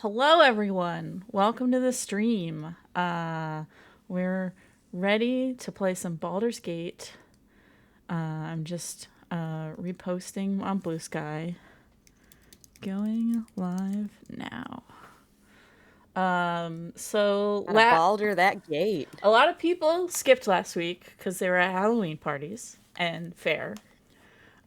Hello, everyone. Welcome to the stream. We're ready to play some Baldur's Gate. I'm just reposting on Blue Sky. Going live now. Gotta Baldur that gate. A lot of people skipped last week because they were at Halloween parties and fair.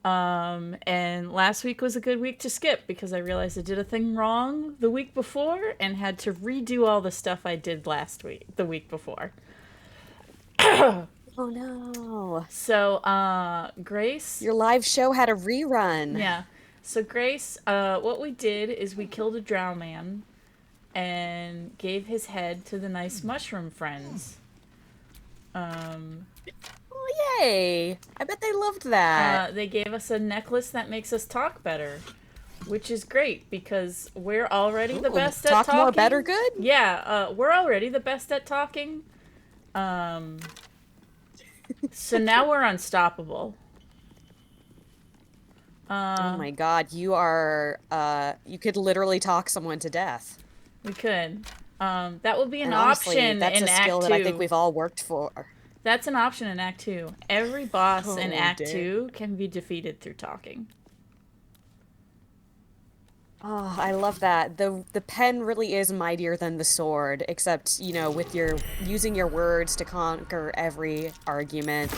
And last week was a good week to skip because I realized I did a thing wrong the week before and had to redo all the stuff I did the week before. Oh no. So, Grace. Your live show had a rerun. Yeah. So, Grace, what we did is we killed a drow man and gave his head to the nice mushroom friends. Oh, yay. I bet they loved that. They gave us a necklace that makes us talk better, which is great because we're already the best at talking. Talk more, better, good? Yeah, we're already the best at talking. So now we're unstoppable. Oh my god, you could literally talk someone to death. We could. That will be an And honestly, option that's in a skill Act 2. that I think we've all worked for. That's an option in Act 2. Every boss in Act dang. 2 can be defeated through talking. Oh, I love that. The pen really is mightier than the sword, except, with your using your words to conquer every argument.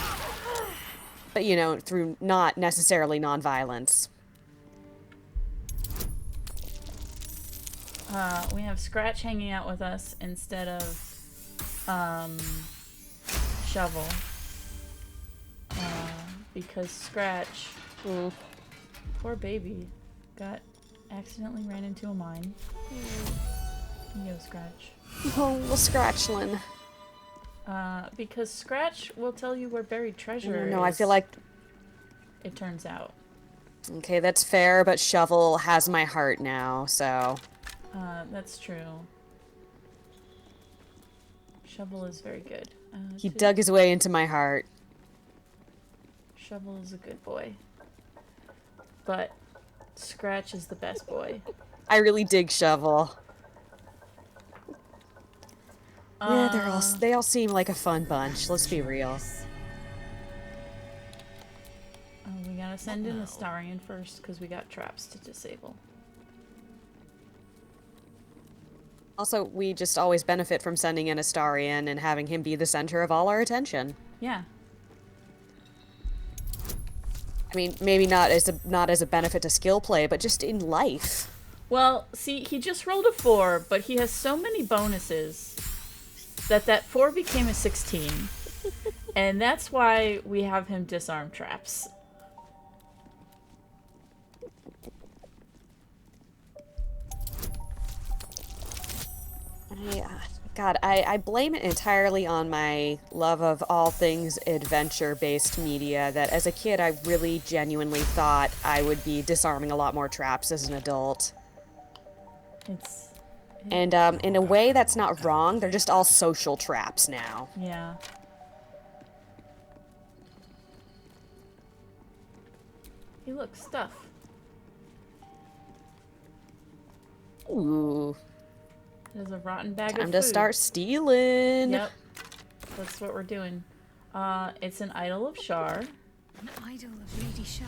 But, through not necessarily nonviolence. We have Scratch hanging out with us instead of Shovel. Because Scratch, poor baby, accidentally ran into a mine. Yo, Scratch. Oh, well, Scratchlin. Because Scratch will tell you where buried treasure is. No, I feel like... It turns out. Okay, that's fair, but Shovel has my heart now, so... That's true. Shovel is very good. He dug his way into my heart. Shovel is a good boy. But Scratch is the best boy. I really dig Shovel. Yeah, they all seem like a fun bunch, let's be real. We gotta send in the Starian first, because we got traps to disable. Also, we just always benefit from sending in Astarion and having him be the center of all our attention. Yeah. I mean, maybe not as a benefit to skill play, but just in life. Well, see, he just rolled a 4, but he has so many bonuses that 4 became a 16. And that's why we have him disarm traps. God, I blame it entirely on my love of all things adventure-based media, that as a kid I really genuinely thought I would be disarming a lot more traps as an adult. And in a way that's not wrong, they're just all social traps now. Yeah. Hey, look, stuff. Ooh. There's a rotten bag of food. Time to start stealing. Yep. That's what we're doing. It's an idol of Shar. An idol of Lady Shar.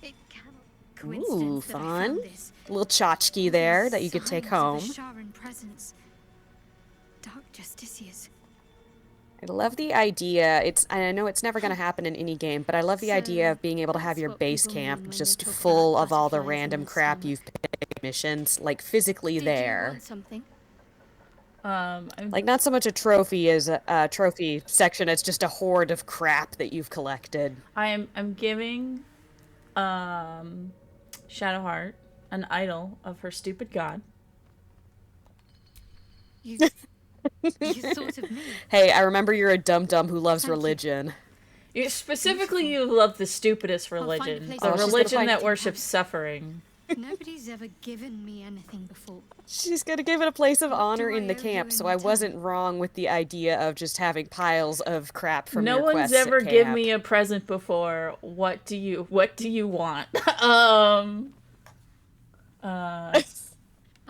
It cannot Ooh, coincidence that I fun. found this. A little tchotchke there that you could take home. Signs of a Sharan presence. Dark Justicias. I love the idea. I know it's never going to happen in any game, but I love the idea of being able to have your base camp just full of all the random crap you've picked missions, like physically there. You want something? Like not so much a trophy as a trophy section, it's just a hoard of crap that you've collected. I'm giving Shadowheart an idol of her stupid god. You thought of me. Hey, I remember you're a dum-dum who loves Thank you. religion. Specifically, you love the stupidest religion. place The where she's gonna religion find- that worships suffering. Nobody's ever given me anything before. She's gonna give it a place of honor do in I the owe you camp, in so I return? wasn't wrong with the idea of just having piles of crap from No your one's quests at ever given camp. me a present before. What do you want?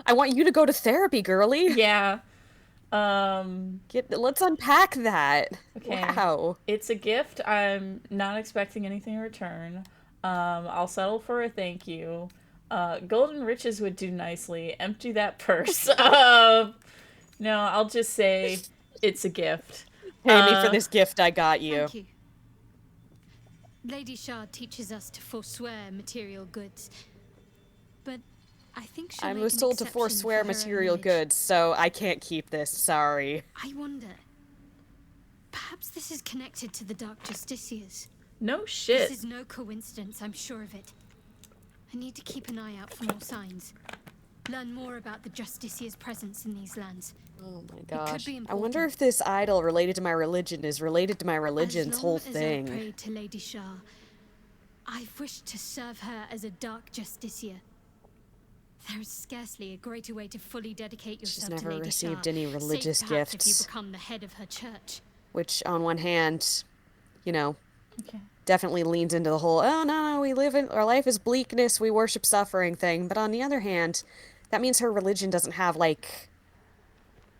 I want you to go to therapy, girly. Yeah. Let's unpack that. Okay. Wow. It's a gift. I'm not expecting anything in return. I'll settle for a thank you. Golden riches would do nicely. Empty that purse. No, I'll just say it's a gift. Pay me for this gift I got you. Thank you. Lady Shard teaches us to forswear material goods, but I think she'll I make was an told to exception forswear for her own material image. goods, so I can't keep this. Sorry. I wonder. Perhaps this is connected to the Dark Justiciars. No shit. This is no coincidence, I'm sure of it. I need to keep an eye out for more signs. Learn more about the Justiciars' presence in these lands. Oh my gosh. be I wonder important. if this idol related to my religion is related to my religion's As whole long as I thing. prayed to Lady Shah, I've wished to serve her as a Dark Justiciar. There is scarcely a greater way to fully dedicate yourself never to Lady received Shah, any save religious perhaps if you gifts. become the head of her church. Which, on one hand, you know, Okay. definitely leans into the whole, oh no, we live in, our life is bleakness, we worship suffering thing. But on the other hand, that means her religion doesn't have, like,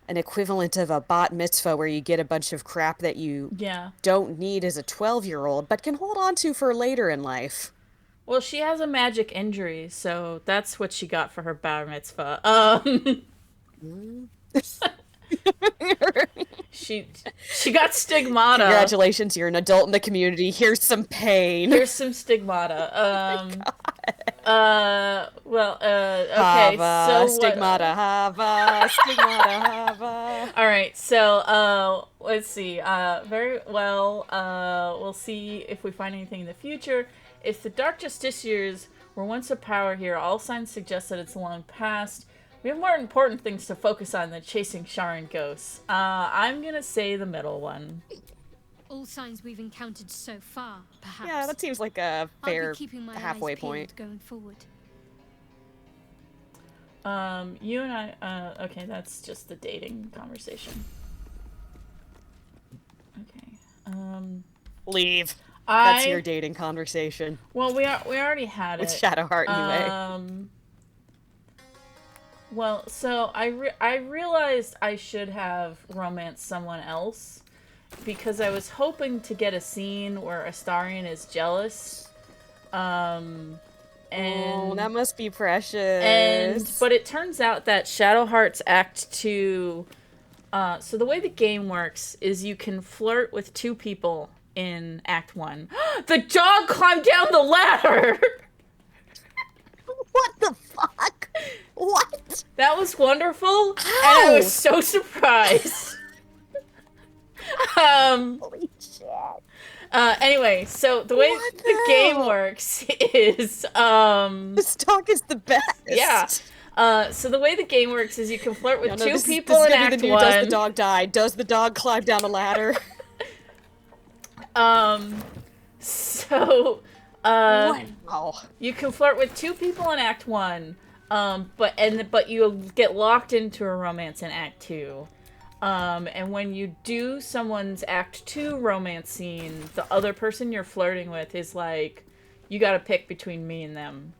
an equivalent of a bat mitzvah where you get a bunch of crap that you Yeah. don't need as a 12-year-old, but can hold on to for later in life. Well, she has a magic injury, so that's what she got for her bar mitzvah. She got stigmata. Congratulations, you're an adult in the community. Here's some pain. Here's some stigmata. Okay, Hava, so stigmata, hava, stigmata, hava. All right, so let's see. Very well. We'll see if we find anything in the future. If the Dark Justiciars were once a power here, all signs suggest that it's long past. We have more important things to focus on than chasing Sharon ghosts. I'm gonna say the middle one. All signs we've encountered so far, perhaps. Yeah, that seems like a I'll fair be keeping my halfway eyes peeled point. going forward. You and I. Okay, that's just the dating conversation. Okay. Leave. That's your dating conversation. Well, we already had With it. Shadowheart, anyway. Well, so I realized I should have romanced someone else because I was hoping to get a scene where Astarion is jealous. And Oh, that must be precious. but it turns out that Shadowheart's Act 2 so the way the game works is you can flirt with two people in Act 1. The dog climbed down the ladder. What the fuck? What? That was wonderful, How? and I was so surprised. Holy shit. Anyway, so the way What the the game hell? works is, This dog is the best. yeah. So the way the game works is you can flirt with two people this is in gonna be Act the new 1. Does the dog die? Does the dog climb down the ladder? So, Wow. you can flirt with two people in Act 1, but you get locked into a romance in Act 2. And when you do someone's Act 2 romance scene, the other person you're flirting with is like, you gotta pick between me and them.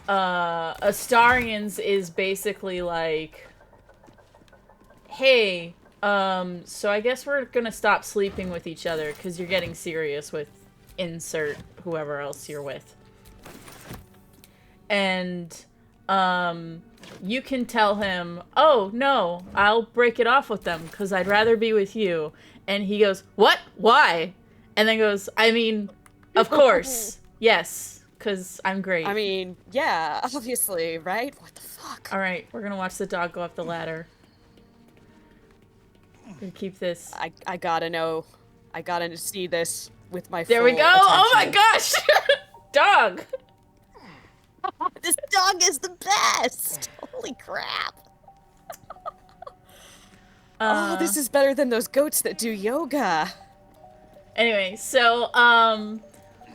Astarion's is basically like, hey, so I guess we're gonna stop sleeping with each other because you're getting serious with insert whoever else you're with. And, you can tell him, oh, no, I'll break it off with them because I'd rather be with you. And he goes, what? Why? And then goes, I mean, of course. Yes, because I'm great. I mean, yeah, obviously, right? What the fuck? All right, we're going to watch the dog go up the ladder. Gonna keep this. I gotta know. I gotta see this with my There we full go. Oh my attention. gosh. Dog. This dog is the best! Holy crap. Oh, this is better than those goats that do yoga. Anyway, so,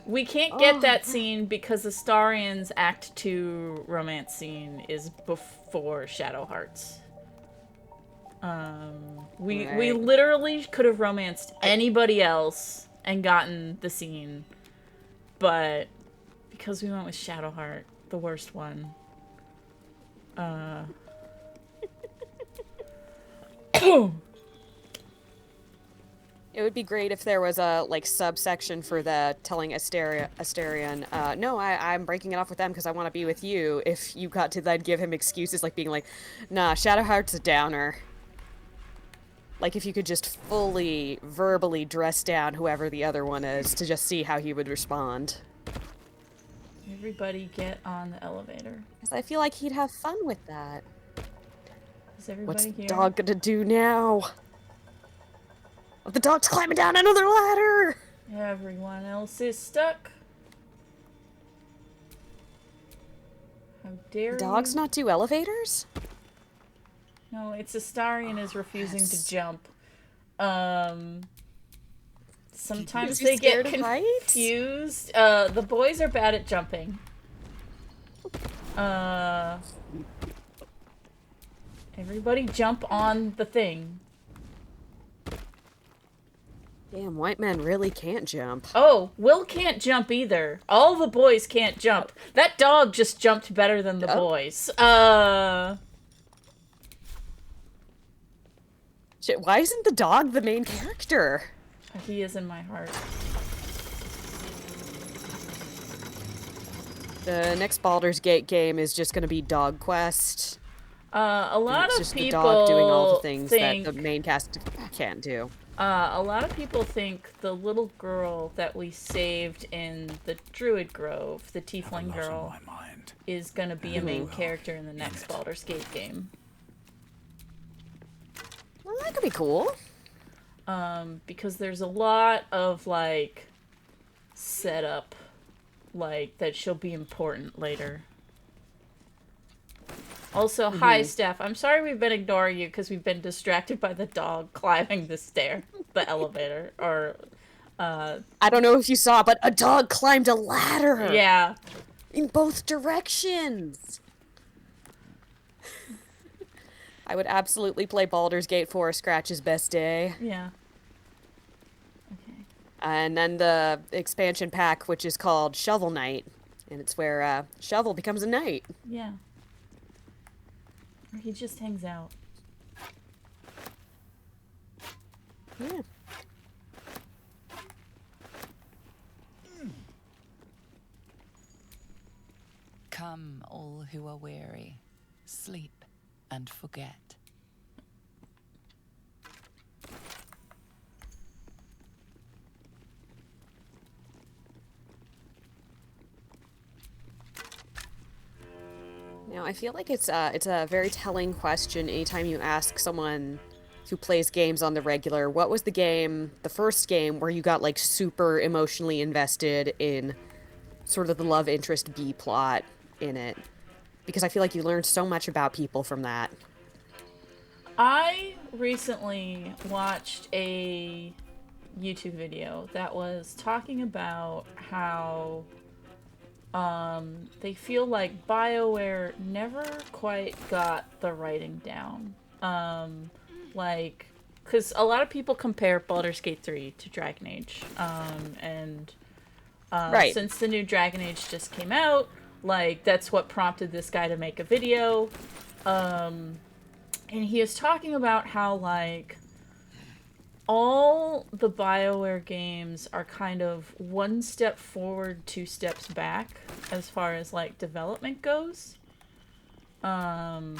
we can't get that scene because Astarion's Act 2 romance scene is before Shadowheart's. We Right. literally could have romanced anybody else and gotten the scene, but Because we went with Shadowheart, the worst one. It would be great if there was a, like, subsection for the telling Asterion, no, I'm breaking it off with them because I want to be with you, if you got to then give him excuses, like, being like, nah, Shadowheart's a downer. Like, if you could just fully, verbally dress down whoever the other one is to just see how he would respond. Everybody get on the elevator. Because I feel like he'd have fun with that. Is everybody What's here? the dog gonna do now? Oh, the dog's climbing down another ladder! Everyone else is stuck. How dare Dogs you? not do elevators? No, it's Astarion is refusing that's- to jump. Sometimes Is he they get scared of heights? confused. The boys are bad at jumping. Everybody jump on the thing. Damn, white men really can't jump. Oh, Will can't jump either. All the boys can't jump. That dog just jumped better than the boys. Shit, why isn't the dog the main character? He is in my heart. The next Baldur's Gate game is just gonna be Dog Quest. A lot It's of just people the dog doing all the things think, that the main cast can't do. a lot of people think the little girl that we saved in the Druid Grove, the Tiefling girl, is gonna be a main character in the next Baldur's Gate game. Well, that could be cool. Because there's a lot of, like, setup, like, that she'll be important later. Also, hi, Steph. I'm sorry we've been ignoring you because we've been distracted by the dog climbing the elevator, or, I don't know if you saw, but a dog climbed a ladder! yeah. In both directions! I would absolutely play Baldur's Gate 4 Scratch's best day. Yeah. Okay. And then the expansion pack, which is called Shovel Knight. And it's where Shovel becomes a knight. Yeah. Or he just hangs out. Yeah. Come, all who are weary, sleep and forget. Now, I feel like it's a very telling question anytime you ask someone who plays games on the regular, what was the first game where you got, like, super emotionally invested in sort of the love interest B-plot in it? Because I feel like you learned so much about people from that. I recently watched a YouTube video that was talking about how they feel like BioWare never quite got the writing down. Like, because a lot of people compare Baldur's Gate 3 to Dragon Age. Right. Since the new Dragon Age just came out, like, that's what prompted this guy to make a video. And he is talking about how, like, all the BioWare games are kind of one step forward, two steps back as far as, like, development goes. Mm-hmm.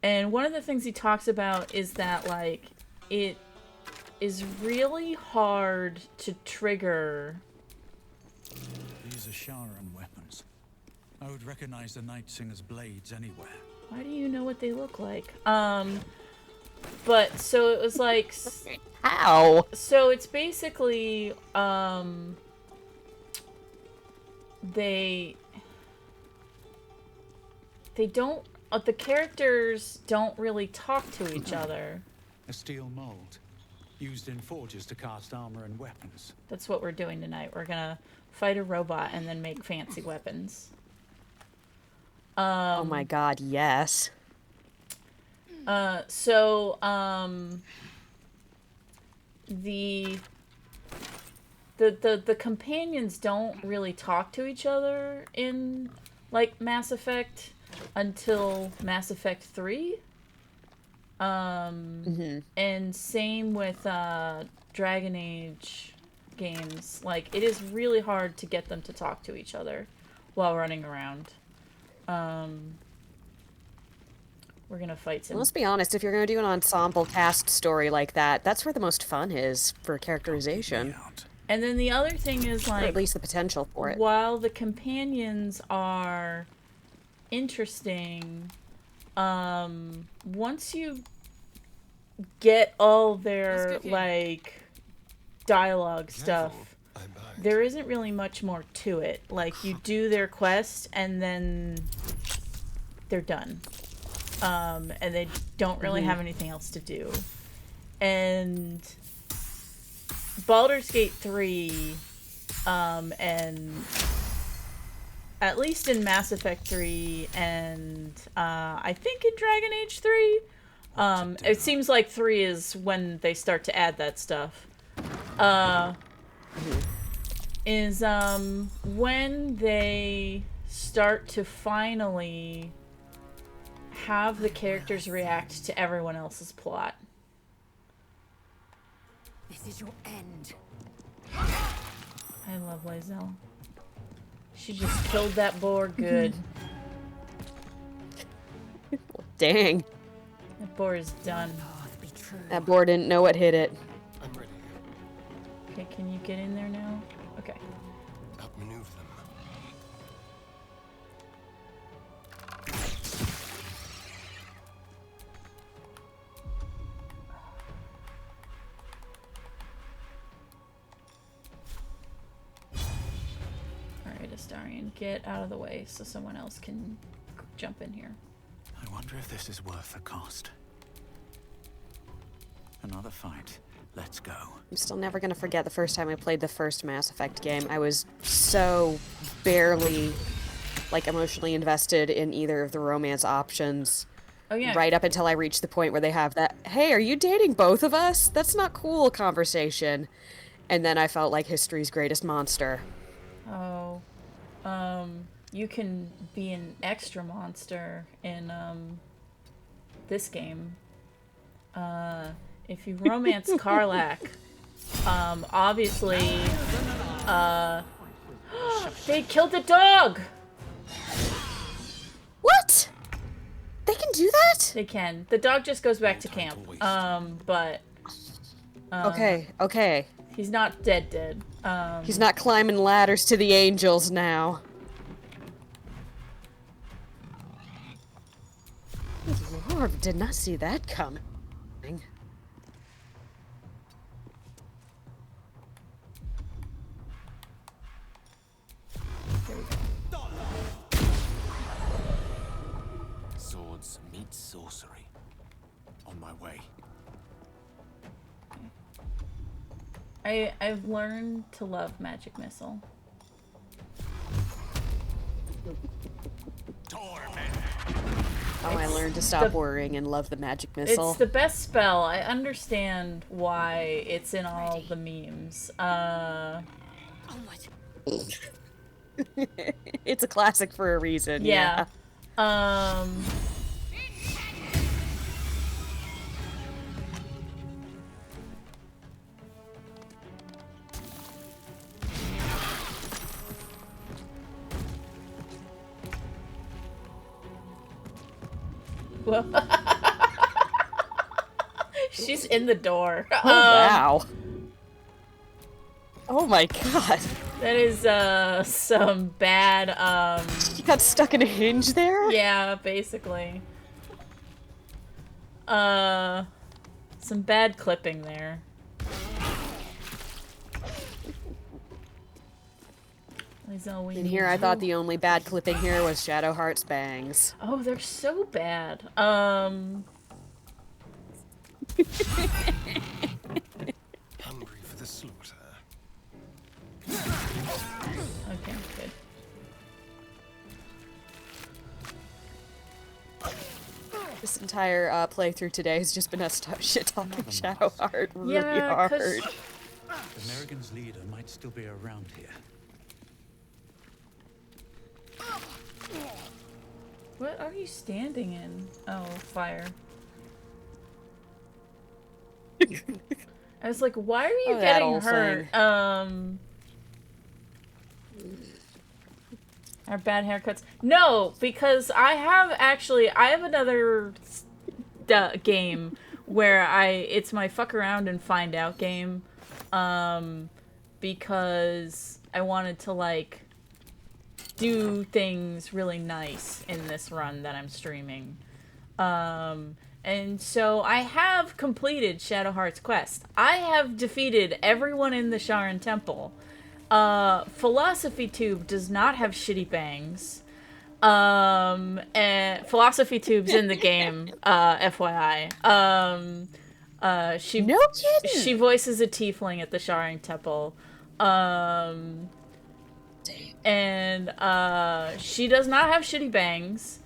And one of the things he talks about is that, like, it is really hard to trigger. These are Sharan weapons. I would recognize the Night Singer's blades anywhere. Why do you know what they look like? But, so it was like... How? So it's basically, they don't, the characters don't really talk to each other. A steel mold, used in forges to cast armor and weapons. That's what we're doing tonight. We're gonna fight a robot and then make fancy weapons. Oh my god, yes. So, the the companions don't really talk to each other in like Mass Effect until Mass Effect 3. And same with Dragon Age games. Like, it is really hard to get them to talk to each other while running around. We're gonna fight some. Let's be honest, if you're going to do an ensemble cast story like that, that's where the most fun is for characterization. And then the other thing is, like, or at least the potential for it. While the companions are interesting, once you get all their, like, dialogue stuff, there isn't really much more to it. Like, you do their quest, and then they're done. And they don't really have anything else to do. And Baldur's Gate 3, and at least in Mass Effect 3, and I think in Dragon Age 3, it seems like 3 is when they start to add that stuff. Is when they start to finally have the characters react to everyone else's plot. This is your end. I love Lae'zel. She just killed that boar good. Dang. That boar is done. That boar didn't know what hit it. I'm ready. Okay, can you get in there now? Okay. Outmaneuver them. Alright, Astarion, get out of the way so someone else can jump in here. I wonder if this is worth the cost. Another fight. Let's go. I'm still never going to forget the first time I played the first Mass Effect game. I was so barely, like, emotionally invested in either of the romance options. Oh, yeah. Right up until I reached the point where they have that, hey, are you dating both of us? That's not cool conversation. And then I felt like history's greatest monster. Oh. You can be an extra monster in, this game. If you romance Karlach, obviously, they killed the dog! What? They can do that? They can. The dog just goes back to camp. But... Okay. He's not dead. He's not climbing ladders to the angels now. Lord, did not see that coming. Swords meet sorcery. On my way. I've learned to love Magic Missile. Oh, I learned to stop worrying and love the magic missile. It's the best spell. I understand why it's in all the memes. It's a classic for a reason. Yeah. Well, she's in the door. Oh, wow. Oh my god. That is some bad She got stuck in a hinge there? yeah, basically. Some bad clipping there. In here, I thought the only bad clipping here was Shadowheart's bangs. Oh, they're so bad. Hungry for the slaughter. Okay, good. This entire playthrough today has just been us shit-talking Shadowheart really hard. The Merrigan's leader might still be around here. What are you standing in? Oh, fire. I was like, why are you that getting old hurt? thing. Our bad haircuts. No, because I have another game where it's my fuck around and find out game. Because I wanted to, like, do things really nice in this run that I'm streaming. And so I have completed Shadowheart's quest. I have defeated everyone in the Sharan Temple. Philosophy Tube does not have shitty bangs. And Philosophy Tube's in the game, FYI. No kidding! She voices a tiefling at the Sharan Temple. And she does not have shitty bangs.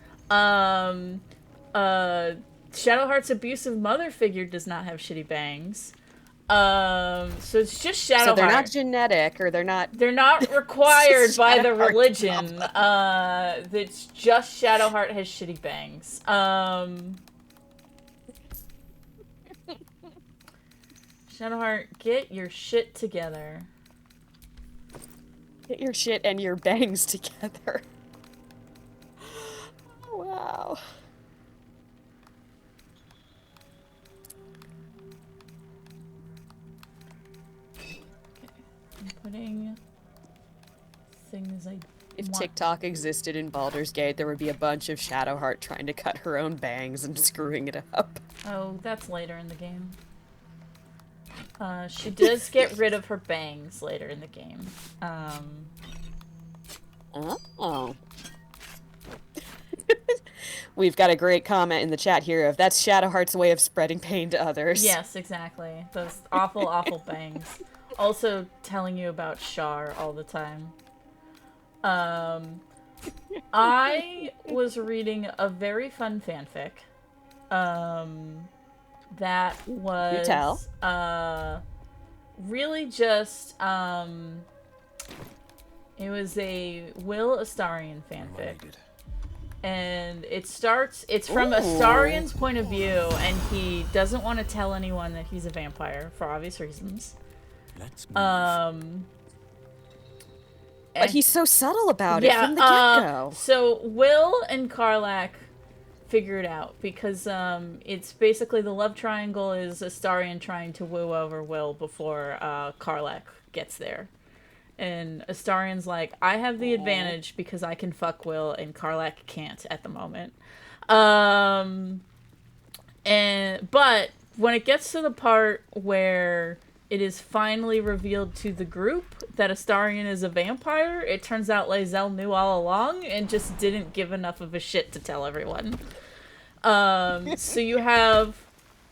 Shadowheart's abusive mother figure does not have shitty bangs. So it's just Shadowheart. So they're not genetic, or they're not required by the Shadowheart's religion. It's just Shadowheart has shitty bangs. Shadowheart, get your shit together. Get your shit and your bangs together. Oh, wow. I'm putting things I If want. TikTok existed in Baldur's Gate, there would be a bunch of Shadowheart trying to cut her own bangs and screwing it up. Oh, that's later in the game. She does get rid of her bangs later in the game. Oh. We've got a great comment in the chat here of that's Shadowheart's way of spreading pain to others. Yes, exactly. Those awful, awful bangs. Also telling you about Shar all the time. I was reading a very fun fanfic. That was You tell. really just it was a Will Astarion fanfic. Related. And it's from Astarian's point of view, and he doesn't want to tell anyone that he's a vampire for obvious reasons. Let's move. But he's so subtle about it from the get-go. So Will and Karlach figure it out because it's basically the love triangle is Astarion trying to woo over Will before Karlach gets there. And Astarion's like, I have the advantage because I can fuck Will and Karlach can't at the moment. But when it gets to the part where it is finally revealed to the group that Astarion is a vampire, it turns out Lae'zel knew all along and just didn't give enough of a shit to tell everyone. So you have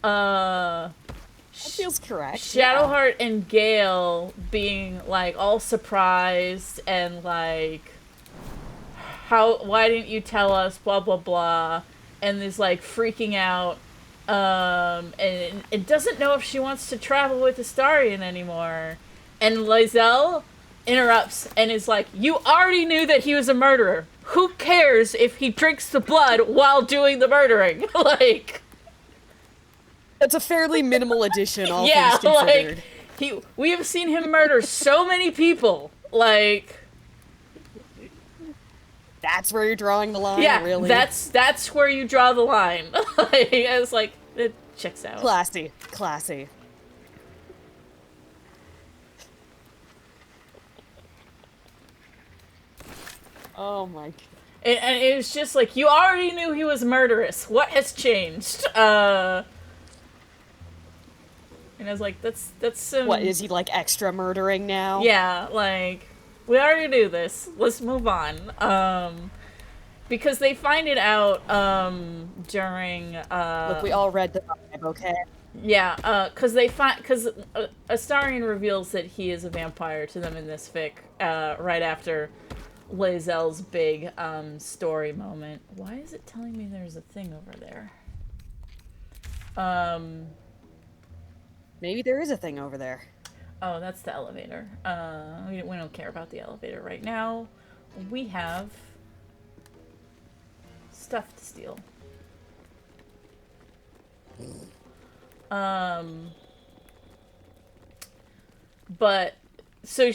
That feels correct. Shadowheart and Gale being like all surprised and like, why didn't you tell us, blah blah blah, and is like freaking out, and doesn't know if she wants to travel with Astarion anymore. And Lae'zel interrupts and is like, you already knew that he was a murderer. Who cares if he drinks the blood while doing the murdering? Like, it's a fairly minimal addition, all things considered. Like, we have seen him murder so many people. Like, that's where you're drawing the line, yeah, really? That's where you draw the line. Like, it's like, it checks out. Classy. Oh my god. And it was just like, you already knew he was murderous. What has changed? And I was like, that's some... What, is he, like, extra murdering now? Yeah, like, we already knew this. Let's move on. Because they find it out, during, Look, we all read the vibe, okay? Yeah, because Astarion reveals that he is a vampire to them in this fic, right after Lae'zel's big, story moment. Why is it telling me there's a thing over there? Maybe there is a thing over there. Oh, that's the elevator. We don't care about the elevator right now. We have stuff to steal. But so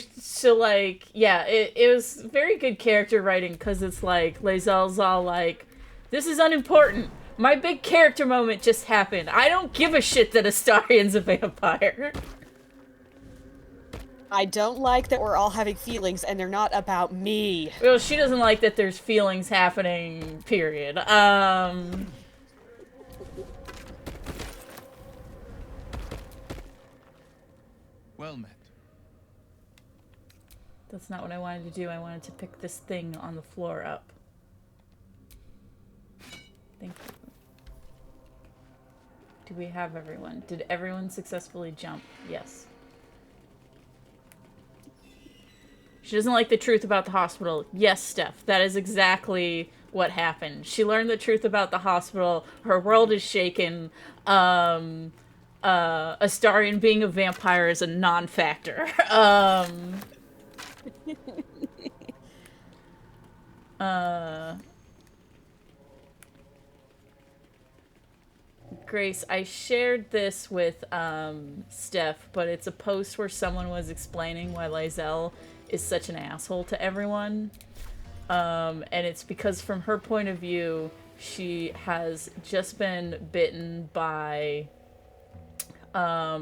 like, yeah, it was very good character writing because it's like Lae'zel's all like, this is unimportant. My big character moment just happened. I don't give a shit that Astarion's a vampire. I don't like that we're all having feelings and they're not about me. Well, she doesn't like that there's feelings happening, period. Well met. That's not what I wanted to do. I wanted to pick this thing on the floor up. Thank you. Do we have everyone? Did everyone successfully jump? Yes. She doesn't like the truth about the hospital. Yes, Steph, that is exactly what happened. She learned the truth about the hospital. Her world is shaken. Astarion being a vampire is a non-factor. Grace, I shared this with Steph, but it's a post where someone was explaining why Lae'zel is such an asshole to everyone. And it's because from her point of view, she has just been bitten by a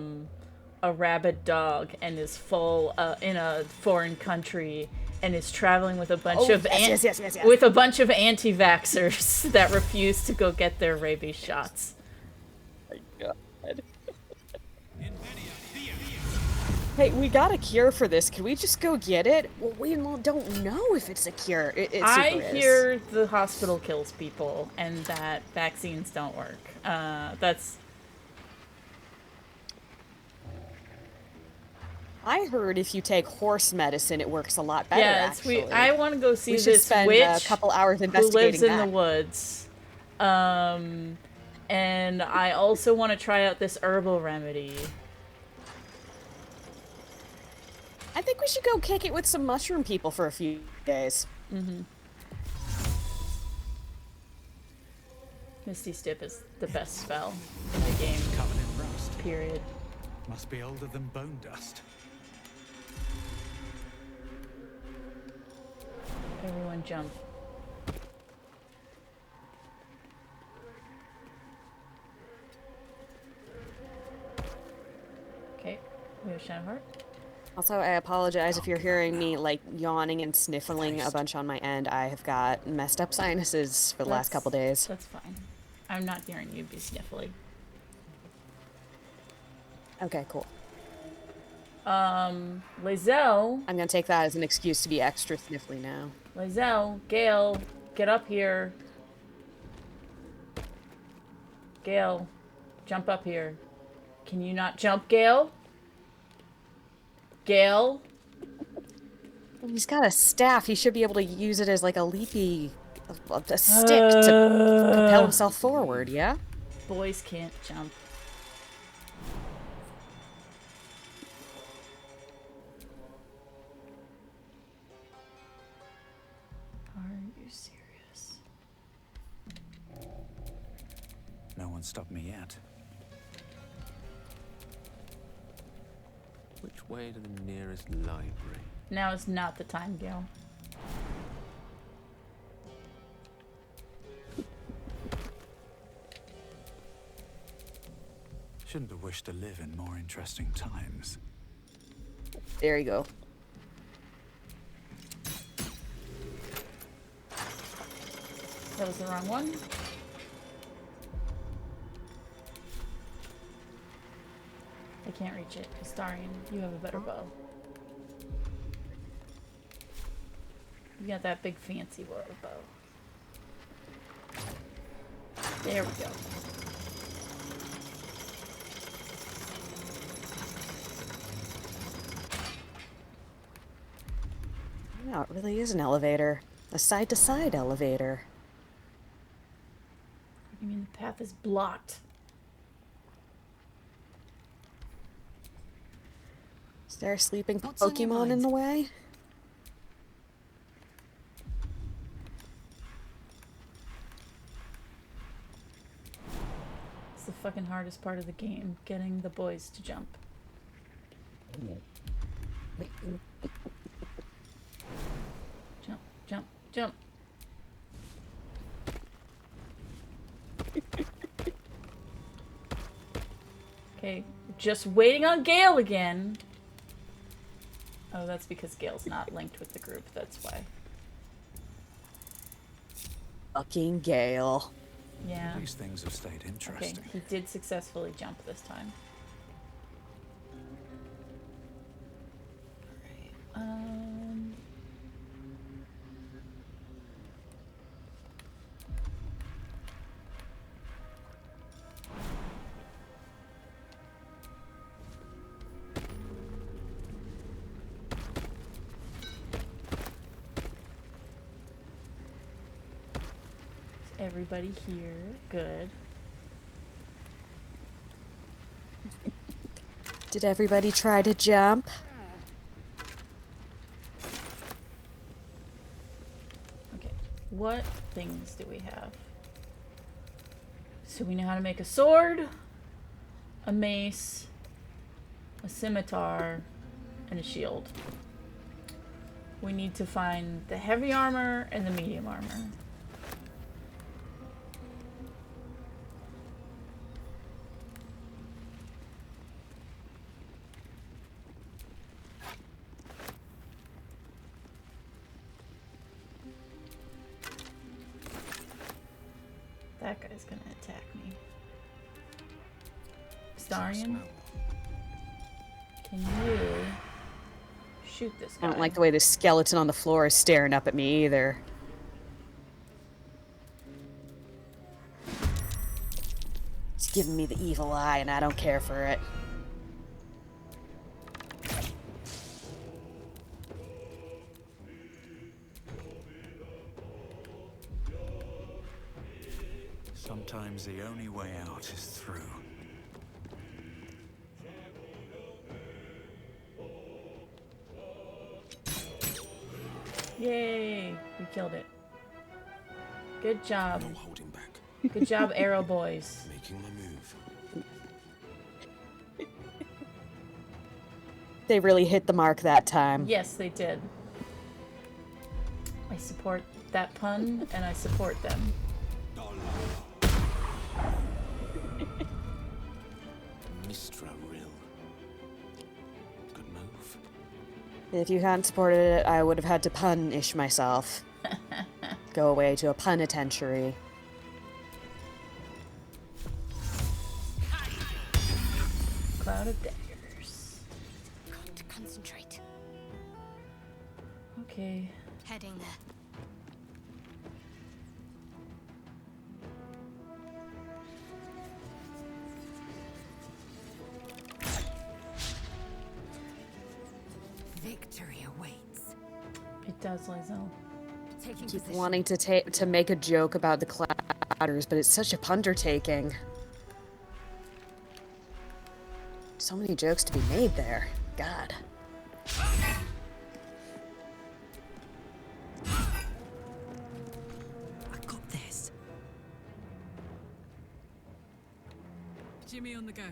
rabid dog and is full in a foreign country and is traveling with a bunch of with a bunch of anti-vaxxers that refuse to go get their rabies shots. My God. Hey, we got a cure for this. Can we just go get it? Well, we don't know if it's a cure. I hear the hospital kills people and that vaccines don't work. That's... I heard if you take horse medicine, it works a lot better. Yeah, actually. I want to go see we should this spend witch a couple hours who investigating lives in the woods. And I also want to try out this herbal remedy. I think we should go kick it with some mushroom people for a few days. Mm-hmm. Misty Step is the best spell in the game. Covered in rust. Period. Must be older than bone dust. Everyone jump. Okay, we have Shadowheart. Also, I apologize if you're hearing me, like, yawning and sniffling a bunch on my end. I have got messed up sinuses for the last couple days. That's fine. I'm not hearing you be sniffly. Okay, cool. Lae'zel. I'm gonna take that as an excuse to be extra sniffly now. Lae'zel, Gale, get up here. Gale, jump up here. Can you not jump, Gale? Gale? He's got a staff. He should be able to use it as like a leapy... a stick to propel himself forward, yeah? Boys can't jump. Are you serious? No one stopped me yet. Which way to the nearest library? Now is not the time, Gale. Shouldn't have wished to live in more interesting times. There you go. That was the wrong one. I can't reach it. Astarion, you have a better bow. You got that big fancy bow. There we go. Wow, it really is an elevator. A side-to-side elevator. What do you mean the path is blocked? Is there a sleeping What's on your Pokemon in mind? the way? It's the fucking hardest part of the game, getting the boys to jump. Jump, jump, jump. Okay, just waiting on Gale again. Oh, that's because Gale's not linked with the group, that's why. Fucking Gale. Yeah. These things have stayed Okay, interesting. he did successfully jump this time. Um... Everybody here. Good. Did everybody try to jump? Okay. What things do we have? So we know how to make a sword, a mace, a scimitar, and a shield. We need to find the heavy armor and the medium armor. That guy's gonna attack me. Starion, can you shoot this guy? I don't like the way this skeleton on the floor is staring up at me either. It's giving me the evil eye and I don't care for it. Sometimes the only way out is through. Yay! We killed it. Good job. No holding back. Good job, Arrow Boys. Making my move. They really hit the mark that time. Yes, they did. I support that pun, and I support them. Mistra Rill. Good move. If you hadn't supported it, I would have had to punish myself. Go away to a penitentiary. Cloud of daggers. Got to concentrate. Okay. Heading there. Victory awaits. It does, Lizelle. Taking Keep position. wanting to make a joke about the clouders, but it's such a undertaking. So many jokes to be made there. God. I got this. Jimmy on the go.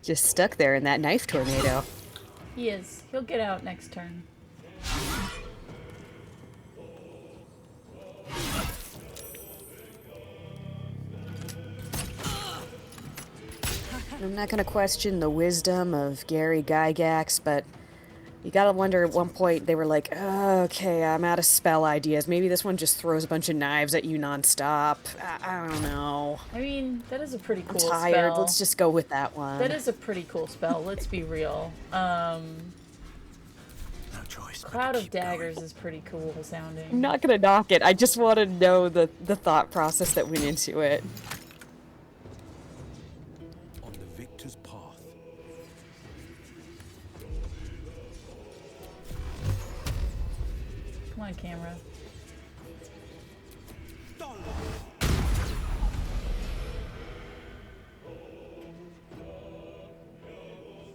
Just stuck there in that knife tornado. He is. He'll get out next turn. I'm not gonna question the wisdom of Gary Gygax, but You gotta wonder at one point they were like, oh, okay, I'm out of spell ideas. Maybe this one just throws a bunch of knives at you nonstop. I don't know. I mean, that is a pretty I'm cool tired. spell. Let's just go with that one. That is a pretty cool spell, let's be real. No choice. but to Cloud of keep going. Daggers is pretty cool sounding. I'm not gonna knock it. I just want to know the thought process that went into it. On the victor's path. Come on, camera.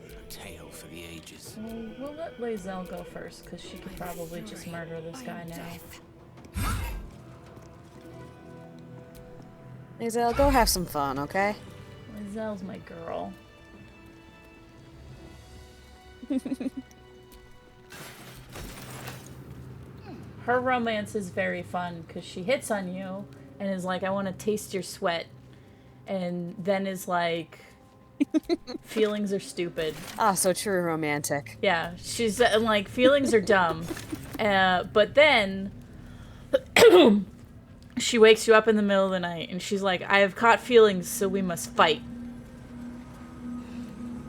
A tale for the ages. Well, we'll let Lae'zel go first, because she could probably just murder this guy now. Lae'zel, go have some fun, okay? Lae'zel's my girl. Her romance is very fun, because she hits on you, and is like, I want to taste your sweat. And then is like, feelings are stupid. Ah, so true romantic. Yeah, she's like, feelings are dumb. But then she wakes you up in the middle of the night and she's like, I have caught feelings, so we must fight.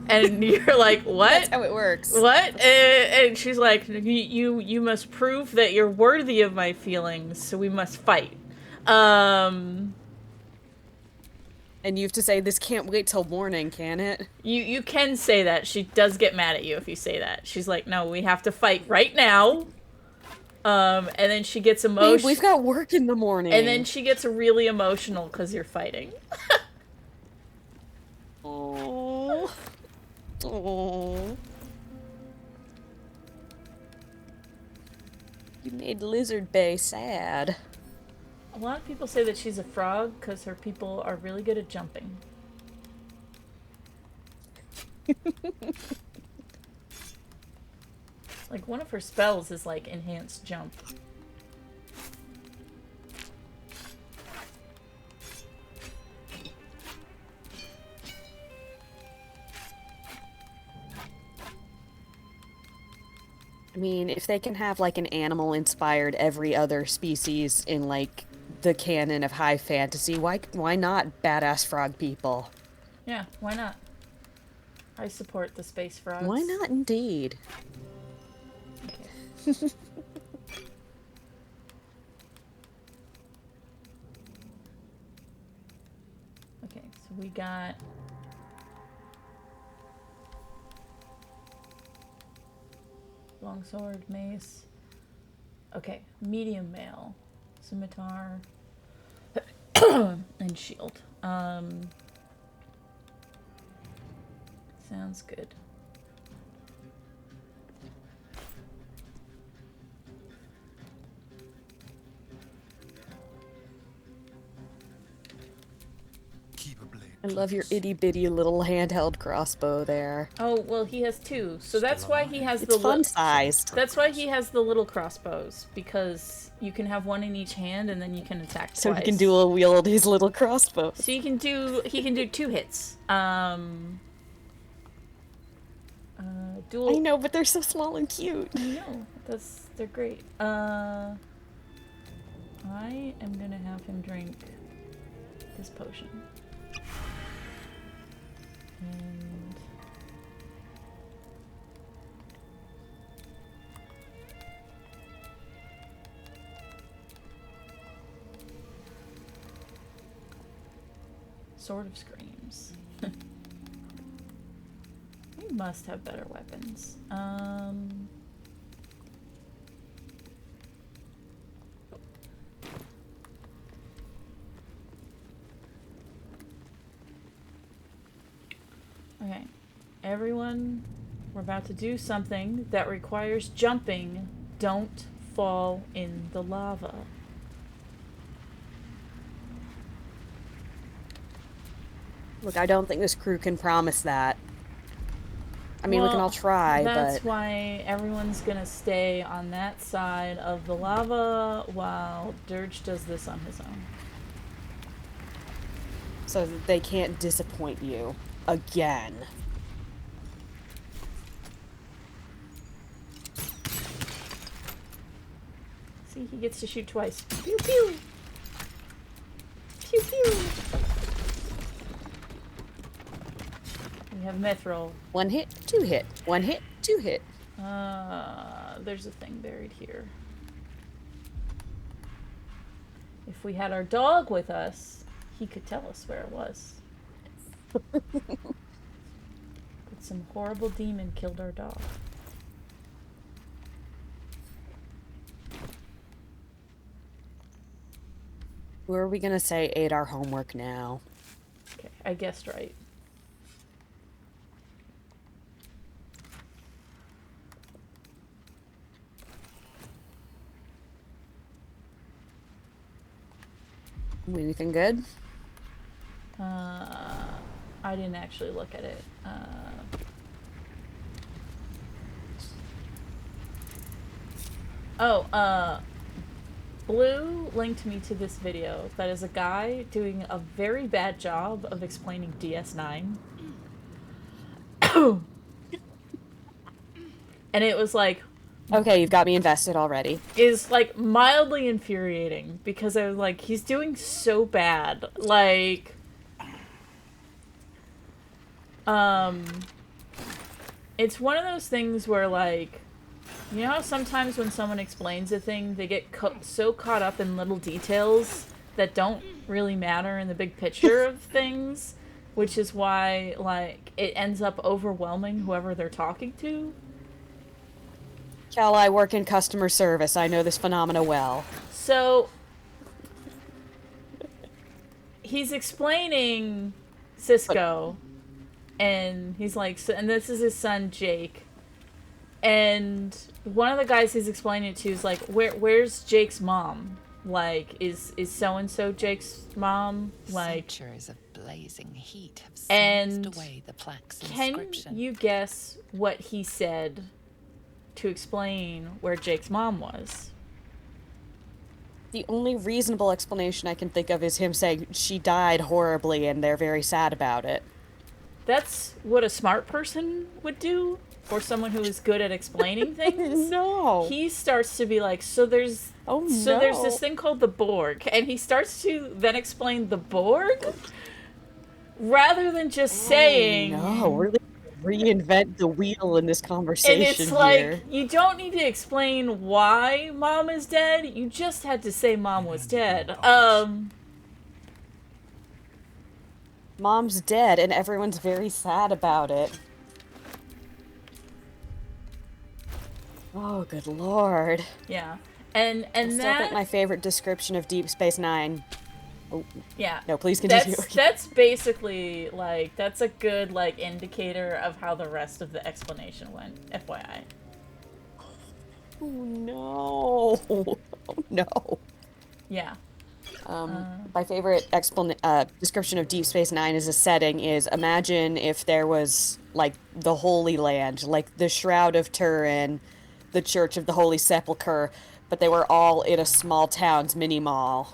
And you're like, what? That's how it works. What? And she's like, you must prove that you're worthy of my feelings, so we must fight. And you have to say, this can't wait till morning, can it? You can say that. She does get mad at you if you say that. She's like, no, we have to fight right now. And then she gets emotional. Babe, we've got work in the morning. And then she gets really emotional because you're fighting. Oh. Oh. You made Lizard Bay sad. A lot of people say that she's a frog because her people are really good at jumping. Like, one of her spells is like enhanced jump. I mean, if they can have like an animal inspired every other species in like the canon of high fantasy, why not badass frog people? Yeah, why not? I support the space frogs. Why not indeed? Okay. Okay, so we got longsword, mace. Okay, medium mail, scimitar, and shield. Sounds good. Keep a blade. I love your itty bitty little handheld crossbow there. Oh, well, he has two, so that's why he has It's the fun sized. That's why he has the little crossbows, because you can have one in each hand and then you can attack twice. So he can dual wield his little crossbow. So he can do 2 hits. Dual. I know, but they're so small and cute. I know. They're great. I am gonna have him drink this potion. And Sword of Screams. We must have better weapons. Okay. Everyone, we're about to do something that requires jumping. Don't fall in the lava. Look, I don't think this crew can promise that. I mean, we can all try, that's but... why everyone's gonna stay on that side of the lava while Durge does this on his own. So that they can't disappoint you. Again. See, he gets to shoot twice. Pew pew! Pew pew! We have Mithril. 1 hit, 2 hit. 1 hit, 2 hit. There's a thing buried here. If we had our dog with us, he could tell us where it was. But some horrible demon killed our dog. Who are we gonna say ate our homework now? Okay, I guessed right. Anything good? I didn't actually look at it. Blue linked me to this video that is a guy doing a very bad job of explaining DS9. And it was like, Okay, you've got me invested already. is like mildly infuriating because I was like, he's doing so bad. Like, it's one of those things where, like, you know how sometimes when someone explains a thing, they get so caught up in little details that don't really matter in the big picture of things, which is why, like, it ends up overwhelming whoever they're talking to. Cal, I work in customer service. I know this phenomena well. So, he's explaining Cisco, and he's like, so, and this is his son, Jake. And one of the guys he's explaining it to is like, where's Jake's mom? Like, is so-and-so Jake's mom? Like, Centuries of blazing heat have and singed away the plaque's can inscription. you guess what he said to explain where Jake's mom was? The only reasonable explanation I can think of is him saying she died horribly and they're very sad about it. That's what a smart person would do, or someone who is good at explaining things. No. He starts to be like, so there's this thing called the Borg, and he starts to then explain the Borg rather than just saying. No, really reinvent the wheel in this conversation. And it's like, you don't need to explain why mom is dead. You just had to say mom was dead. Mom's dead and everyone's very sad about it. Oh, good lord. Yeah. And I still that think my favorite description of Deep Space Nine. Oh, yeah. no, please continue. That's basically like, that's a good like indicator of how the rest of the explanation went, FYI. Oh no. Oh no. Yeah. My favorite description of Deep Space Nine as a setting is, imagine if there was, like, the Holy Land, like the Shroud of Turin, the Church of the Holy Sepulchre, but they were all in a small town's mini-mall.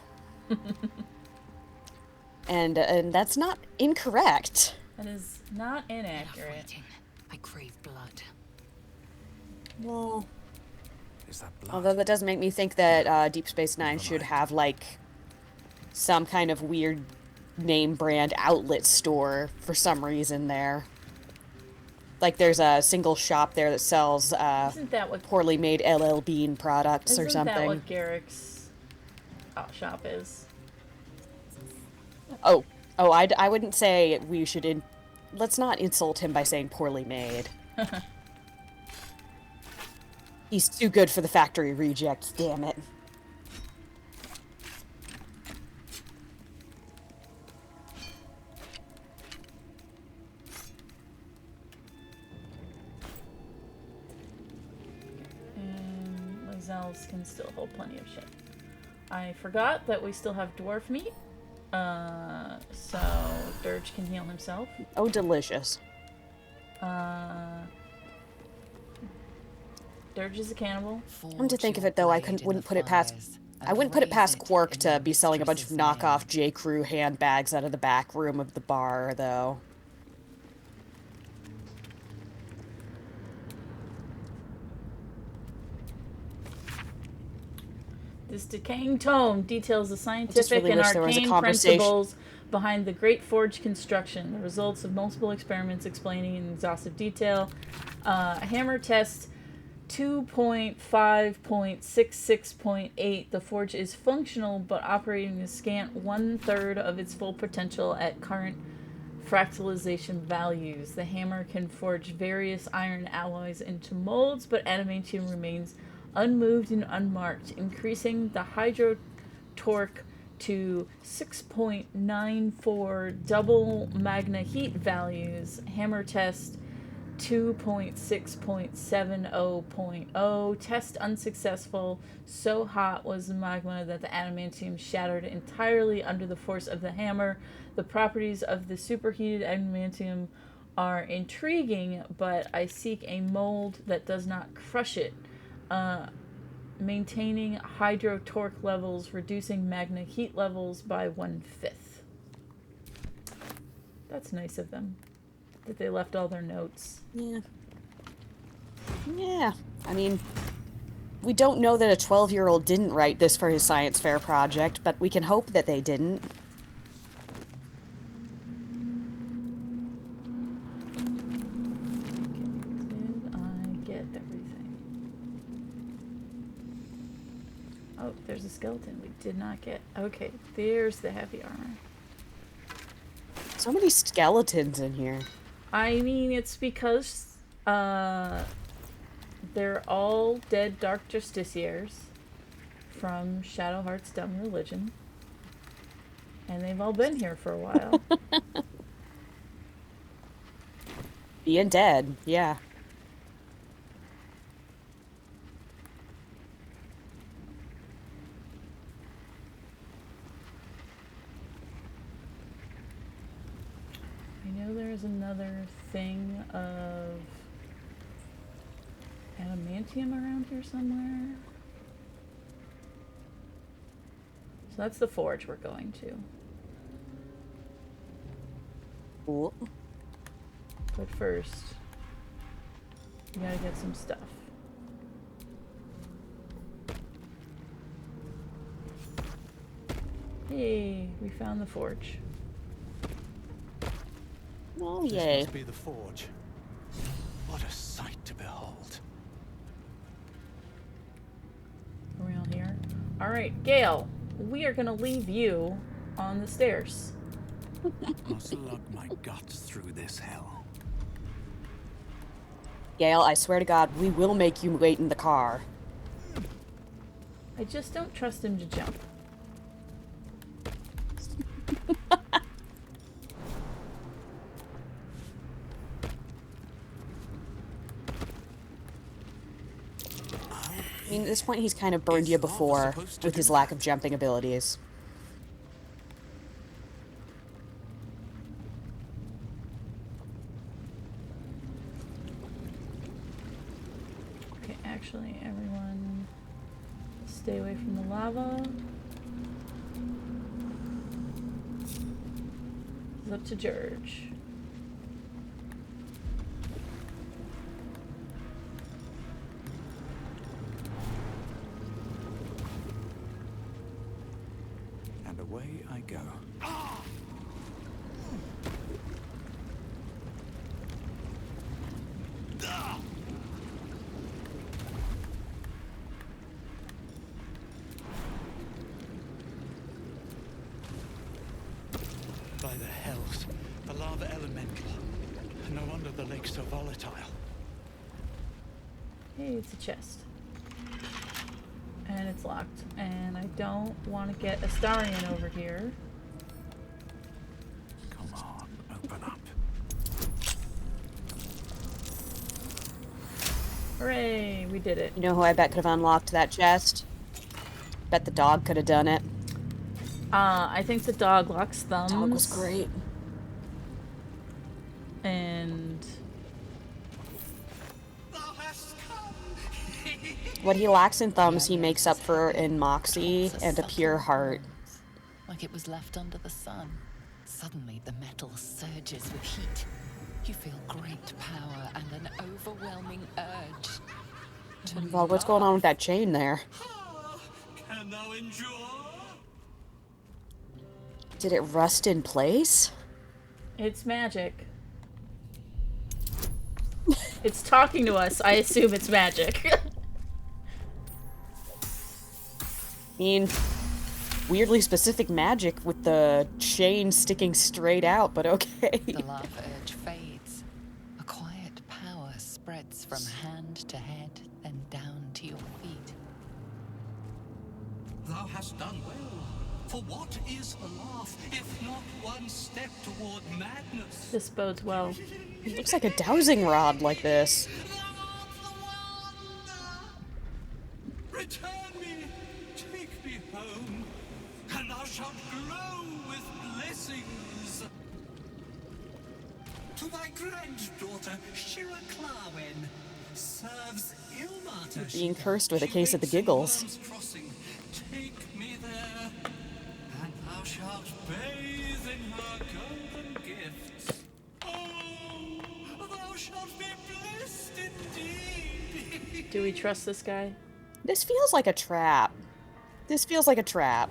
and that's not incorrect. That is not inaccurate. Waiting. I crave blood. Well, Is that blood? although that does make me think that Deep Space Nine should have, like, some kind of weird name brand outlet store for some reason there. Like there's a single shop there that sells Isn't that what poorly made LL Bean products or Isn't that something. what Garrick's shop is? Oh, I wouldn't say we should let's not insult him by saying poorly made. He's too good for the factory rejects, damn it. Lizelles can still hold plenty of shit. I forgot that we still have dwarf meat. So Durge can heal himself. Oh, delicious. Durge is a cannibal. Come to think of it, though, I wouldn't put it past Quark to be selling a bunch of knockoff J. Crew handbags out of the back room of the bar, though. This decaying tome details the scientific really and wish there was a arcane conversation. principles behind the Great Forge construction, the results of multiple experiments explaining in exhaustive detail. Hammer test 2.5.66.8. The forge is functional, but operating a scant 1/3 of its full potential at current fractalization values. The hammer can forge various iron alloys into molds, but adamantium remains unmoved and unmarked, increasing the hydro torque to 6.94 double magna heat values. Hammer test 2.6.70.0. Test unsuccessful. So hot was the magma that the adamantium shattered entirely under the force of the hammer. The properties of the superheated adamantium are intriguing, but I seek a mold that does not crush it. Maintaining hydro torque levels, reducing magna heat levels by 1/5. That's nice of them, that they left all their notes. Yeah. Yeah. I mean, we don't know that a 12-year-old didn't write this for his science fair project, but we can hope that they didn't. Did I get everything? Oh, there's a skeleton we did not get. Okay, there's the heavy armor. So many skeletons in here. I mean, it's because they're all dead Dark Justiciars from Shadowheart's Dumb Religion. And they've all been here for a while. Being dead, yeah. I know there's another thing of adamantium around here somewhere. So that's the forge we're going to. Cool. But first, we gotta get some stuff. Hey, we found the forge. Oh, This yay. must be the forge. What a sight to behold. Are we all here? Alright, Gale, we are gonna leave you on the stairs. I'll slug my guts through this hell. Gale, I swear to God, we will make you wait in the car. I just don't trust him to jump. I mean, at this point, he's kind of burned Is you lava before supposed to with do his lack of jumping abilities. Okay, actually, everyone stay away from the lava. It's up to Durge. And away I go. By the hells, the lava elemental. No wonder the lake's so volatile. Hey, it's a chest. And it's locked. And I don't want to get Astarion over here. Come on, open up. Hooray, we did it. You know who I bet could have unlocked that chest? Bet the dog could have done it. I think the dog locks thumbs. Dog was great. And What he lacks in thumbs, he makes up for in moxie and a pure heart. Like it was left under the sun. Suddenly the metal surges with heat. You feel great power and an overwhelming urge to Well, what's going on with that chain there? And thou endure? Did it rust in place? It's magic. It's talking to us. I assume it's magic. I mean, weirdly specific magic with the chain sticking straight out, but okay. The love urge fades. A quiet power spreads from hand to head, then down to your feet. Thou hast done well. For what is a laugh, if not one step toward madness? This bodes well. It looks like a dowsing rod like this. Return me, take me home, and thou shalt glow with blessings. To thy granddaughter, Shira Clarwen, serves Ilmata. Being cursed with a case of the giggles. Take me there, and thou shalt bathe in her golden gifts. Oh, thou shalt be blessed indeed. Do we trust this guy? This feels like a trap. This feels like a trap.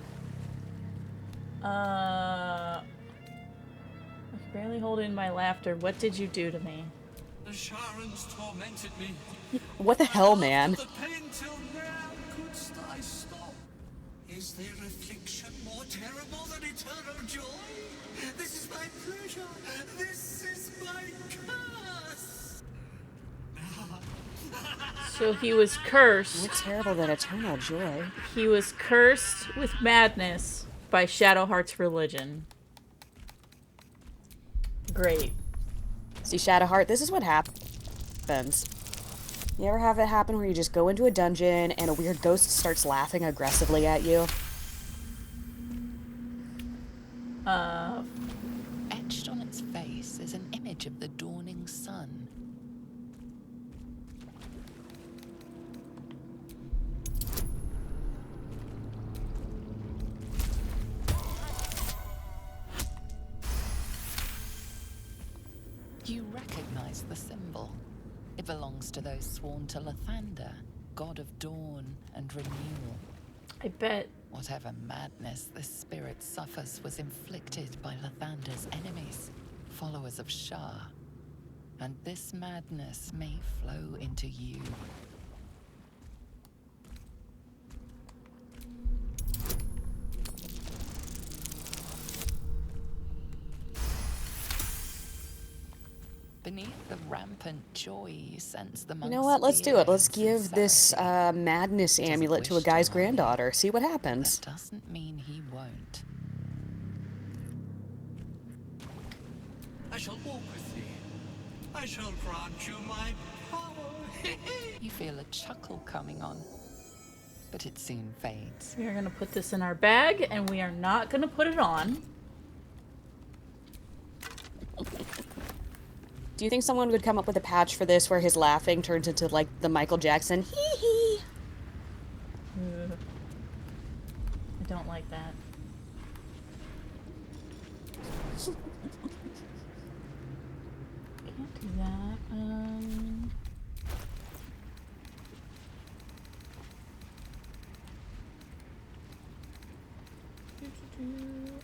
I can barely hold in my laughter. What did you do to me? The Sharons tormented me. What the hell, man? The pain till now couldst I stop. Is there affliction more terrible than eternal joy? This is my pleasure. This is my curse. So he was cursed. More terrible than eternal joy. He was cursed with madness by Shadowheart's religion. Great. See, Shadowheart, this is what happens. You ever have it happen where you just go into a dungeon and a weird ghost starts laughing aggressively at you? Etched on its face is an image of the dawning sun. You recognize the symbol. It belongs to those sworn to Lathander, god of dawn and renewal. I bet. Whatever madness this spirit suffers was inflicted by Lathander's enemies, followers of Shah. And this madness may flow into you. Beneath the rampant joy you sense the You monk's know what? Let's do it. Let's fear and give this sincerity. madness Doesn't amulet to a wish guy's to harm you. granddaughter. See what happens. That doesn't mean he won't. I shall walk with thee. I shall grant you my power. You feel a chuckle coming on, but it soon fades. We are going to put this in our bag, and we are not going to put it on. Do you think someone would come up with a patch for this where his laughing turns into, like, the Michael Jackson hee hee? I don't like that. Can't do that.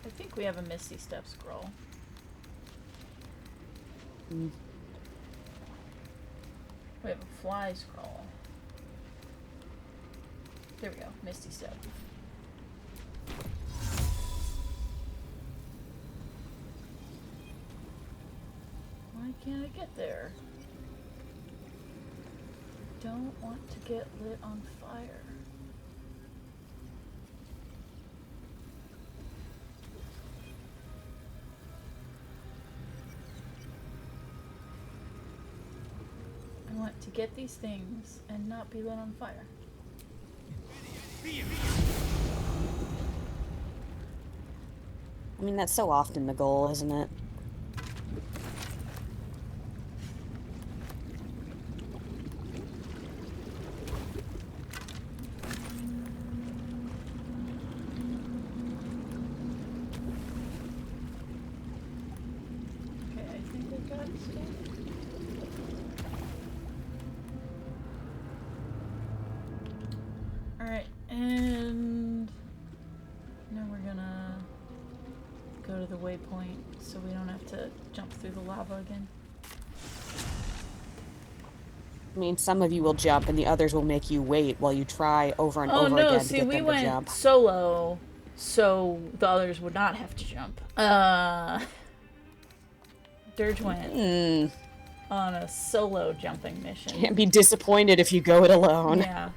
I think we have a Misty Step scroll. We have a fly scroll. There we go, Misty Step. Why can't I get there? Don't want to get lit on fire. I want to get these things and not be lit on fire. I mean, that's so often the goal, isn't it? Okay, I think I got stuff. Alright, and waypoint so we don't have to jump through the lava again. I mean, some of you will jump and the others will make you wait while you try over and Oh over no, again to see, get we them to went jump. solo so the others would not have to jump. Durge went on a solo jumping mission. Can't be disappointed if you go it alone. Yeah.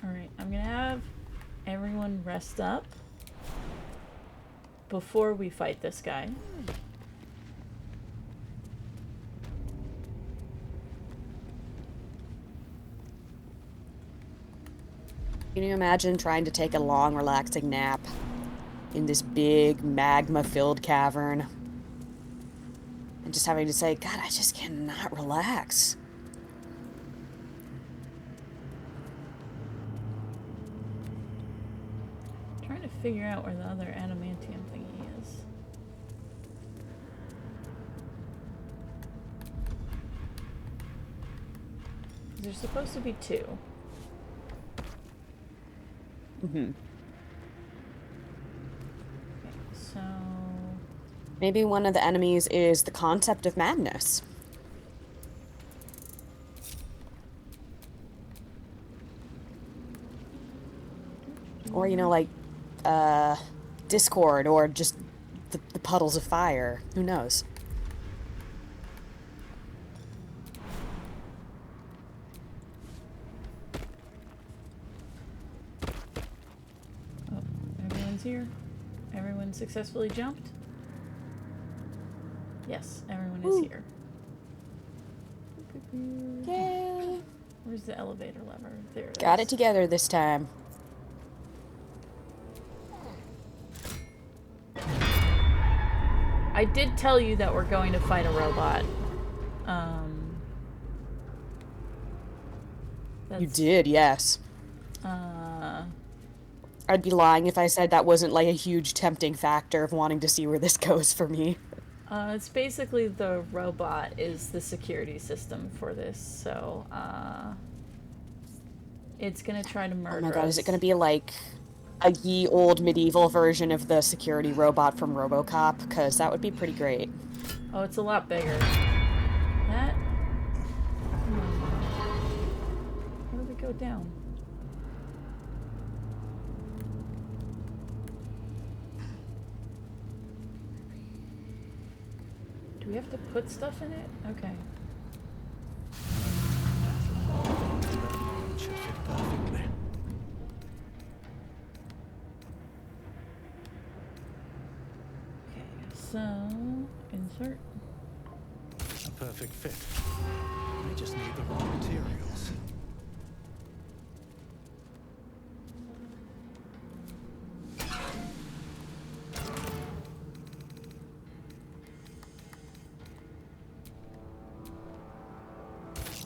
Alright, I'm gonna have everyone rest up before we fight this guy. Can you imagine trying to take a long, relaxing nap in this big, magma-filled cavern? And just having to say, God, I just cannot relax. Trying to figure out where the other adamantium thingy is. There's supposed to be two. Mm-hmm. Okay, so... Maybe one of the enemies is the concept of madness. Or, you know, like, Discord, or just the puddles of fire. Who knows? Oh, everyone's here? Everyone successfully jumped? Yes, everyone is here. Yay! Where's the elevator lever? There it is. Got it together this time. I did tell you that we're going to fight a robot. You did, yes. I'd be lying if I said that wasn't like a huge tempting factor of wanting to see where this goes for me. It's basically the robot is the security system for this, so, it's gonna try to murder us. Oh my god, is it gonna be like a ye old medieval version of the security robot from RoboCop? Because that would be pretty great. Oh, it's a lot bigger. That? How do we go down? Do we have to put stuff in it? Okay. It should fit perfectly. Okay, so insert. A perfect fit. I just need the raw materials.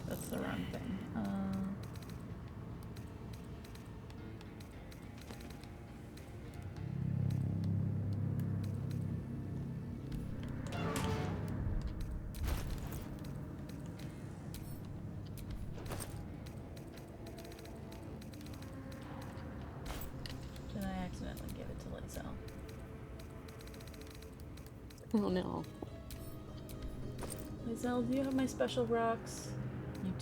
That's the wrong thing. Did I accidentally give it to Lizelle? Oh no. Lizelle, do you have my special rocks? You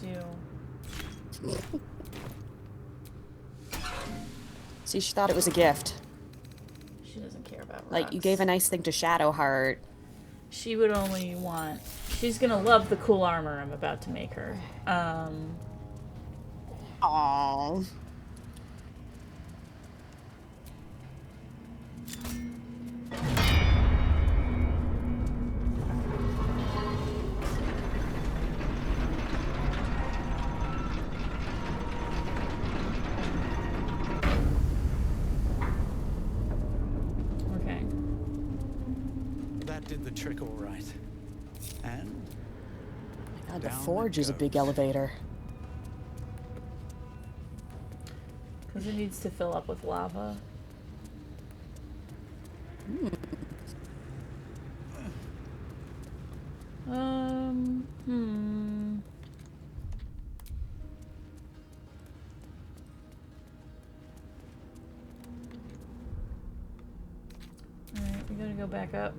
do. See, she thought it was a gift. She doesn't care about rocks. Like, you gave a nice thing to Shadowheart. She would only want... She's gonna love the cool armor I'm about to make her. Aww. Okay. That did the trick all right. And God, the down it forge is a big goes. elevator. Because it needs to fill up with lava. Hmm. Alright, we gotta go back up.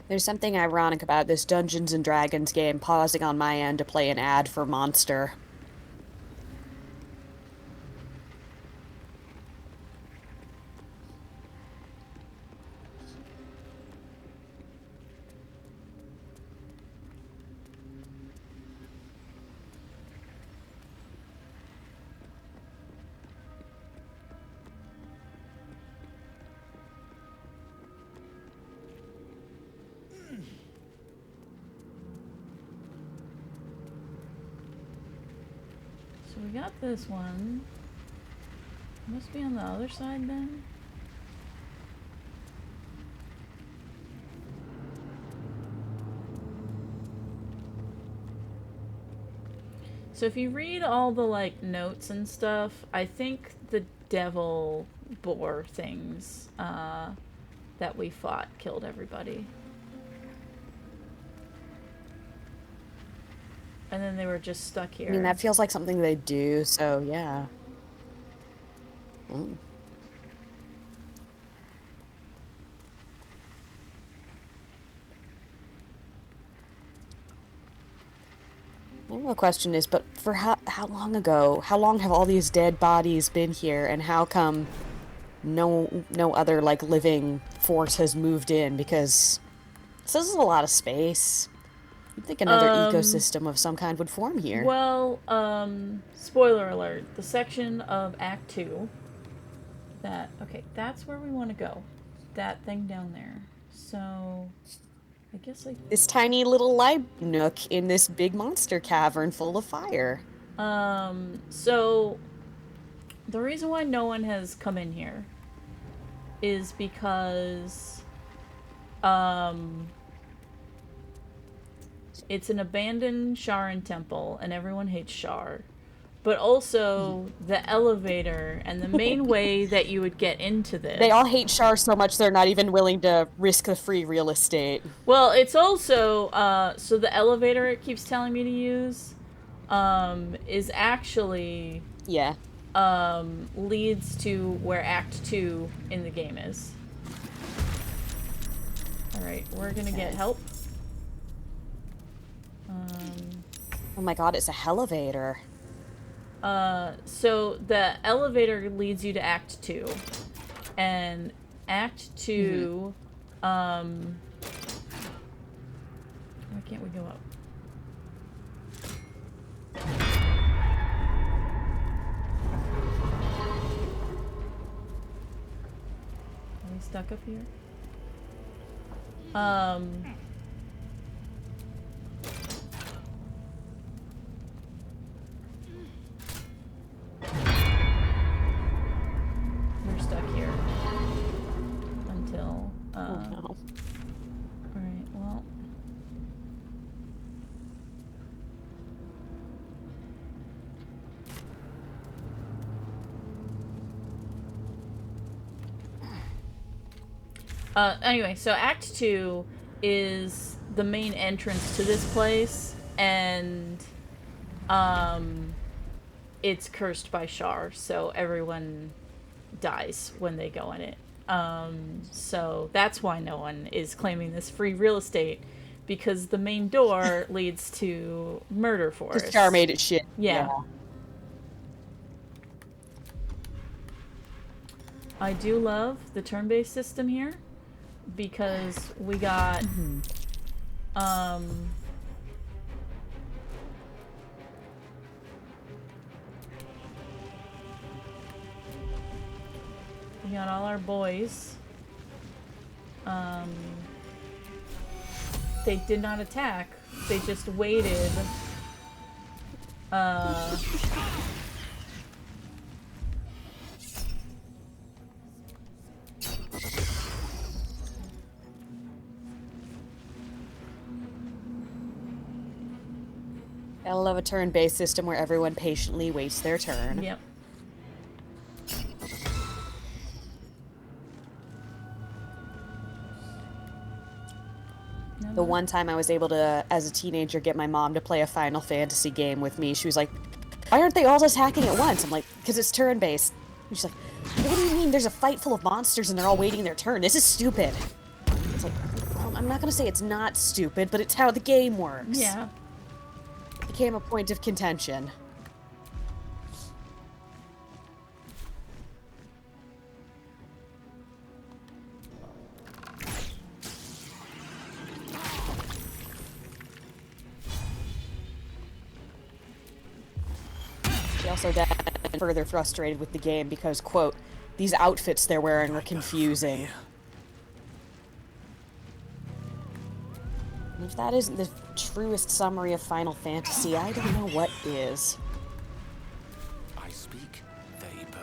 There's something ironic about this Dungeons and Dragons game pausing on my end to play an ad for Monster. So we got this one. Must be on the other side then. So if you read all the like notes and stuff, I think the devil boar things that we fought killed everybody. And then they were just stuck here. I mean, that feels like something they do, so yeah. Mm. My real question is, but for how long ago? How long have all these dead bodies been here, and how come no other like living force has moved in? Because this is a lot of space. You'd think another ecosystem of some kind would form here. Well, spoiler alert, the section of Act 2 that, okay, that's where we want to go. That thing down there. So, I guess like... This tiny little light nook in this big monster cavern full of fire. So, the reason why no one has come in here is because, it's an abandoned Sharan temple, and everyone hates Shar. But also, the elevator, and the main way that you would get into this... They all hate Shar so much they're not even willing to risk the free real estate. Well, it's also, so the elevator it keeps telling me to use, is actually... Yeah. Leads to where Act 2 in the game is. Alright, we're gonna get help. Oh my god, it's a elevator. So the elevator leads you to Act 2. And Act 2, why can't we go up? Are we stuck up here? We're stuck here until Oh no. alright, well. Anyway, so Act 2 is the main entrance to this place, and it's cursed by Shar, so everyone dies when they go in it. So that's why no one is claiming this free real estate, because the main door leads to Murder Forest. Shar made it shit. Yeah. I do love the turn-based system here, because we got we got all our boys. They did not attack. They just waited Uh, I love a turn-based system where everyone patiently waits their turn. yep. The one time I was able to, as a teenager, get my mom to play a Final Fantasy game with me, she was like, why aren't they all just hacking at once? I'm like, because it's turn-based. And she's like, what do you mean there's a fight full of monsters and they're all waiting their turn? This is stupid. It's like, well, I'm not going to say it's not stupid, but it's how the game works. Yeah. It became a point of contention. She also got further frustrated with the game because, quote, these outfits they're wearing are confusing. And if that isn't the truest summary of Final Fantasy, I don't know what is. I speak, they burn.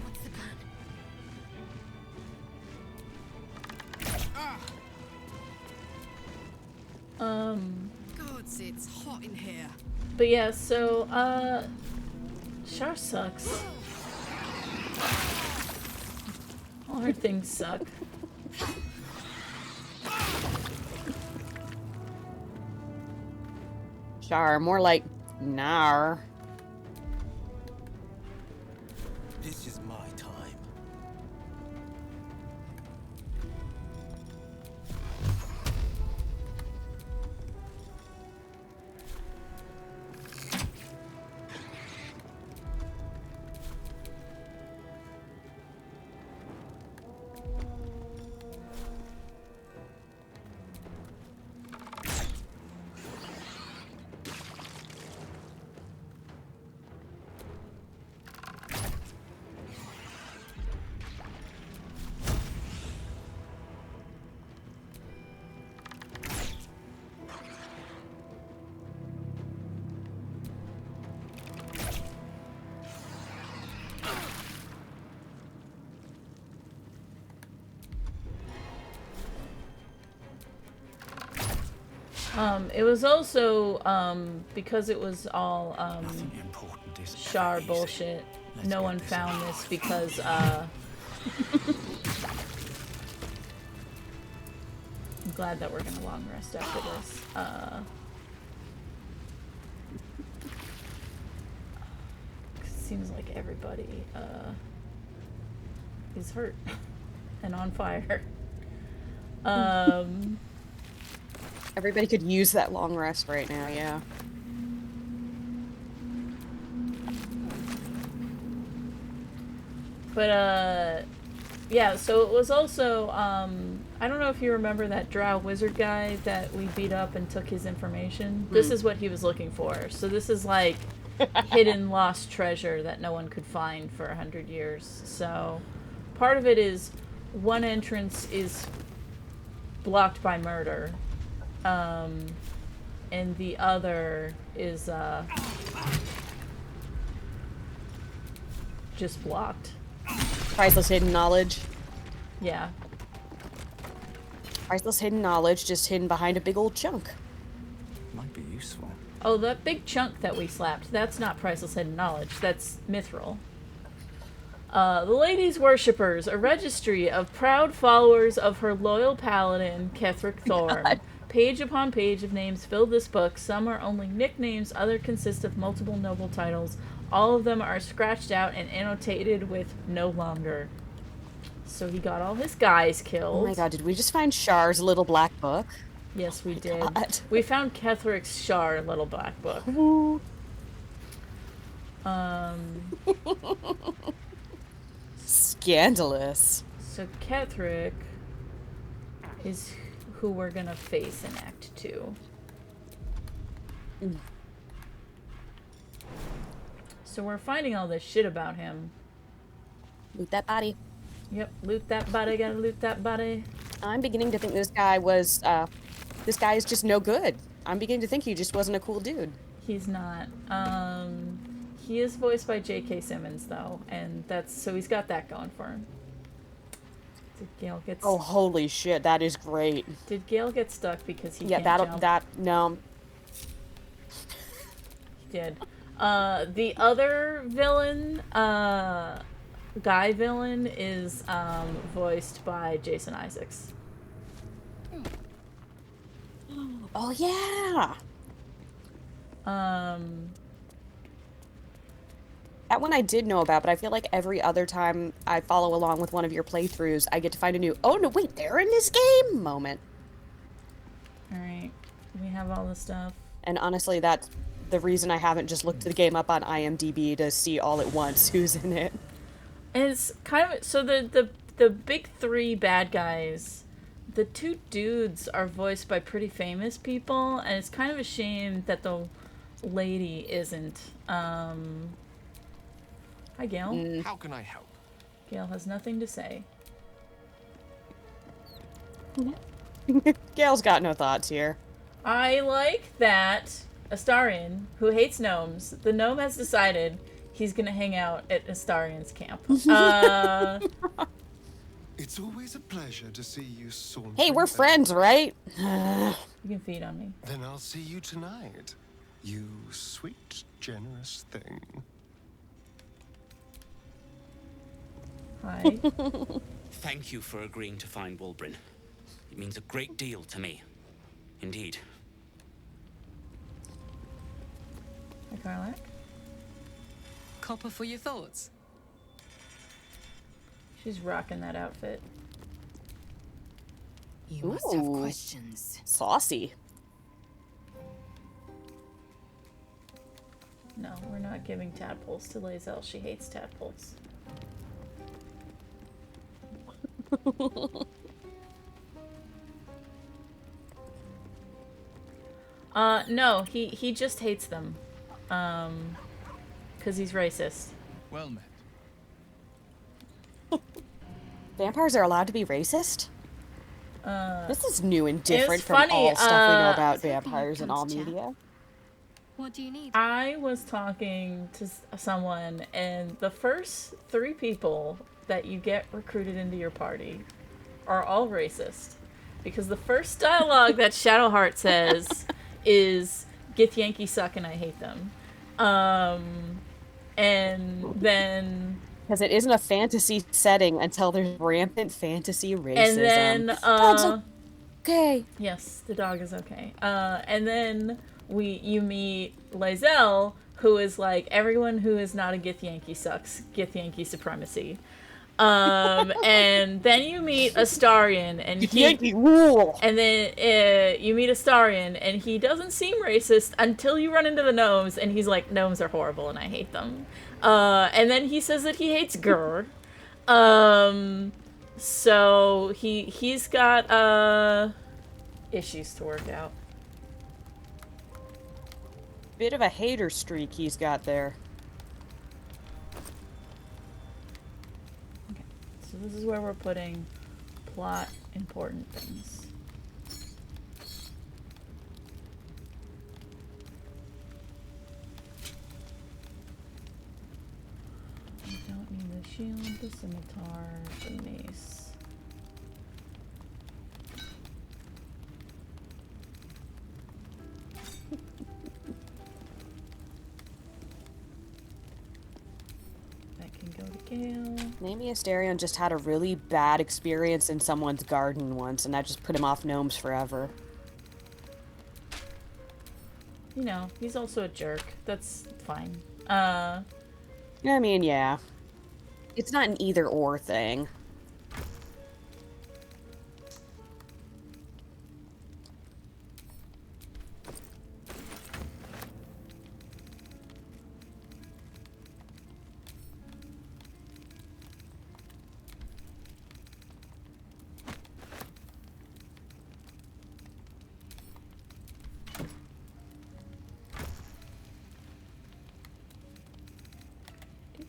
What's the plan? Gods, it's hot in here. But yeah, so, Char sucks. All her things suck. Char, more like Nar. This is my time. It was also, because it was all, Nothing important is Char easy. bullshit, Let's no get one this found over this with. because, I'm glad that we're gonna long rest after this. It seems like everybody, is hurt and on fire. Everybody could use that long rest right now, yeah. But, yeah, so it was also, I don't know if you remember that drow wizard guy that we beat up and took his information. This is what he was looking for. So this is like hidden lost treasure that no one could find for 100 years. So part of it is one entrance is blocked by murder. And the other is, just blocked. Priceless hidden knowledge. Yeah. Priceless hidden knowledge just hidden behind a big old chunk. Might be useful. Oh, that big chunk that we slapped, that's not priceless hidden knowledge. That's mithril. The Lady's Worshippers, a registry of proud followers of her loyal paladin, Ketheric Thorn. God. Page upon page of names fill this book. Some are only nicknames, others consist of multiple noble titles. All of them are scratched out and annotated with no longer. So he got all his guys killed. Oh my god, did we just find Char's little black book? Yes, we did. God. We found Ketheric's Char little black book. Scandalous. So Kethric is who we're gonna face in Act 2. So we're finding all this shit about him. Loot that body. Yep, loot that body, gotta loot that body. I'm beginning to think this guy was, this guy is just no good. I'm beginning to think he just wasn't a cool dude. He's not. He is voiced by J.K. Simmons, though, and that's, so he's got that going for him. Did Gale get Oh, holy shit, that is great. Did Gale get stuck because he Yeah, can't jump? no. He did. The other villain, guy villain, is voiced by Jason Isaacs. Oh, yeah! That one I did know about, but I feel like every other time I follow along with one of your playthroughs, I get to find a new, oh no, wait, they're in this game moment. Alright, we have all the stuff. And honestly, that's the reason I haven't just looked the game up on IMDb to see all at once who's in it. And it's kind of, so the big three bad guys, the two dudes are voiced by pretty famous people, and it's kind of a shame that the lady isn't. Hi, Gale. How can I help? Gale has nothing to say. Gale's got no thoughts here. I like that Astarion, who hates gnomes, the gnome has decided he's gonna hang out at Astarion's camp. It's always a pleasure to see you sauntering. Hey, we're friends, right? You can feed on me. Then I'll see you tonight. You sweet, generous thing. Hi. Thank you for agreeing to find Wulbrin. It means a great deal to me. Indeed. Hi, Karlak. Copper for your thoughts. She's rocking that outfit. You must have Ooh. questions. Saucy. No, we're not giving tadpoles to Lae'zel. She hates tadpoles. No, he just hates them. 'Cause he's racist. Well met. Vampires are allowed to be racist? This is new and different from funny, all stuff we know about vampires in all Comes chat. media. What do you need? I was talking to someone, and the first 3 people that you get recruited into your party are all racist. Because the first dialogue that Shadowheart says is, Githyanki suck and I hate them. And then... Because it isn't a fantasy setting until there's rampant fantasy racism. And then, Dog's okay. yes, the dog is okay. And then you meet Lae'zel, who is like, everyone who is not a Githyanki sucks. Githyanki supremacy. And then you meet Astarion, and Yankee rule. and then you meet Astarion, and he doesn't seem racist until you run into the gnomes, and he's like, gnomes are horrible and I hate them. And then he says that he hates Gur. So he's got issues to work out. Bit of a hater streak he's got there. Okay, so this is where we're putting plot important things. I don't need the shield, the scimitar, the mace. That can go to Gale. Maybe Astarion just had a really bad experience in someone's garden once, and that just put him off gnomes forever. You know, he's also a jerk. That's fine. I mean, yeah. It's not an either-or thing.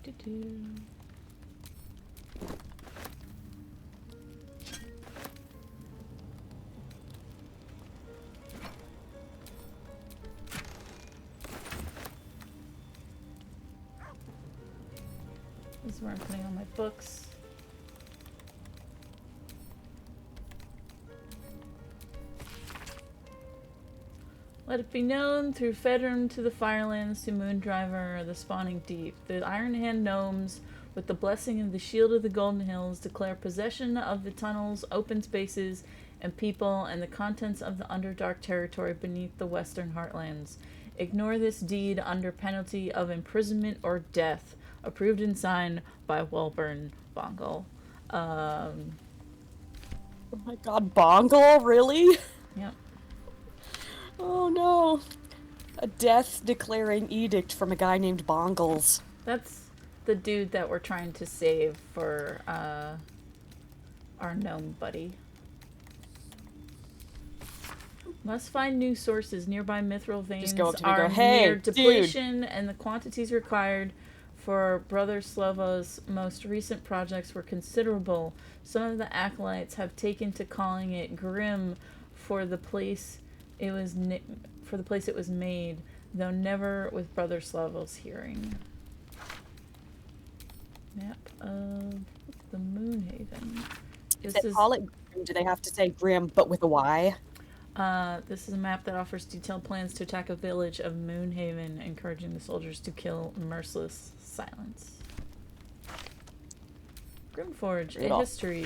Do-do-do. This is where I'm putting all my books. Let it be known through Fedrum to the Firelands, to Moondriver, the spawning deep. The Iron Hand gnomes, with the blessing of the Shield of the Golden Hills, declare possession of the tunnels, open spaces, and people, and the contents of the Underdark territory beneath the Western Heartlands. Ignore this deed under penalty of imprisonment or death. Approved and signed by Wilburn Bongle. Oh my god, Bongle? Really? Yep. Oh no. A death-declaring edict from a guy named Bongles. That's the dude that we're trying to save for our gnome buddy. Must find new sources. Nearby mithril veins are near depletion, and the quantities required for Brother Slovo's most recent projects were considerable. Some of the acolytes have taken to calling it grim for the place it was made, though never with Brother Slovo's hearing. Map of the Moonhaven. If they call it grim, do they have to say grim but with a Y? This is a map that offers detailed plans to attack a village of Moonhaven, encouraging the soldiers to kill merciless silence. Grimforge, a history.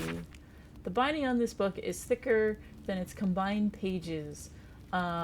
The binding on this book is thicker than its combined pages,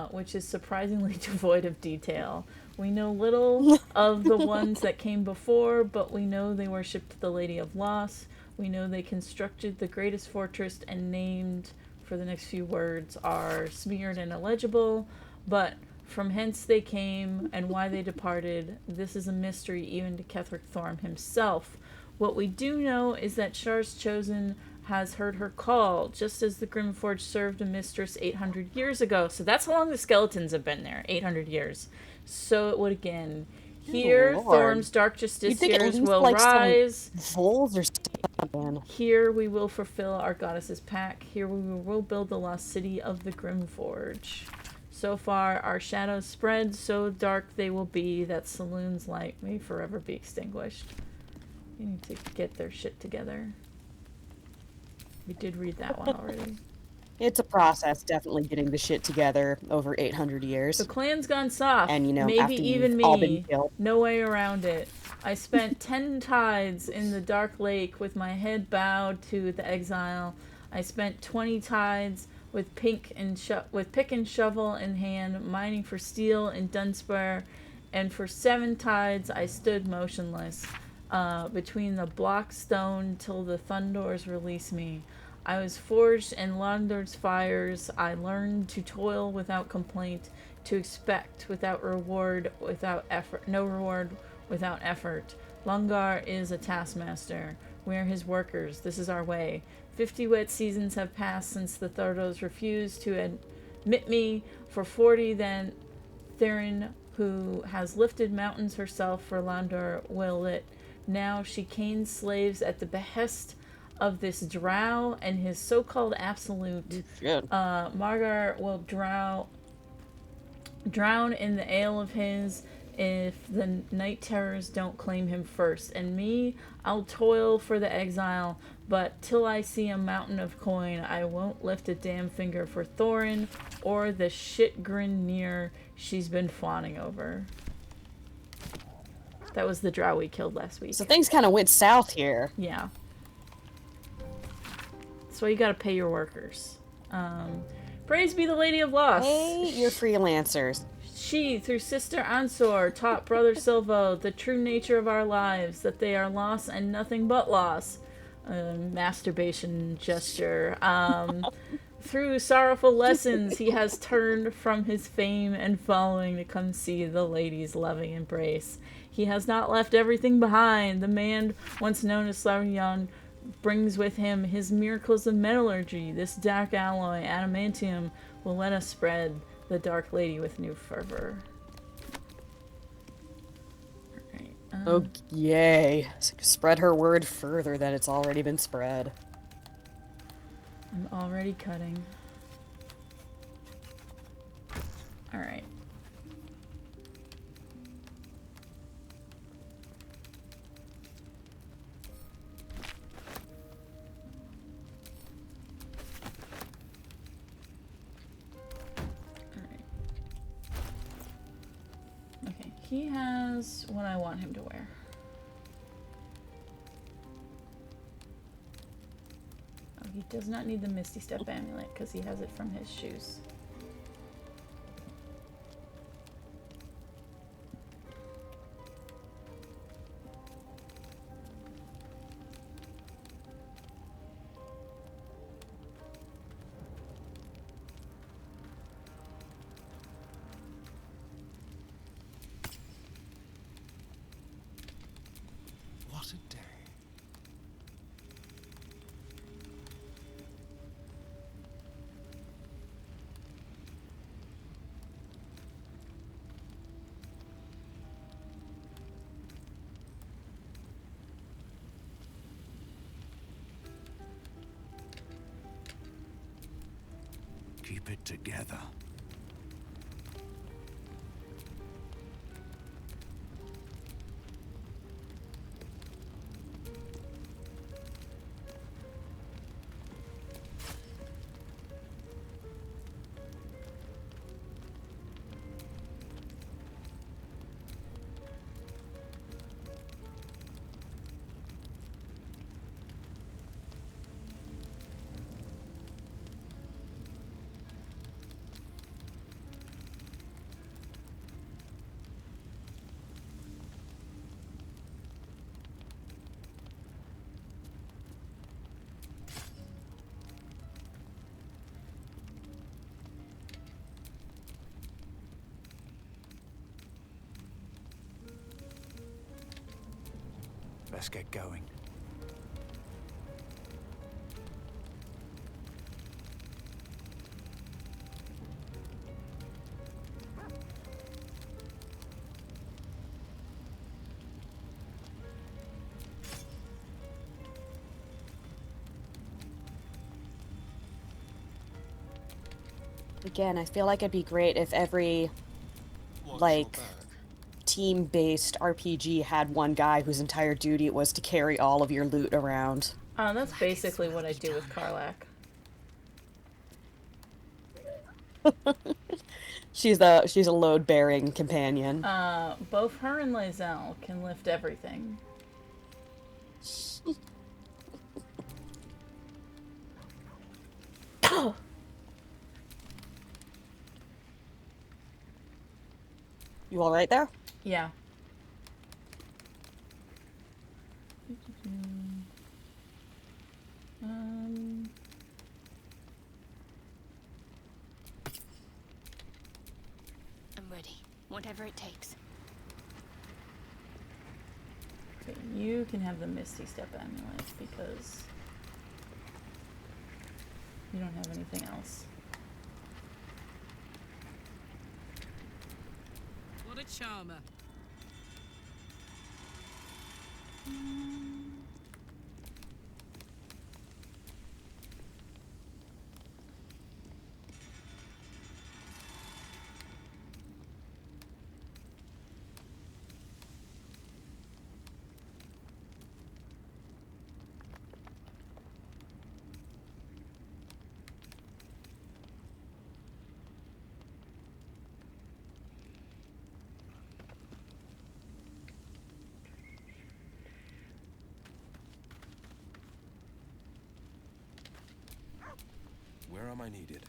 which is surprisingly devoid of detail. We know little of the ones that came before, but we know they worshipped the Lady of Loss. We know they constructed the greatest fortress, and named for the next few words are smeared and illegible, but from hence they came and why they departed, this is a mystery even to Ketheric Thorm himself. What we do know is that Shar's Chosen has heard her call, just as the Grimforge served a mistress 800 years ago. So that's how long the skeletons have been there, 800 years. So it would again. Here, Thorm's dark justiciars will rise. Voles or something. Here we will fulfill our goddess's pact. Here we will build the lost city of the Grimforge. So far, our shadows spread, so dark they will be that Saloon's light may forever be extinguished. You need to get their shit together. We did read that one already. It's a process, definitely getting the shit together over 800 years. The clan's gone soft. And, you know, maybe after even you've all been me. killed. No way around it. I spent 10 tides in the dark lake with my head bowed to the exile. I spent 20 tides with pick and shovel in hand, mining for steel in Dunspire, and for 7 tides I stood motionless, between the block stone till the Thundors release me. I was forged in Londor's fires. I learned to toil without complaint, to expect without reward, without effort, no reward without effort. Lungar is a taskmaster. We are his workers. This is our way. 50 wet seasons have passed since the Thordos refused to admit me. For 40, then Theron, who has lifted mountains herself for Landor, will it. Now she canes slaves at the behest of this drow and his so-called absolute. Margar will drown in the ale of his if the night terrors don't claim him first. And me, I'll toil for the exile, but till I see a mountain of coin, I won't lift a damn finger for Thorin or the shit grin near she's been fawning over. That was the drow we killed last week. So things kind of went south here. Yeah. That's why you gotta pay your workers. Praise be the Lady of Loss. Pay your freelancers. She, through Sister Ansor, taught Brother Silvo the true nature of our lives, that they are loss and nothing but loss. Masturbation gesture. Through sorrowful lessons, he has turned from his fame and following to come see the lady's loving embrace. He has not left everything behind. The man once known as Slavyan brings with him his miracles of metallurgy. This dark alloy, adamantium, will let us spread the Dark Lady with new fervor. Alright, Oh, yay. Spread her word further than it's already been spread. I'm already cutting. Alright. Okay, he has what I want him to wear. Oh, he does not need the Misty Step amulet because he has it from his shoes. What a day. Keep it together. Let's get going. Again, I feel like it'd be great if every, Watch like, your back. team-based RPG had one guy whose entire duty it was to carry all of your loot around. That's basically what I do with Karlach. She's a load-bearing companion. Both her and Lae'zel can lift everything. You all right there? Yeah. I'm ready. Whatever it takes. Okay, you can have the Misty Step amulet because you don't have anything else. What a charmer. Where am I needed?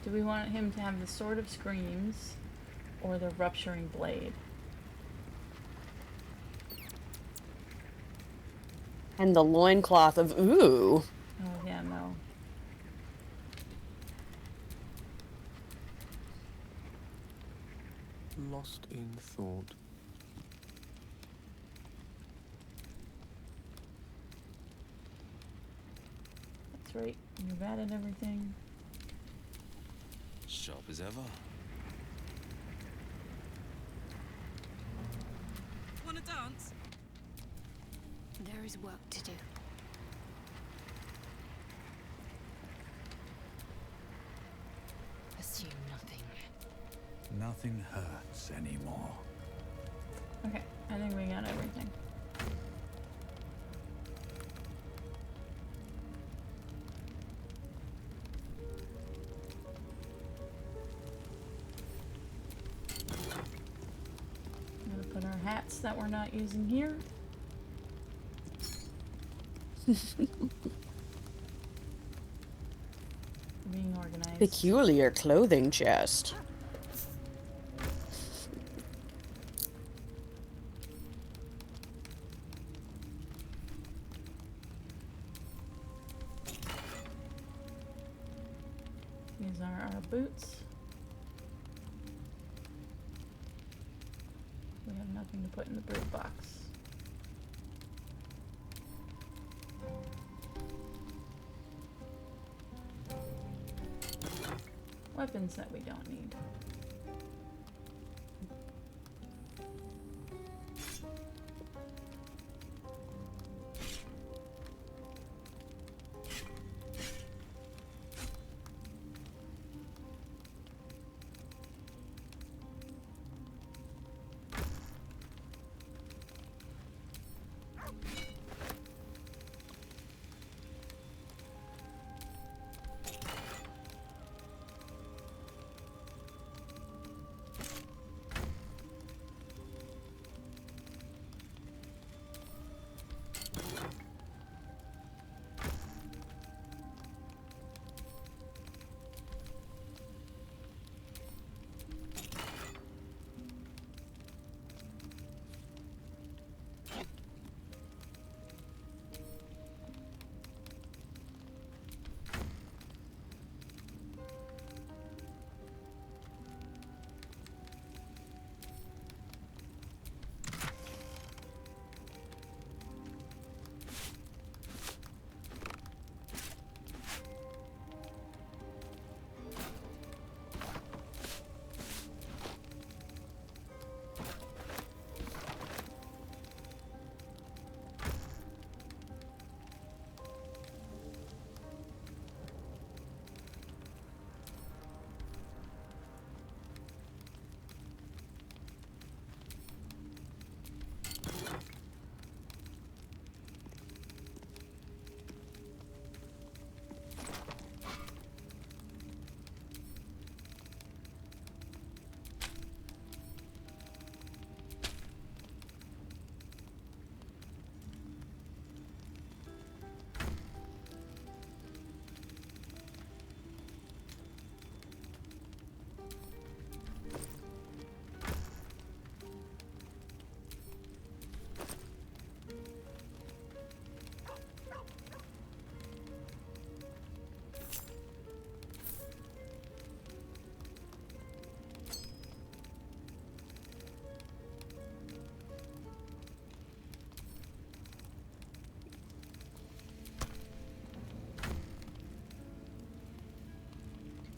Do we want him to have the Sword of Screams or the Rupturing Blade? And the loincloth of ooh. Oh yeah, no. lost in thought. That's right. You're bad at everything. Sharp as ever. Wanna dance? There is work to do. Assume nothing. Nothing hurts anymore. Okay, I think we got everything. I'm gonna put our hats that we're not using here. Being organized. Peculiar clothing chest. These are our boots. We have nothing to put in the boot box. Weapons that we don't need.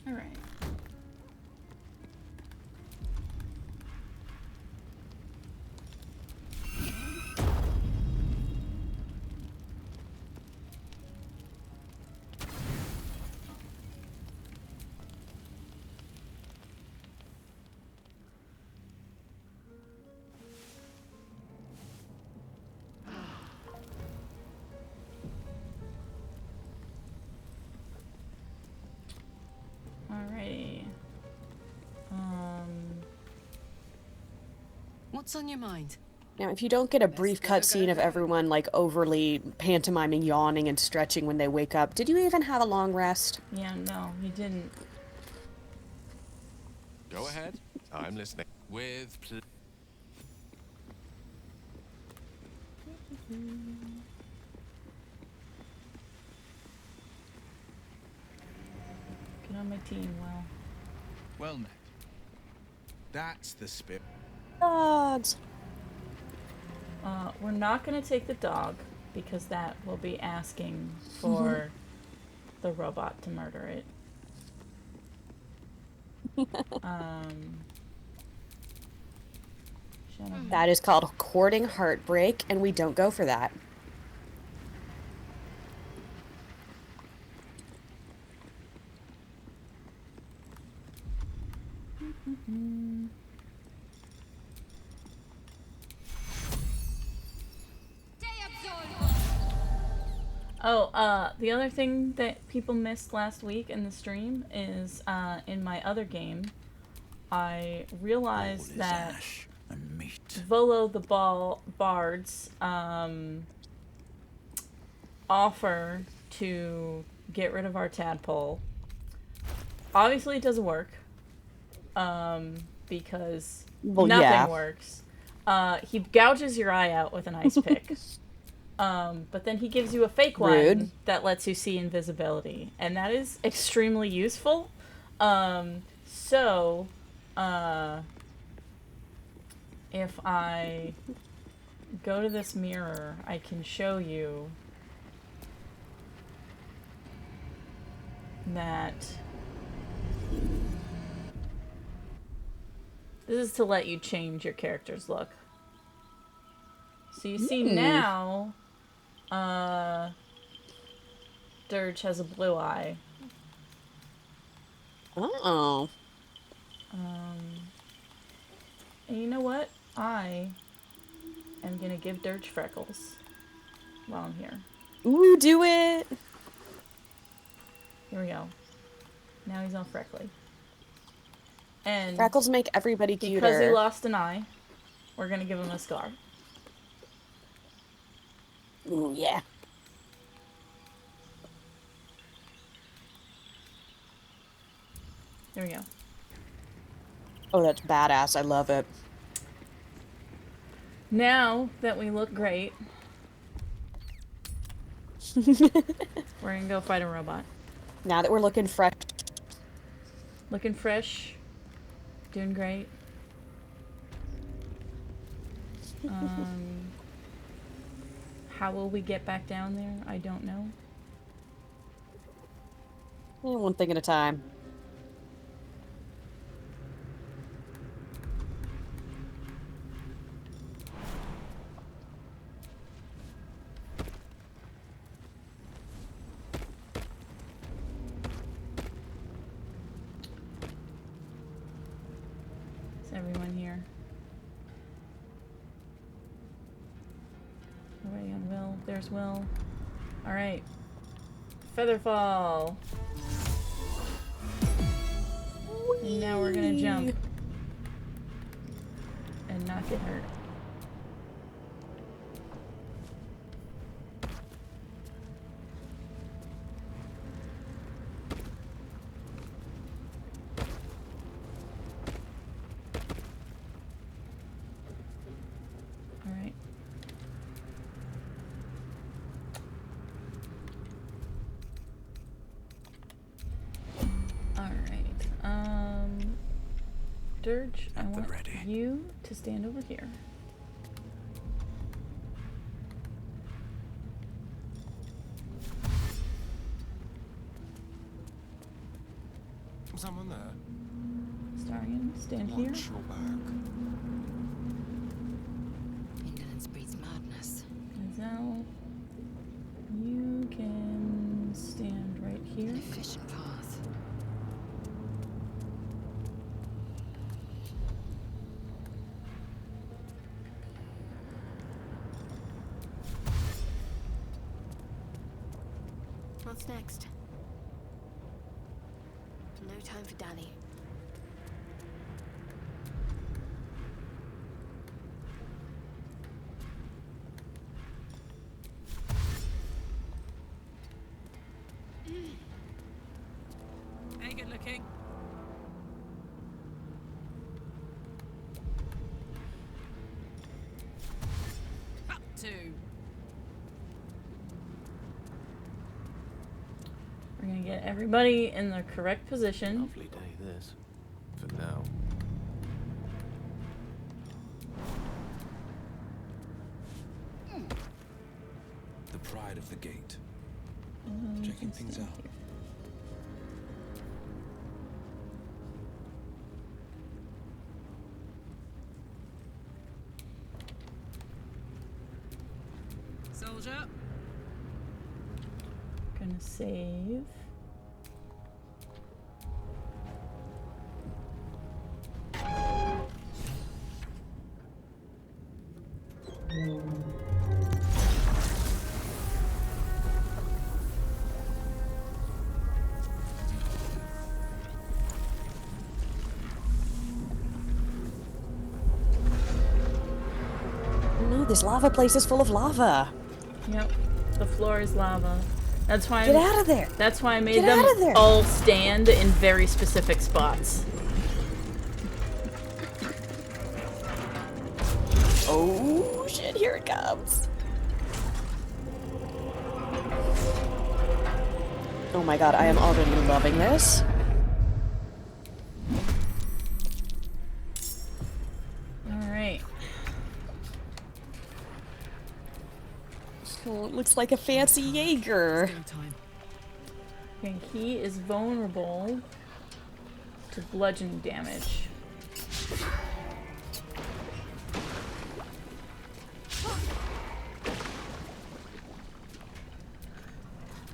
All right. Alrighty. What's on your mind? Now, if you don't get a brief cutscene of everyone, like, overly pantomiming, yawning, and stretching when they wake up, did you even have a long rest? Yeah, no, he didn't. Go ahead. I'm listening. With Get on my team, Will. Well met. That's the spirit. Dogs. We're not gonna take the dog because that will be asking for the robot to murder it. Shut up. That is called courting heartbreak, and we don't go for that. Oh, the other thing that people missed last week in the stream is, in my other game, I realized that Ash and meat. Volo the Bard's offer to get rid of our tadpole. Obviously, it doesn't work. Because nothing works. He gouges your eye out with an ice pick. But then he gives you a fake one that lets you see invisibility, and that is extremely useful. So, if I go to this mirror, I can show you that this is to let you change your character's look. So you see now, Durge has a blue eye. Uh-oh. And you know what? I am gonna give Durge freckles while I'm here. Ooh, do it! Here we go. Now he's all freckly. And Freckles make everybody cuter. because he lost an eye, we're gonna give him a scar. Ooh, yeah. There we go. Oh, that's badass. I love it. Now that we look great, we're gonna go fight a robot. Now that we're looking fresh. Looking fresh. Doing great. How will we get back down there? I don't know. One thing at a time. Is everyone here? We're waiting on Will. There's Will. Alright. Featherfall. And now we're gonna jump. And not get hurt. Alright. Durge, I want you to stand over here. Someone there? Starion, stand here. Watch your back. Indolence breeds madness. Gazelle, you can stand right here. An efficient path. What's next? No time for Danny. Ain't good looking. Up to. We're gonna get everybody in the correct position. Lovely day this. For now. side of the gate. Checking things out. Soldier. Gonna save. No, this lava place is full of lava. Yep, the floor is lava. That's why Get out of there. That's why I made Get them out of there. all stand in very specific spots. Oh shit, here it comes. Oh my god, I am already loving this. Alright. Oh, it looks like a fancy Jaeger. Okay, he is vulnerable to bludgeoning damage.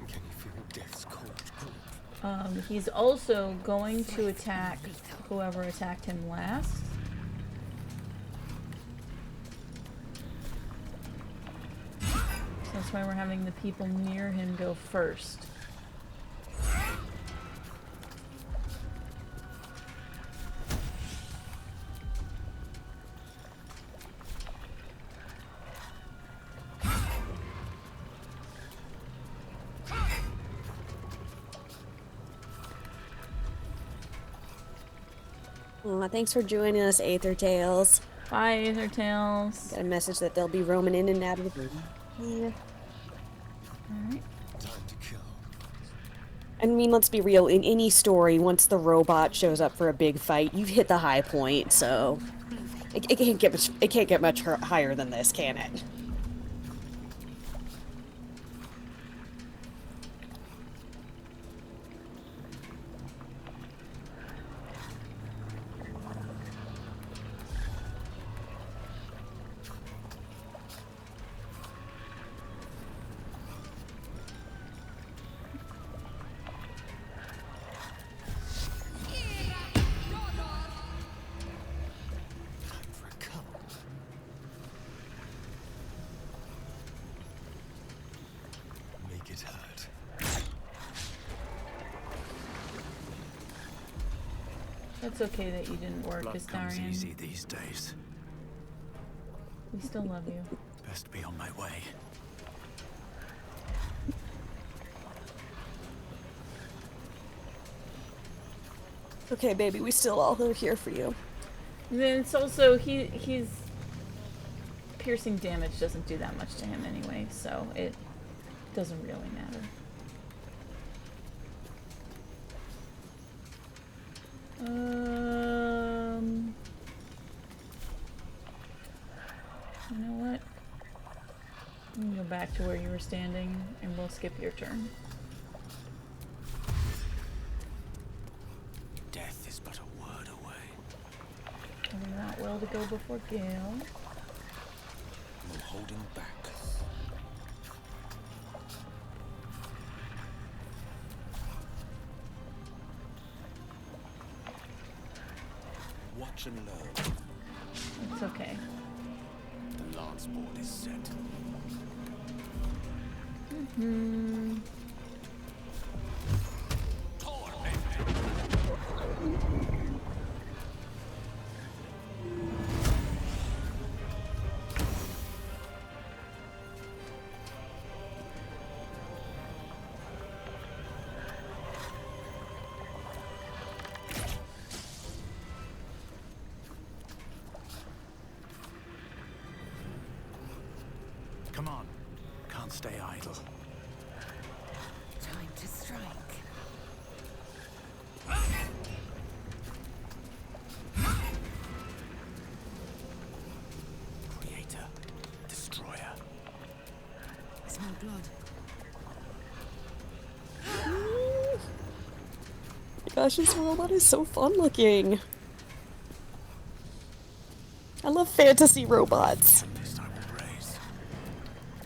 Can you feel death's cold grip? He's also going to attack whoever attacked him last. So that's why we're having the people near him go first. Thanks for joining us, Aether Tales. Bye, Aether Tales. Got a message that they'll be roaming in and out of the room. Yeah. Alright. Time to kill. I mean, let's be real. In any story, once the robot shows up for a big fight, you've hit the high point. So it can't get much. It can't get much higher than this, can it? Make it hurt. That's okay that you didn't work as Blood comes easy Darian. these days. We still love you. Best be on my way. Okay, baby, we still all are here for you. And then it's also he's piercing damage doesn't do that much to him anyway, so it doesn't really matter. You know what? You can go back to where you were standing and we'll skip your turn. Death is but a word away. And we want Will to go before Gale. No holding back. Watch and learn. It's okay. The lance board is set. Come on. Can't stay idle. Time to strike. Creator. Destroyer. I smell blood. gosh, this robot is so fun looking. I love fantasy robots.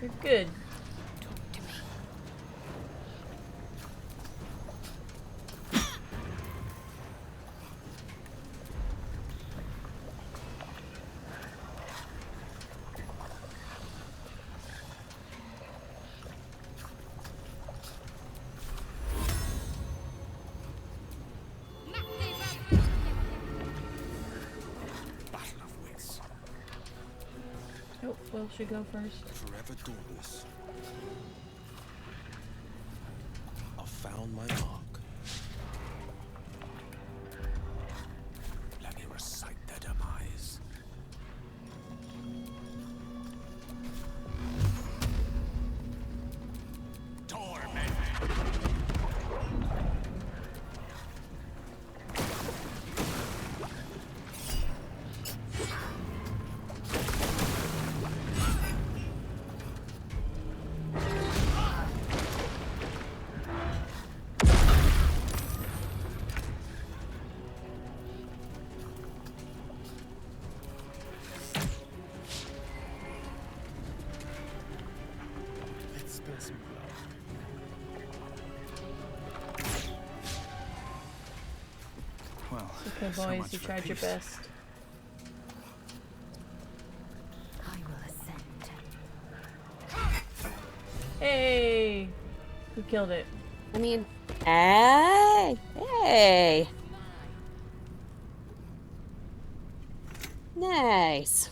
You're good. Oh, Will should go first. Forever dauntless. I've found my mark. Let me recite their demise. Torment. Let's spill some blood. Well, Okay, so boys, much you for tried your peace. best. I will ascend. Hey! Who killed it? I mean, hey, hey. Nice.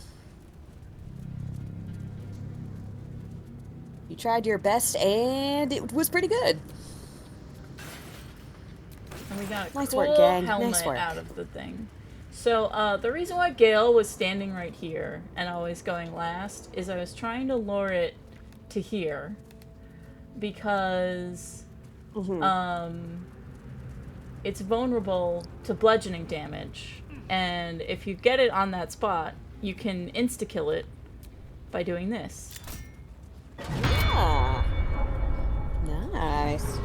You tried your best and it was pretty good. And we got a Nice cool work, gang. helmet Nice work. out of the thing. So, the reason why Gale was standing right here and always going last is I was trying to lure it to here. Because, it's vulnerable to bludgeoning damage. And if you get it on that spot, you can insta-kill it by doing this. Ah. Nice.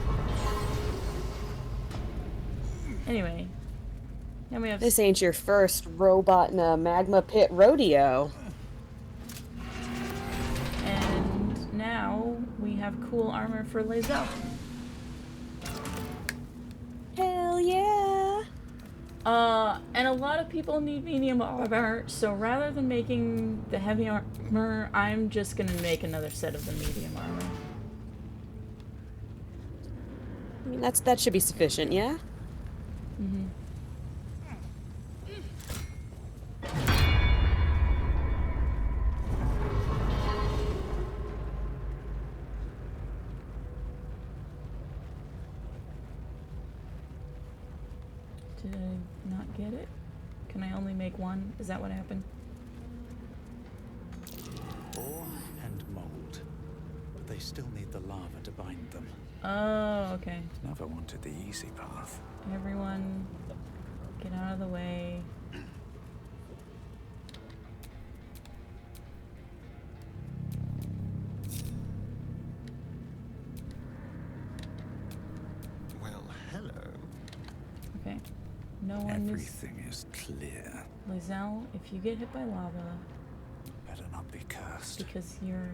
Anyway, now we have... This ain't your first robot in a magma pit rodeo. And now we have cool armor for Lae'zel. Hell yeah. And a lot of people need medium armor, so rather than making the heavy armor, I'm just gonna make another set of the medium armor. I mean, that should be sufficient, yeah? Mm-hmm. Did I not get it? Can I only make one? Is that what happened? Ore and mold. But they still need the lava to bind them. Oh, okay. Never wanted the easy path. Everyone, get out of the way. Well, hello. Okay. No one Everything is clear. Lae'zel, if you get hit by lava, Better not be cursed. because you're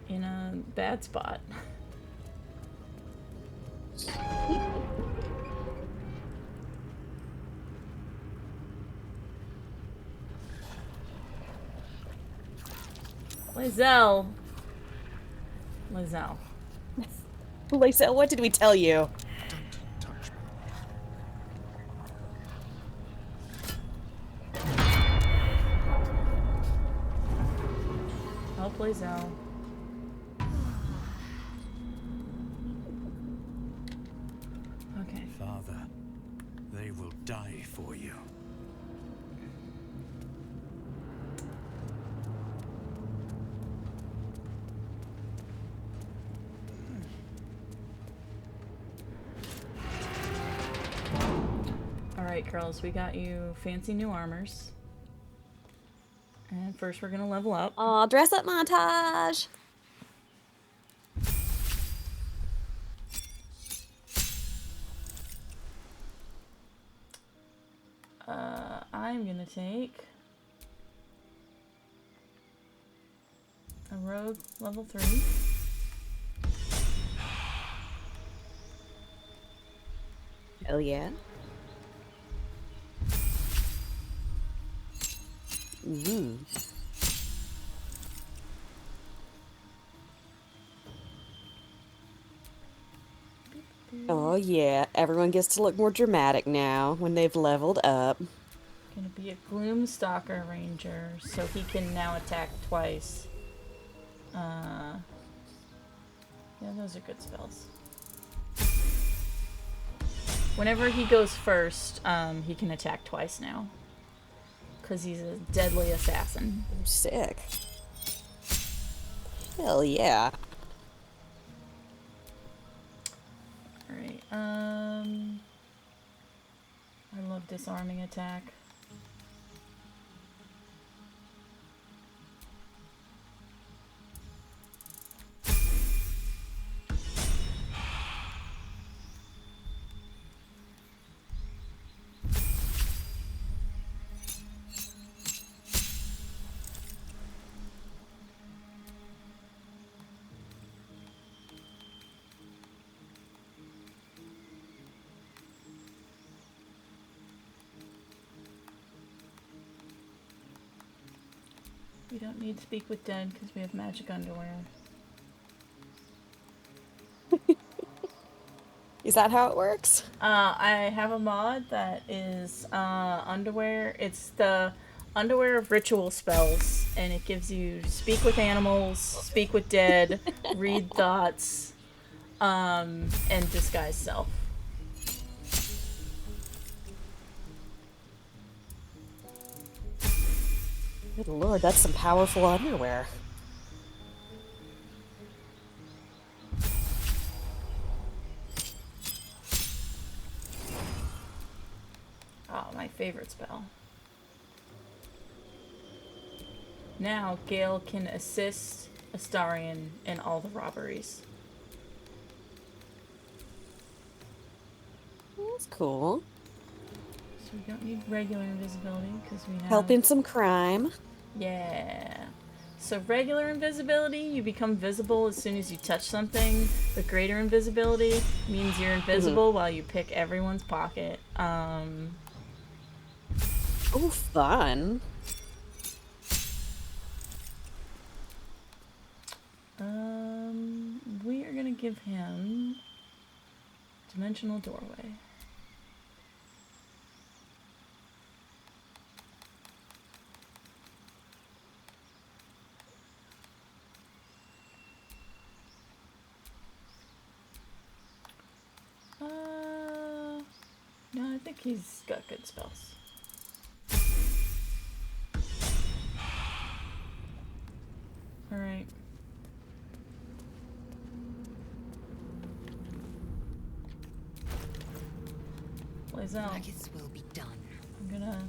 in a bad spot. Lae'zel. Lae'zel. Lisa, what did we tell you? Don't touch me. Help Lae'zel. Okay. Father, they will die for you. Alright, girls, we got you fancy new armors. And first we're gonna level up. Aw, dress up montage! I'm gonna take a rogue level 3. Hell yeah. Ooh. Oh yeah, everyone gets to look more dramatic now when they've leveled up. Gonna be a Gloomstalker Ranger, so he can now attack twice. Yeah, those are good spells. Whenever he goes first, he can attack twice now. Because he's a deadly assassin. Sick. Hell yeah. Alright, I love disarming attack. We don't need to speak with dead because we have magic underwear. Is that how it works? I have a mod that is underwear. It's the underwear of ritual spells, and it gives you speak with animals, speak with dead, read thoughts, and disguise self. Good lord, that's some powerful underwear. Oh, my favorite spell. Now, Gale can assist Astarion in all the robberies. That's cool. So we don't need regular invisibility because we have... Helping some crime. Yeah. So regular invisibility, you become visible as soon as you touch something. But greater invisibility means you're invisible while you pick everyone's pocket. Oh, fun. We are gonna give him Dimensional Doorway. No, I think he's got good spells. Alright. Lae'zel. Nuggets will be done. I'm gonna...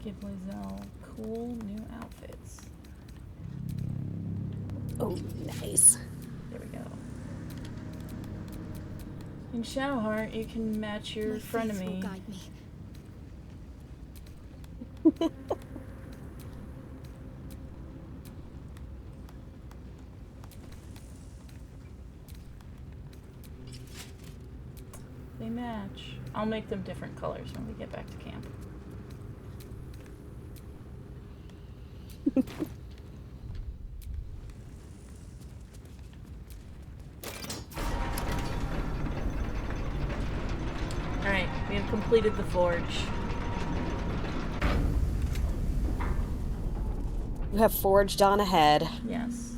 give Lae'zel cool new outfits. Oh, nice. There we go. In Shadowheart, you can match your frenemy. Guide me. They match. I'll make them different colors when we get back to camp. Alright, we have completed the forge. You have forged on ahead. Yes.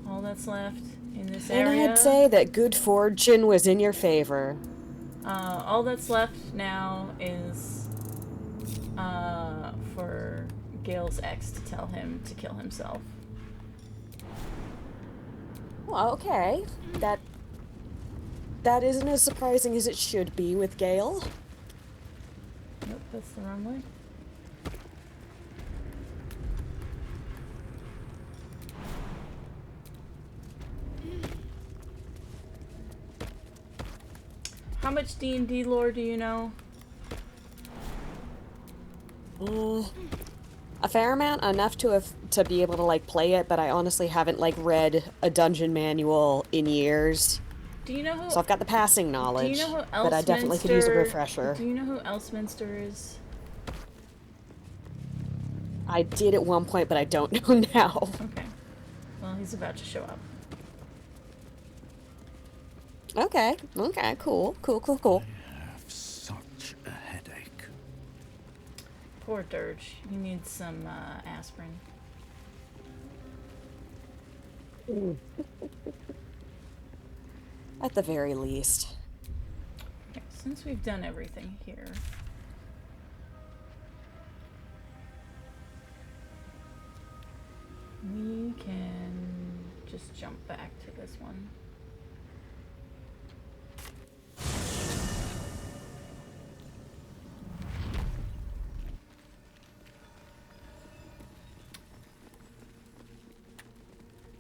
All that's left in this And area. I'd say that good fortune was in your favor. All that's left now is for Gale's ex to tell him to kill himself. Well, okay. That isn't as surprising as it should be with Gale. Nope, that's the wrong way. How much D&D lore do you know? A fair amount, enough to be able to like play it, but I honestly haven't like read a dungeon manual in years. Do you know who? So I've got the passing Do knowledge, you know who Elseminster? but I definitely could use a refresher. Do you know who Elseminster is? I did at one point, but I don't know now. Okay. Well, he's about to show up. Okay. Okay. Cool. Cool. Cool. Cool. I have such a headache. Poor Durge. He needs some aspirin. At the very least. Okay, since we've done everything here. We can just jump back to this one.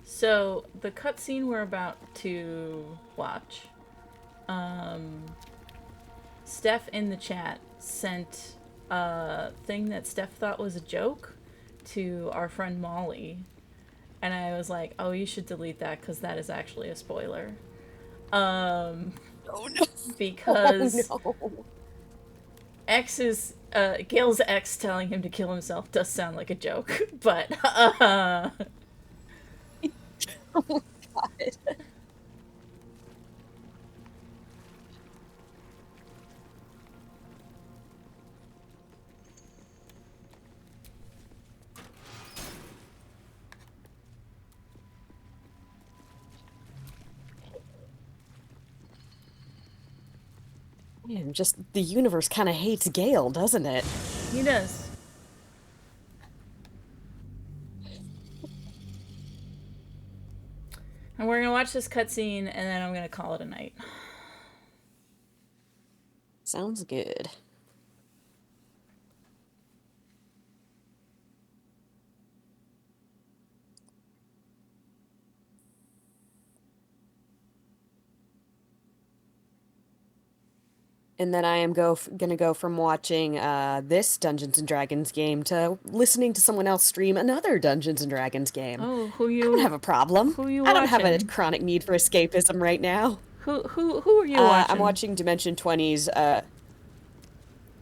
So, the cutscene we're about to watch, Steph in the chat sent a thing that Steph thought was a joke to our friend Molly. And I was like, oh, you should delete that because that is actually a spoiler. Oh no. Because Oh, no. Gale's ex telling him to kill himself does sound like a joke, but Oh my god. Man, just the universe kind of hates Gale, doesn't it? he does. And we're gonna watch this cutscene, and then I'm gonna call it a night. Sounds good. And then I am gonna go from watching this Dungeons and Dragons game to listening to someone else stream another Dungeons and Dragons game. Oh, I don't have a problem. Who you I don't have a watching? chronic need for escapism right now. Who are you watching? I'm watching Dimension 20's.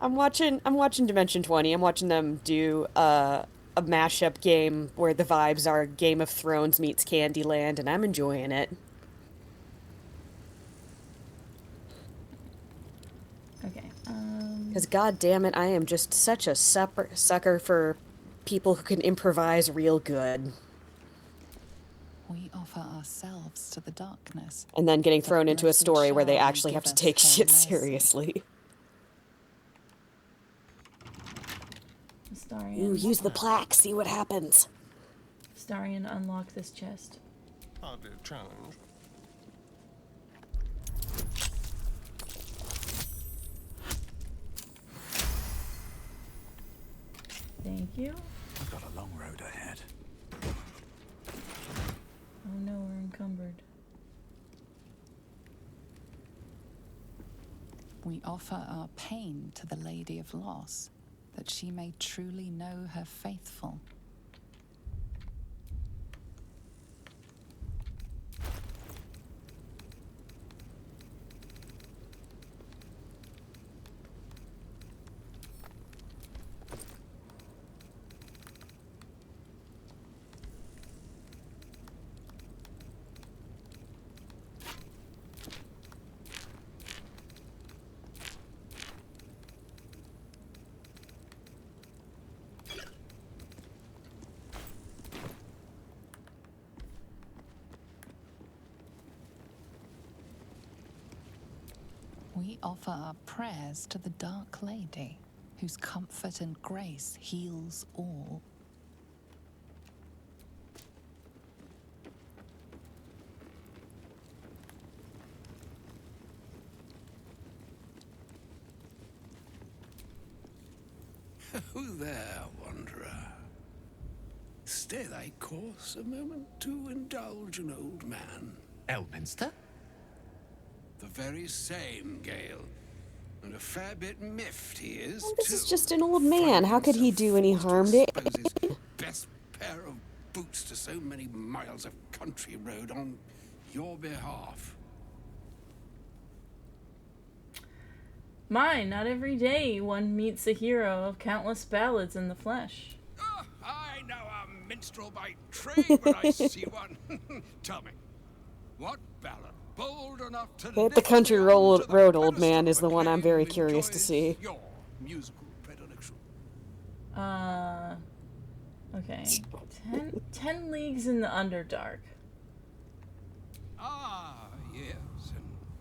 I'm watching Dimension 20. I'm watching them do a mashup game where the vibes are Game of Thrones meets Candyland, and I'm enjoying it. Okay. Because god damn it, I am just such a sucker for people who can improvise real good. We offer ourselves to the darkness. And then getting but thrown into a blessed story where they shall actually give have to us take her shit mercy. seriously. Starian. Ooh, use the plaque, see what happens. Starian, unlock this chest. Hardly a challenge. Thank you. I've got a long road ahead. Oh no, we're encumbered. We offer our pain to the Lady of Loss, that she may truly know her faithful. We offer our prayers to the Dark Lady, whose comfort and grace heals all. Who there, wanderer? Stay thy course a moment to indulge an old man. Elminster? The very same, Gale. And a fair bit miffed he is, Well, this too. is just an old man. How could he do any harm to Expose his best pair of boots to so many miles of country road on your behalf? Mine, not every day one meets a hero of countless ballads in the flesh. Oh, I know a minstrel by trade when I see one. Tell me, what ballad bold enough to Hit the country road, old man, is the one I'm very curious to see. your musical predilection? Okay. 10 Leagues in the Underdark. Ah, yes,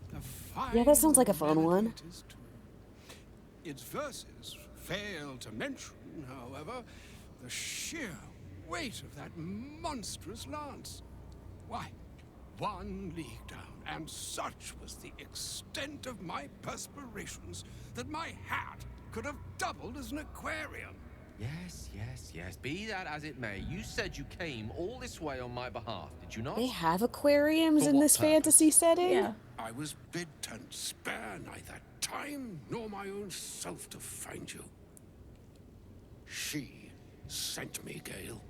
and a fine Yeah, that sounds like a fun one. it is too. Its verses fail to mention, however, the sheer weight of that monstrous lance. Why, 1 league down, and such was the extent of my perspirations that my hat could have doubled as an aquarium. Yes, yes, yes. Be that as it may, you said you came all this way on my behalf, did you not? They have aquariums For in what this purpose? fantasy setting? Yeah. I was bid to spare neither time nor my own self to find you. She sent me, Gale.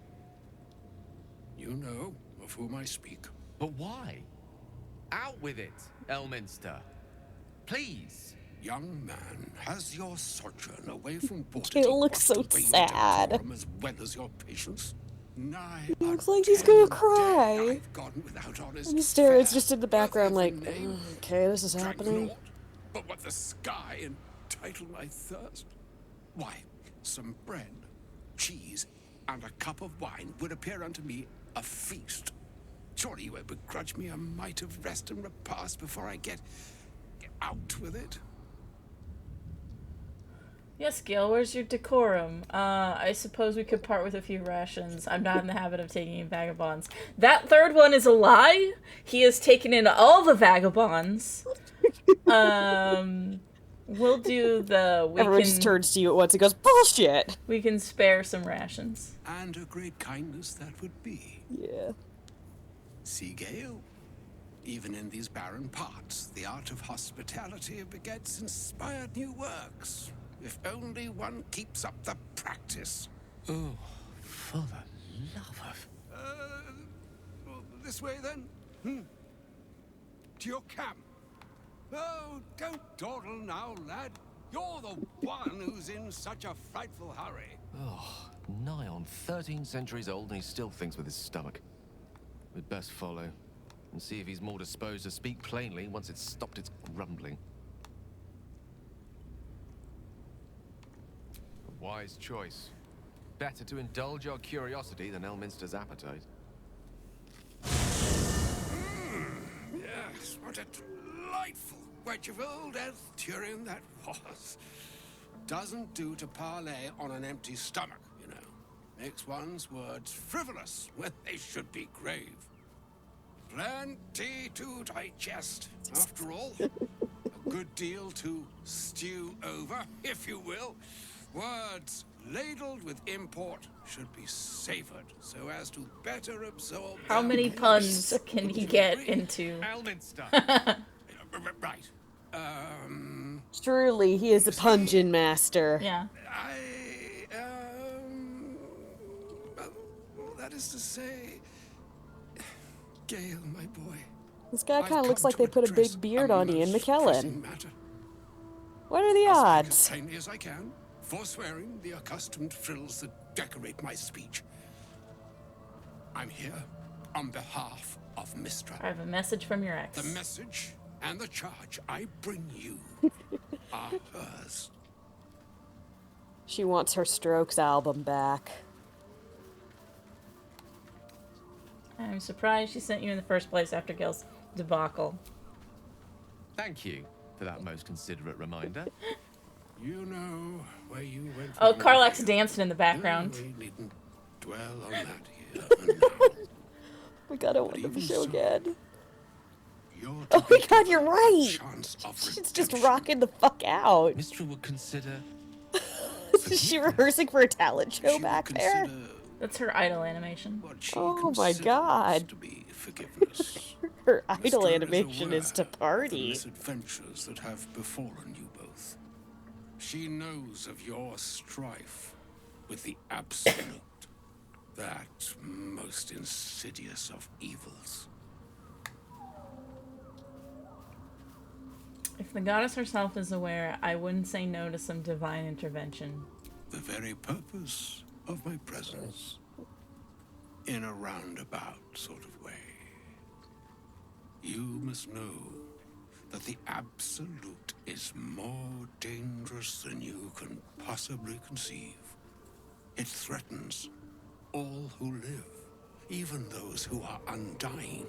You know of whom I speak. But why? Out with it, Elminster. Please. Young man, has your sojourn away from Gale looks so washed away your sad. decorum as well as your patience? Nigh He looks a like he's gonna 10 cry. day I've gone without honest And Starrett's fare, just in the background like, worth of name, okay, this is drank happening. naught but what the sky entitled my thirst. Why, some bread, cheese, and a cup of wine would appear unto me a feast. Surely you would begrudge me a mite of rest and repast before I get out with it. Yes, Gale, where's your decorum? I suppose we could part with a few rations. I'm not in the habit of taking in vagabonds. That third one is a lie. He has taken in all the vagabonds. We'll do the... Everyone just turns to you at once and goes, bullshit! We can spare some rations. And a great kindness that would be. Yeah. See, Gale, even in these barren parts, the art of hospitality begets inspired new works. If only one keeps up the practice. Oh, for the love of... This way then? To your camp. Oh, don't dawdle now, lad. You're the one who's in such a frightful hurry. Oh, nigh on 13 centuries old and he still thinks with his stomach. We'd best follow and see if he's more disposed to speak plainly once it's stopped its grumbling. A wise choice. Better to indulge our curiosity than Elminster's appetite. Yes, what a delightful wedge of old Arthurian that was. Doesn't do to parley on an empty stomach, you know. Makes one's words frivolous when they should be grave. Plenty to digest, after all. A good deal to stew over, if you will. Words ladled with import should be savored so as to better absorb. How their many moist puns can he get degree. into? Elminster! Right. Truly, he is a pungent master. Yeah. Well, that is to say, Gale, my boy. This guy I've kind of looks come like to they put a address big beard on Ian most McKellen. pressing matter. What are the I'll speak as odds? plainly as I can, forswearing the accustomed frills that decorate my speech. I'm here on behalf of Mistra. I have a message from your ex. The message and the charge I bring you are hers. She wants her Strokes album back. I'm surprised she sent you in the first place after Gale's debacle. Thank you for that most considerate reminder. You know where you went. Oh, from Karlach's here. dancing in the background. We needn't dwell on that here and now. We gotta watch the even show so, again. You're Oh my god, you're right! chance of She's just redemption. rocking the fuck out. Mistra would consider... Is she rehearsing for a talent show She would back there? consider That's her idol animation. What she Oh my considers god. to be forgiveness. Her idol Mystra animation is to aware of the party. misadventures that have befallen you both. She knows of your strife with the Absolute, that most insidious of evils. If the goddess herself is aware, I wouldn't say no to some divine intervention. The very purpose of my presence. In a roundabout sort of way. You must know that the Absolute is more dangerous than you can possibly conceive. It threatens all who live, even those who are undying.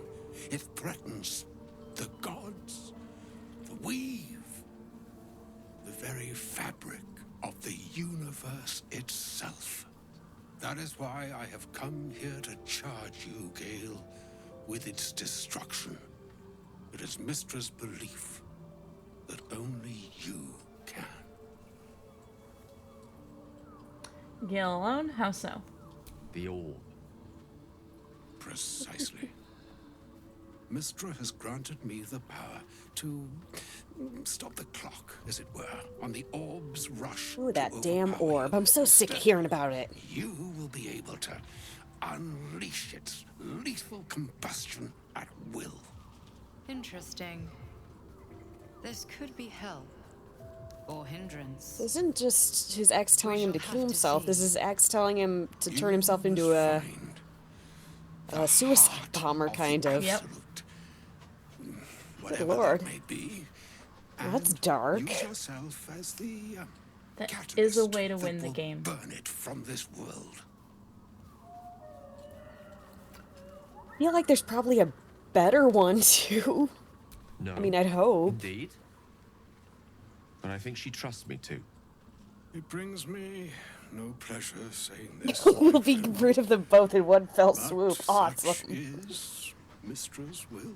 It threatens the gods, the weave, the very fabric of the universe itself. That is why I have come here to charge you, Gale, with its destruction. It is Mystra's belief that only you can. Gale alone? How so? The orb. Precisely. Mystra has granted me the power to stop the clock, as it were, on the orb's rush. Ooh, that to damn overpower orb. you. I'm so sick of hearing about it. You will be able to unleash its lethal combustion at will. Interesting. This could be help. Or hindrance. This isn't just his ex telling him to shall kill have to himself. see. This is ex telling him to turn himself into a suicide bomber, kind of. Yep. Whatever Lord. that may be. Well, that's And dark. Use yourself as the That catalyst is a way to that win the will game. Burn it from this world. I feel like there's probably a better one, too. No. I mean, I'd hope. Indeed. But I think she trusts me too. It brings me no pleasure saying this. We'll be rid of them both in one fell But swoop. such Awesome. is Mystra's will.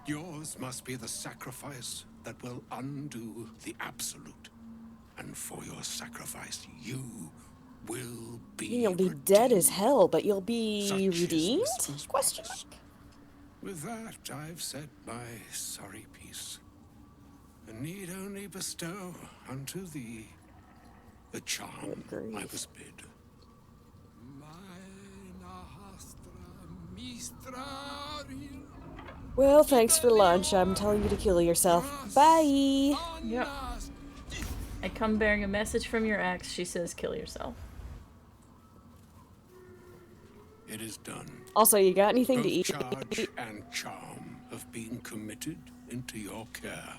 Yours must be the sacrifice that will undo the Absolute. And for your sacrifice, you will be You'll be dead as hell, but you'll be Such is redeemed? Mystra's Question promise. With that, I've said my sorry piece. And need only bestow unto thee the charm I was bid. Well, thanks for lunch. I'm telling you to kill yourself. Bye! Yep. I come bearing a message from your ex. She says kill yourself. It is done. Also, you got anything Both to eat? charge and charm have been committed into your care.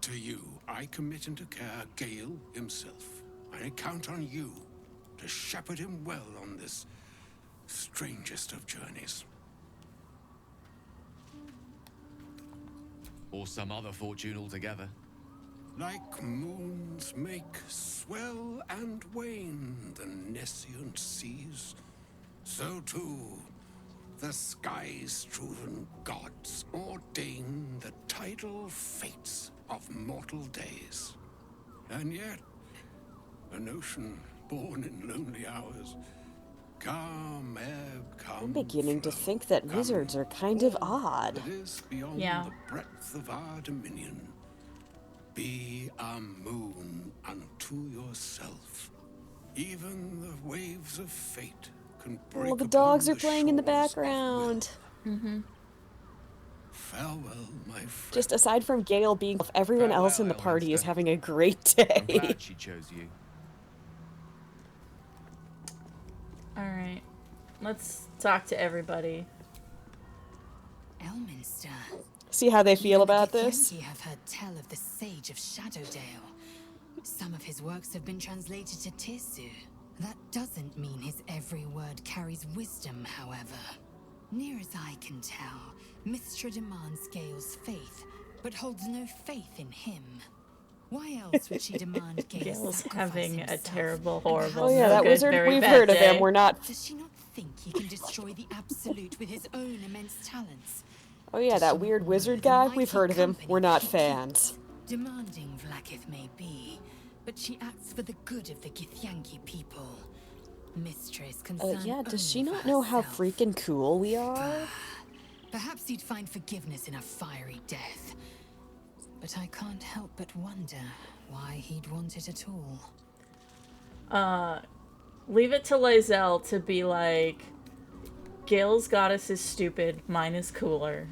To you, I commit into care Gale himself. I count on you to shepherd him well on this strangest of journeys. Or some other fortune altogether. Like moons make swell and wane the nescient seas, so too the skies-strewn gods ordain the tidal fates of mortal days. And yet, an ocean born in lonely hours, calm ebb, calm I'm beginning to flow, think that calm wizards are kind of odd. that is beyond Yeah. the breadth of our dominion. Be a moon unto yourself. Even the waves of fate can break Well, the upon dogs are the playing in the shores of background. Mm-hmm. Farewell, my friend. Just aside from Gale being off, everyone else in the party is having a great I'm day. glad she chose you. Alright. Let's talk to everybody. Elminster. See how they feel about You this? have heard tell of the Sage of Shadowdale. Some of his works have been translated to Tirsu. That doesn't mean his every word carries wisdom, however. Near as I can tell, Mystra demands Gale's faith, but holds no faith in him. Why else would she demand Gale Gale's sacrifice having a himself? terrible, And horrible, Oh yeah, no that good, wizard, very we've bad heard of day. him. We're not... Does she not think he can destroy the Absolute with his own immense talents? Oh yeah, that weird wizard guy, we've heard of him. We're not fans. Demanding Vlaakith may be, but she acts for the good of the Githyanki people. Mistress concerned Yeah, does she only not for know how herself. freaking cool we are? Perhaps he'd find forgiveness in a fiery death. But I can't help but wonder why he'd want it at all. Leave it to Lae'zel to be like, Gale's goddess is stupid, mine is cooler.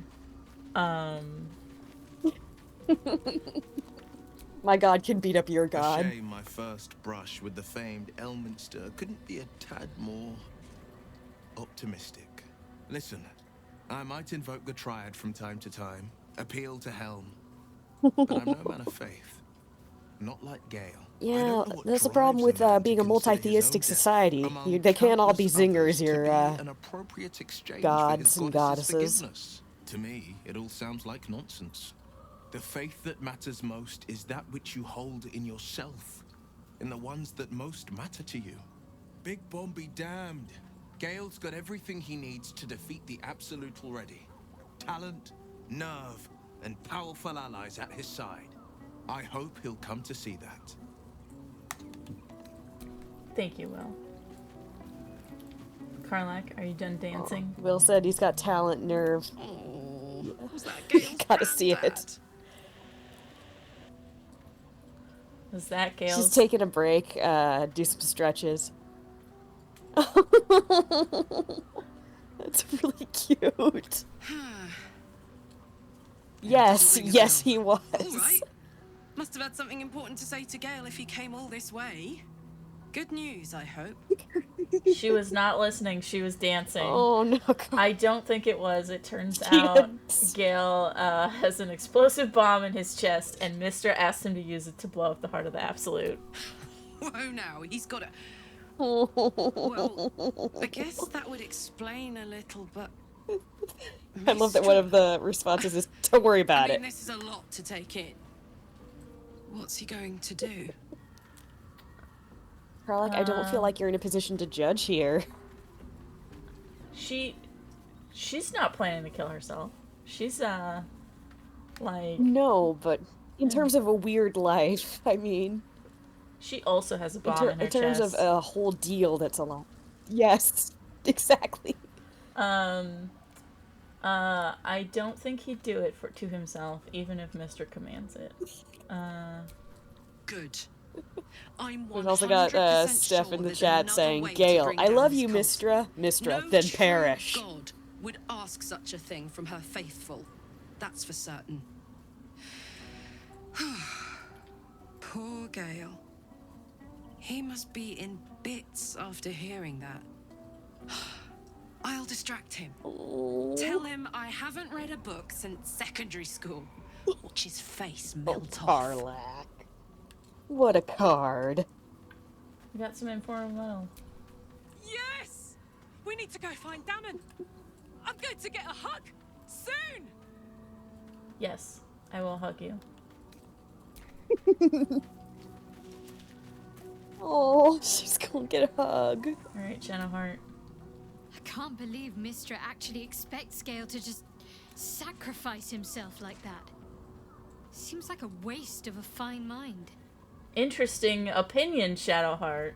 My god can beat up your A god. shame my first brush with the famed Elminster couldn't be a tad more optimistic. Listen, I might invoke the Triad from time to time, appeal to Helm, but I'm no man of faith. Not like Gale. Yeah, that's the problem with being a multi-theistic society. They can't all be zingers, your gods and goddesses. To me, it all sounds like nonsense. The faith that matters most is that which you hold in yourself, in the ones that most matter to you. Big Bomb be damned. Gale's got everything he needs to defeat the Absolute already. Talent, nerve, and powerful allies at his side. I hope he'll come to see that. Thank you, Will. Karlak, are you done dancing? Will said he's got talent, nerve. Oh, was that Gale's Gotta see it. Was that Gale's? She's taking a break, do some stretches. That's really cute. Yes, yes he was. All right. Must have had something important to say to Gale if he came all this way. Good news, I hope. She was not listening, she was dancing. Oh no, God. I don't think it was. It turns out Gale has an explosive bomb in his chest, and Mister asked him to use it to blow up the heart of the Absolute. Whoa now, he's got a... Well, I guess that would explain a little, but... I love that one of the responses is, don't worry about I mean, it. this is a lot to take in. What's he going to do? Karlak, I don't feel like you're in a position to judge here. She's not planning to kill herself. She's, like... No, but in terms of a weird life, I mean... She also has a bomb in her chest. In terms of a whole deal that's a lot. Yes, exactly. I don't think he'd do it to himself, even if Mr. commands it. Good. I'm We've also got Steph in the chat saying, Gale, I love you, Mistra. Mistra, then perish. God would ask such a thing from her faithful. That's for certain. Poor Gale. He must be in bits after hearing that. I'll distract him. Tell him I haven't read a book since secondary school. Watch his face melt off. Karlak. What a card. We got some informal. Yes! We need to go find Damon. I'm going to get a hug soon. Yes, I will hug you. Oh, she's gonna get a hug. Alright, Shadowheart. I can't believe Mistra actually expects Gale to just sacrifice himself like that. Seems like a waste of a fine mind. Interesting opinion, Shadowheart.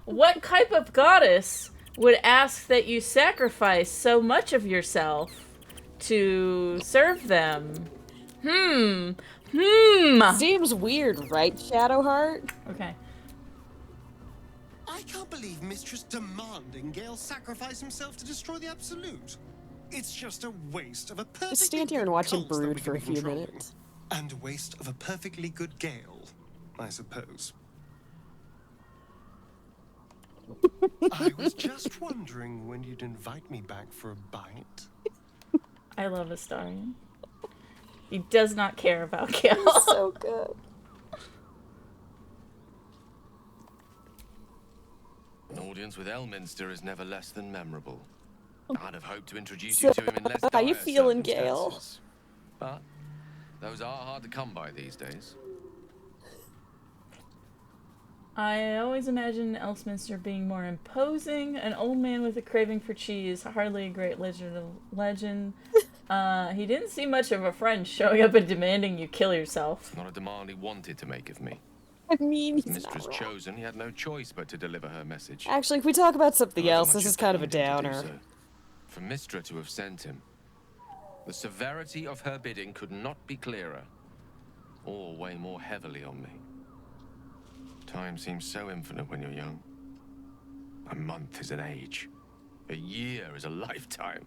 What type of goddess would ask that you sacrifice so much of yourself to serve them? Seems weird, right, Shadowheart? Okay. I can't believe Mistress demanding Gale sacrifice himself to destroy the Absolute. It's just a waste of a perfectly Just stand here and watch him cult that we brood could for be a few controlling. minutes. And a waste of a perfectly good Gale, I suppose. I was just wondering when you'd invite me back for a bite. I love Astarion. He does not care about Gale. He's so good. An audience with Elminster is never less than memorable. I'd have hoped to introduce you to him in less How you dire feeling, Gale? circumstances. But those are hard to come by these days. I always imagine Elminster being more imposing, an old man with a craving for cheese, hardly a great legend. He didn't seem much of a friend showing up and demanding you kill yourself. Not a demand he wanted to make of me. I mean, As he's Mistress not wrong. Chosen, he had no choice but to deliver her message. Actually, if we talk about something However else, much this is it kind of a pained him to do downer. so. For Mystra to have sent him, the severity of her bidding could not be clearer, or weigh more heavily on me. Time seems so infinite when you're young. A month is an age. A year is a lifetime.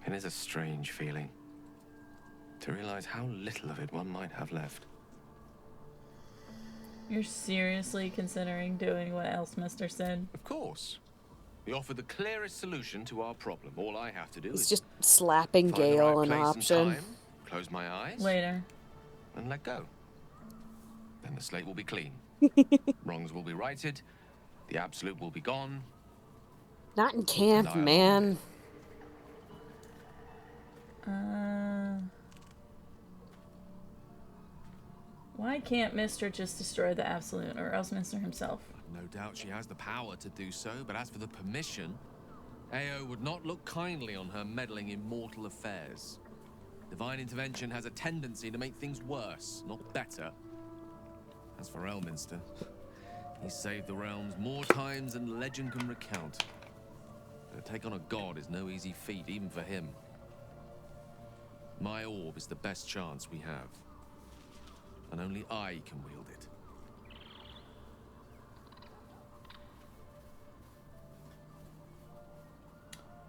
It is a strange feeling to realize how little of it one might have left. You're seriously considering doing what Elsmister said? Of course. We offer the clearest solution to our problem. All I have to do It's is just slapping find the Gale right an place option. and time, close my eyes, Later. and let go. Then the slate will be clean. Wrongs will be righted. The absolute will be gone. Not in camp, And I'll man. Why can't Mister just destroy the Absolute, or else Mister himself? No doubt she has the power to do so, but as for the permission, Ao would not look kindly on her meddling in mortal affairs. Divine intervention has a tendency to make things worse, not better. As for Elminster, he saved the realms more times than legend can recount. But to take on a god is no easy feat, even for him. My orb is the best chance we have, and only I can wield it.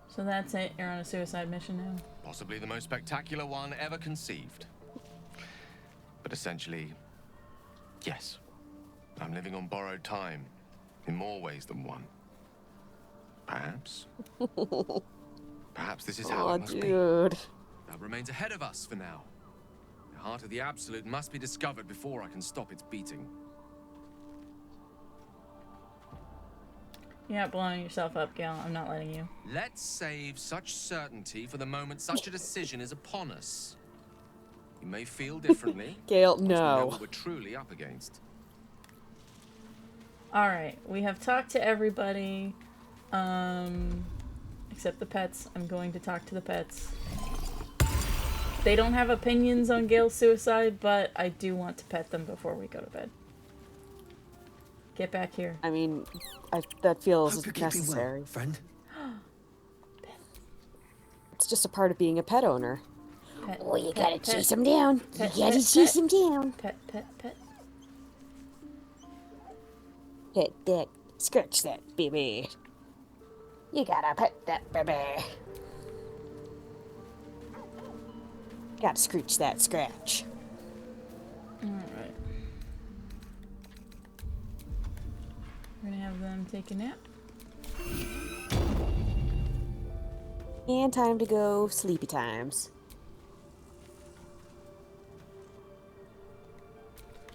So that's it, you're on a suicide mission now. Possibly the most spectacular one ever conceived. But essentially, yes. I'm living on borrowed time, in more ways than one. Perhaps. Perhaps this is how it must be. That remains ahead of us for now. The heart of the Absolute must be discovered before I can stop its beating. You're not blowing yourself up, Gale. I'm not letting you. Let's save such certainty for the moment such a decision is upon us. You may feel differently. Gale, once we know no. what we're truly up against. Alright, we have talked to everybody. Except the pets. I'm going to talk to the pets. They don't have opinions on Gale's suicide, but I do want to pet them before we go to bed. Get back here. I mean, that feels Hope you're keeping necessary. well, friend. It's just a part of being a pet owner. Pet, Oh, you pet, gotta pet. chase him down. Pet, You gotta pet, chase pet. him down. Pet, pet, pet. Pet that. Scratch that, baby. You gotta pet that, baby. Gotta screech that scratch. Alright. We're gonna have them take a nap. And time to go sleepy times.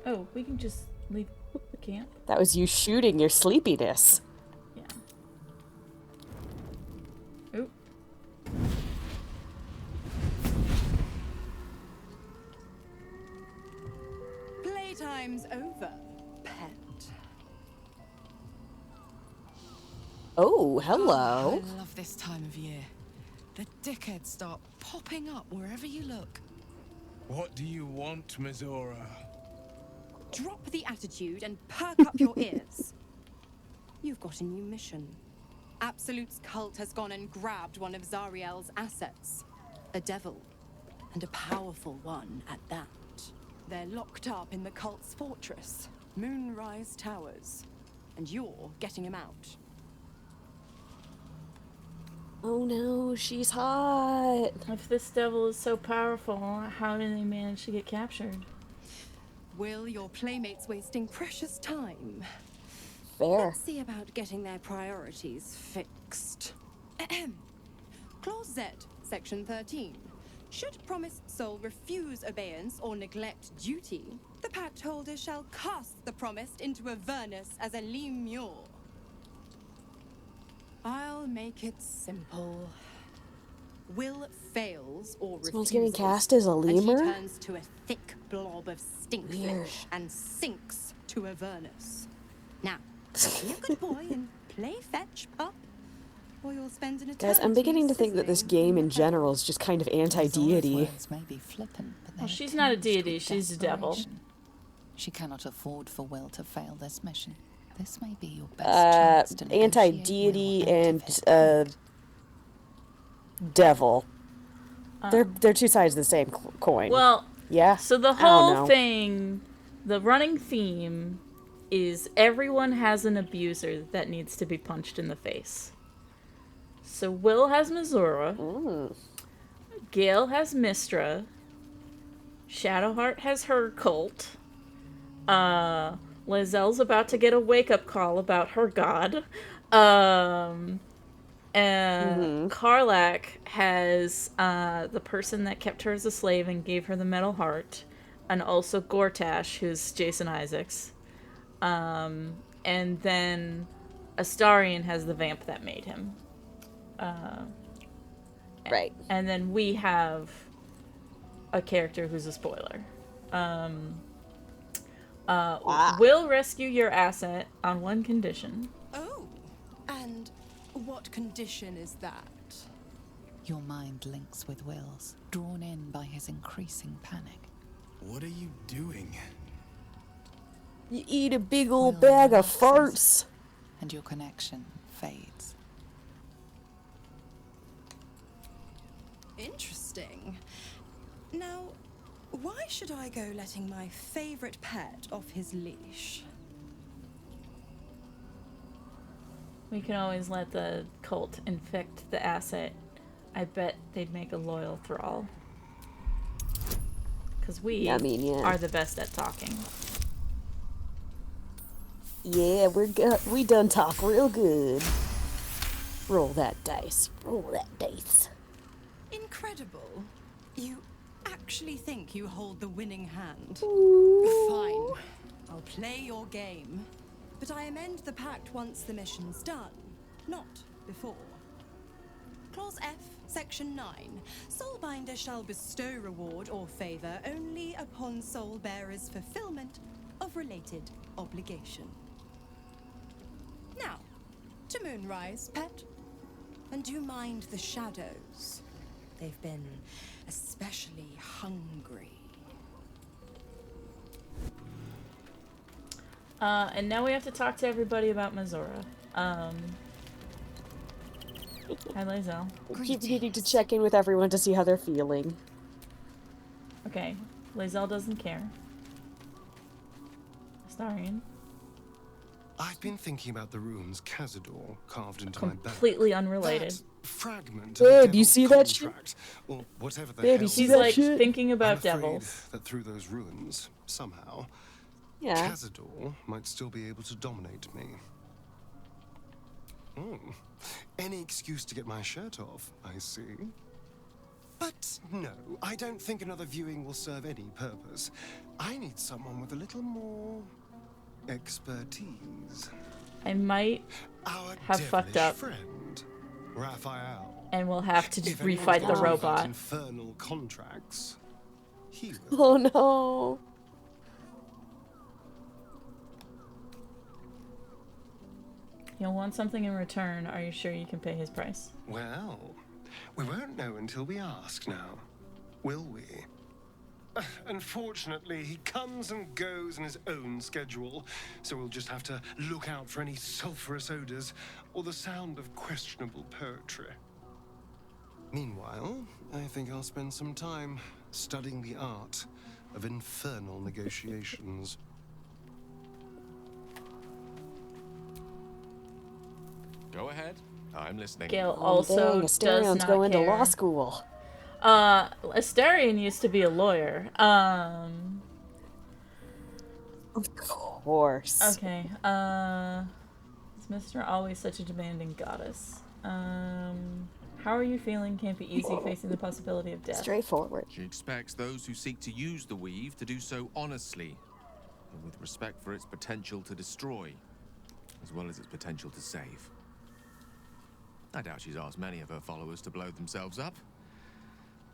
Oh, we can just leave the camp? That was you shooting your sleepiness. Yeah. Oop. Playtime's over, pet. Oh, I hello. love this time of year. The dickheads start popping up wherever you look. What do you want, Mizora? Drop the attitude and perk up your ears. You've got a new mission. Absolute's cult has gone and grabbed one of Zariel's assets. A devil. And a powerful one at that. They're locked up in the cult's fortress, Moonrise Towers. And you're getting him out. Oh no, she's hot. If this devil is so powerful, how did they manage to get captured? Will your playmates wasting precious time? Fair. Let's see about getting their priorities fixed. Ahem. Clause Z, Section 13. Should promised soul refuse obeyance or neglect duty, the pact holder shall cast the promised into Avernus as a lemure. I'll make it simple. Will fails or Someone's refuses, getting cast as a and she lemur? turns to a thick blob of stinkfish Weird. and sinks to Avernus. Now, be a good boy and play fetch, pup, or you'll spend an eternity Guys, I'm beginning to think that this game in general is just kind of anti-deity. Words may be flippant, but Well, they she's not a tinged deity, with she's a devil. desperation. She cannot afford for Will to fail this mission. This may be your best chance to negotiate Anti-deity Will out of and his court. devil. They're two sides of the same coin. Well, yeah. So the I don't whole know. thing, the running theme is everyone has an abuser that needs to be punched in the face. So Will has Missoura. Gale has Mistra. Shadowheart has her cult. Lae'zel's about to get a wake-up call about her god. Karlach has the person that kept her as a slave and gave her the metal heart, and also Gortash, who's Jason Isaacs. And then Astarion has the vamp that made him. Right. And then we have a character who's a spoiler. Will rescue your asset on one condition. Oh, and what condition is that? Your mind links with Will's, drawn in by his increasing panic. What are you doing? You eat a big old bag of farts. And your connection fades. Interesting. Now, why should I go letting my favorite pet off his leash? We can always let the cult infect the asset. I bet they'd make a loyal thrall. Because we are the best at talking. Yeah, we done talk real good. Roll that dice. Roll that dice. Incredible. You actually think you hold the winning hand? Ooh. Fine. I'll play your game. But I amend the pact once the mission's done, not before. Clause F, Section 9. Soulbinder shall bestow reward or favor only upon soul bearer's fulfillment of related obligation. Now, to Moonrise, pet. And do mind the shadows. They've been especially hungry. And now we have to talk to everybody about Missoura. Hi, Lae'zel. Keep needing to check in with everyone to see how they're feeling. Okay, Lae'zel doesn't care. Astarion. I've been thinking about the runes Cazador carved into my back. Completely unrelated. That fragment Babe, you see that shit? Or whatever the Babe, hell. you see She's that like shit? thinking about I'm afraid devils. that through those ruins, somehow, Yeah. Cazador might still be able to dominate me. Any excuse to get my shirt off, I see. But no, I don't think another viewing will serve any purpose. I need someone with a little more expertise. I might Our have fucked up. Friend, Raphael. And we'll have to If refight anyone's the got robot. Infernal contracts. He will. Oh no. You'll want something in return. Are you sure you can pay his price? Well, we won't know until we ask now, will we? Unfortunately, he comes and goes in his own schedule, so we'll just have to look out for any sulphurous odors or the sound of questionable poetry. Meanwhile, I think I'll spend some time studying the art of infernal negotiations. Go ahead. I'm listening. Gale also does Astarion's not going care. to law school. Astarion used to be a lawyer. Of course. Okay. Is Mr. always such a demanding goddess? How are you feeling? Can't be easy facing the possibility of death. Straightforward. She expects those who seek to use the weave to do so honestly, and with respect for its potential to destroy, as well as its potential to save. I doubt she's asked many of her followers to blow themselves up.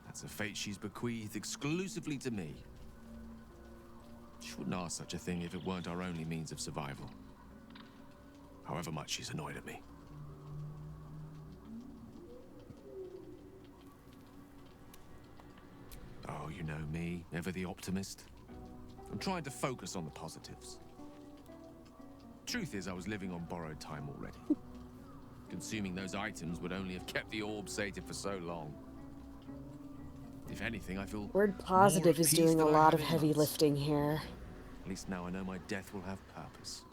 That's a fate she's bequeathed exclusively to me. She wouldn't ask such a thing if it weren't our only means of survival. However much she's annoyed at me. Oh, you know me, ever the optimist. I'm trying to focus on the positives. Truth is, I was living on borrowed time already. Consuming those items would only have kept the orb sated for so long. If anything, I feel Word more positive at is peace doing a than I lot have of in heavy months. lifting here. At least now I know my death will have purpose.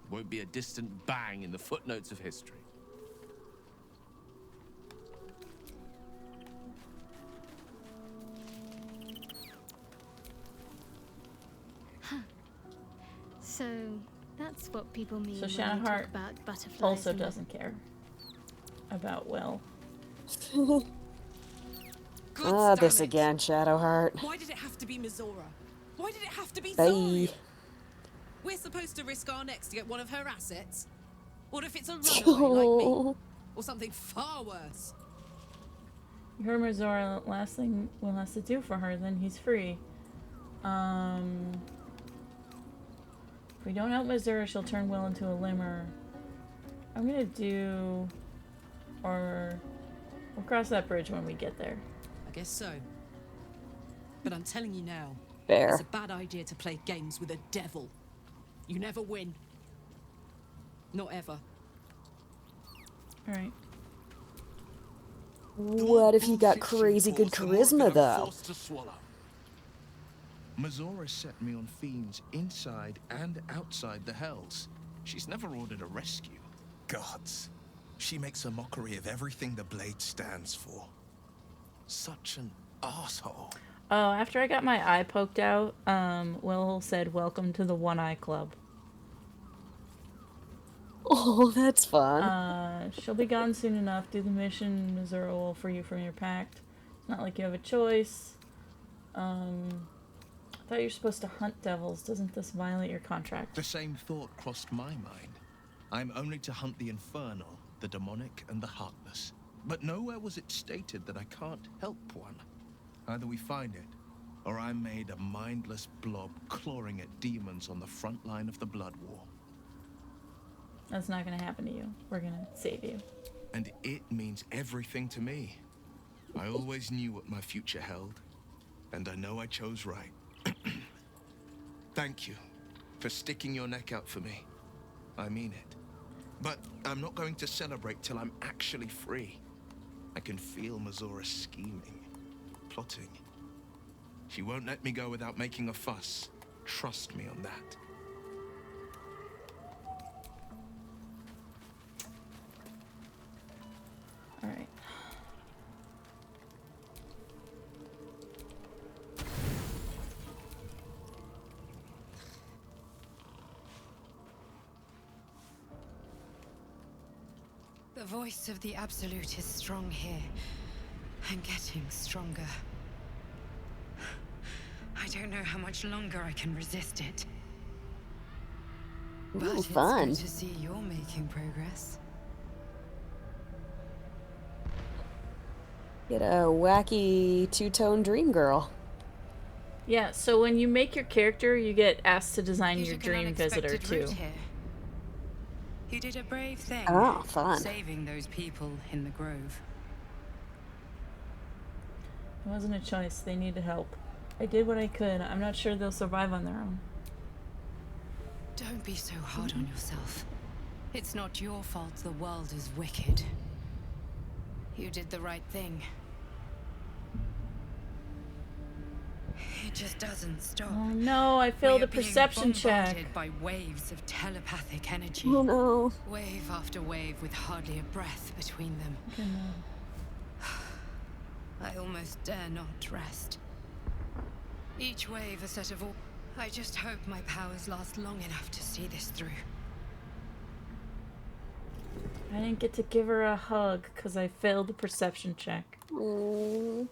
It won't be a distant bang in the footnotes of history. So that's what people mean So when Shannon they talk Hart about butterflies. also and doesn't care about Will. Ah, this damn it. again, Shadowheart. Why did it have to be Mizora? Why did it have to be Bye. Zariel? We're supposed to risk our necks to get one of her assets? What if it's a runaway like me? Or something far worse? You heard Mizora, last thing Will has to do for her, then he's free. If we don't help Mizora, she'll turn Will into a limmer. I'm gonna do... Or... We'll cross that bridge when we get there. I guess so. But I'm telling you now, Fair. it's a bad idea to play games with a devil. You never win. Not ever. Alright. What if you got crazy good charisma, though? Forced to swallow. Mizora set me on fiends inside and outside the Hells. She's never ordered a rescue. Gods. She makes a mockery of everything the blade stands for. Such an asshole. Oh, after I got my eye poked out, Will said, "Welcome to the One Eye Club." Oh, that's fun. She'll be gone soon enough. Do the mission. Mizora will free you from your pact. It's not like you have a choice. I thought you were supposed to hunt devils. Doesn't this violate your contract? The same thought crossed my mind. I'm only to hunt the infernal, the demonic, and the heartless. But nowhere was it stated that I can't help one. Either we find it, or I'm made a mindless blob clawing at demons on the front line of the blood war. That's not gonna happen to you. We're gonna save you. And it means everything to me. I always knew what my future held, and I know I chose right. Thank you for sticking your neck out for me. I mean it. But I'm not going to celebrate till I'm actually free. I can feel Mizora scheming, plotting. She won't let me go without making a fuss. Trust me on that. Alright. The voice of the Absolute is strong here, and getting stronger. I don't know how much longer I can resist it. But Ooh, it's fun. good to see you're making progress. Get a wacky two-tone dream girl. Yeah, so when you make your character, you get asked to design You your took an dream visitor unexpected too. route here. You did a brave thing. Oh, fun. Saving those people in the grove. It wasn't a choice. They needed help. I did what I could. I'm not sure they'll survive on their own. Don't be so hard on yourself. It's not your fault the world is wicked. You did the right thing. It just doesn't stop. Oh no, I failed We a are being perception check. bombarded by waves of telepathic energy. Oh no. Wave after wave with hardly a breath between them. Okay, no. I almost dare not rest. Each wave a set of all. I just hope my powers last long enough to see this through. I didn't get to give her a hug because I failed the perception check. Mm.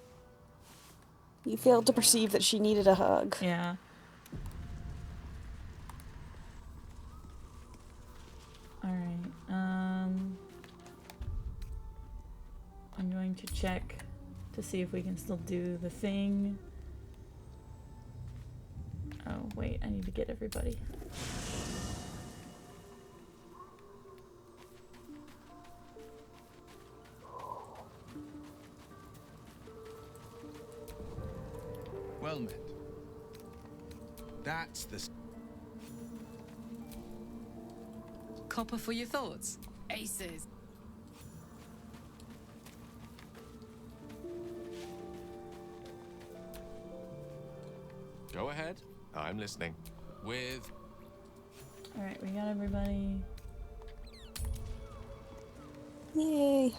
You failed to perceive that she needed a hug. Yeah. Alright, I'm going to check to see if we can still do the thing. Oh, wait, I need to get everybody. Well met. the... Copper for your thoughts. Aces. Go ahead. I'm listening. With... Alright, we got everybody. Yay.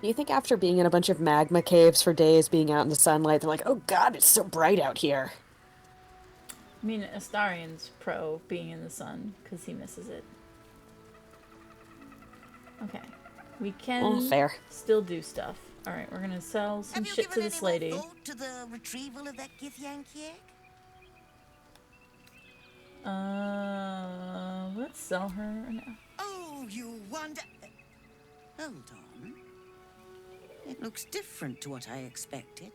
Do you think after being in a bunch of magma caves for days, being out in the sunlight, they're like, oh god, it's so bright out here? I mean, Astarian's pro being in the sun, because he misses it. Okay. We can fair. still do stuff. Alright, we're gonna sell some shit to this lady. Have you given any more thought to the retrieval of that Githyank egg? Let's sell her now. Oh, you wonder... Hold on. It looks different to what I expected.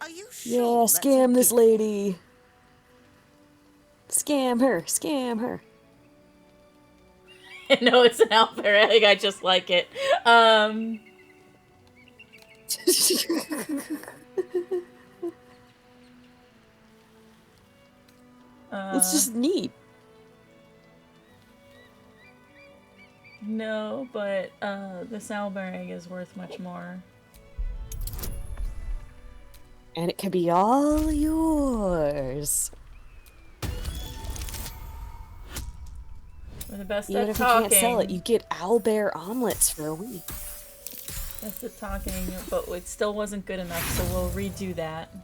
Are you sure? Yeah, scam this lady. Scam her, scam her. No, it's an alpha egg, I just like it. It's just neat. No, but this owlbear egg is worth much more. And it can be all yours. We're the best Even at if talking. you can't sell it, you get owlbear omelets for a week. Best at talking, but it still wasn't good enough, so we'll redo that.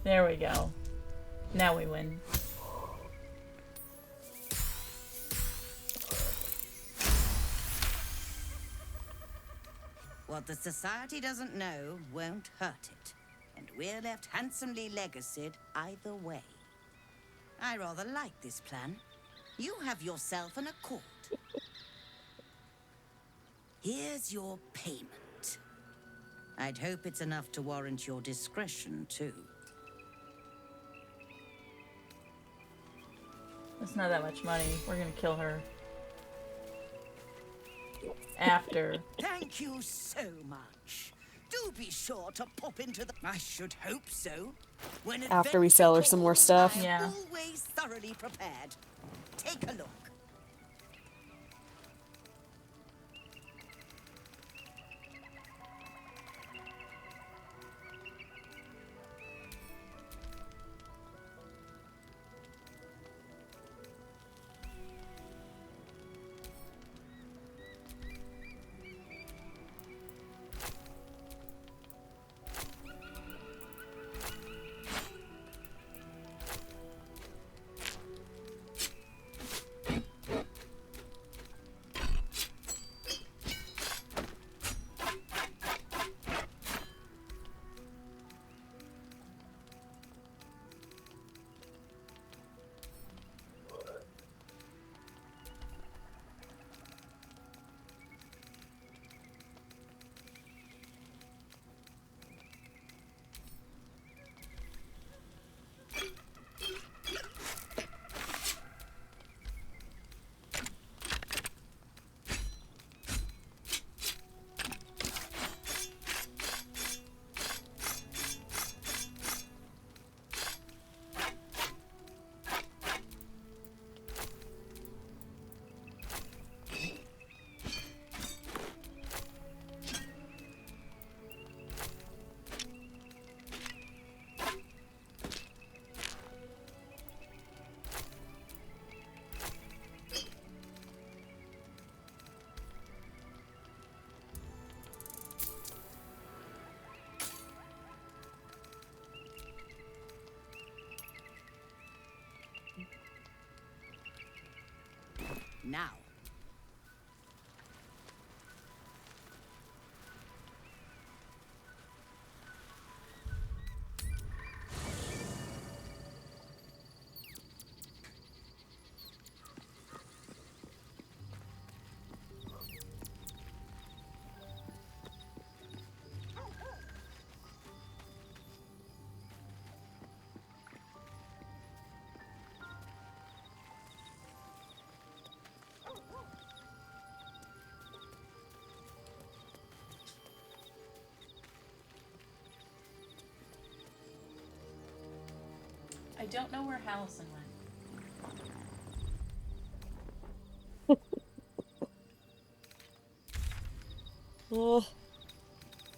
There we go. Now we win. What the Society doesn't know won't hurt it. And we're left handsomely legacied either way. I rather like this plan. You have yourself an accord. Here's your payment. I'd hope it's enough to warrant your discretion, too. That's not that much money. We're gonna kill her. After. Thank you so much. Do be sure to pop into the... I should hope so. When After we sell her some more stuff. Yeah. always thoroughly prepared. Take a look. Now. I don't know where Hallison went.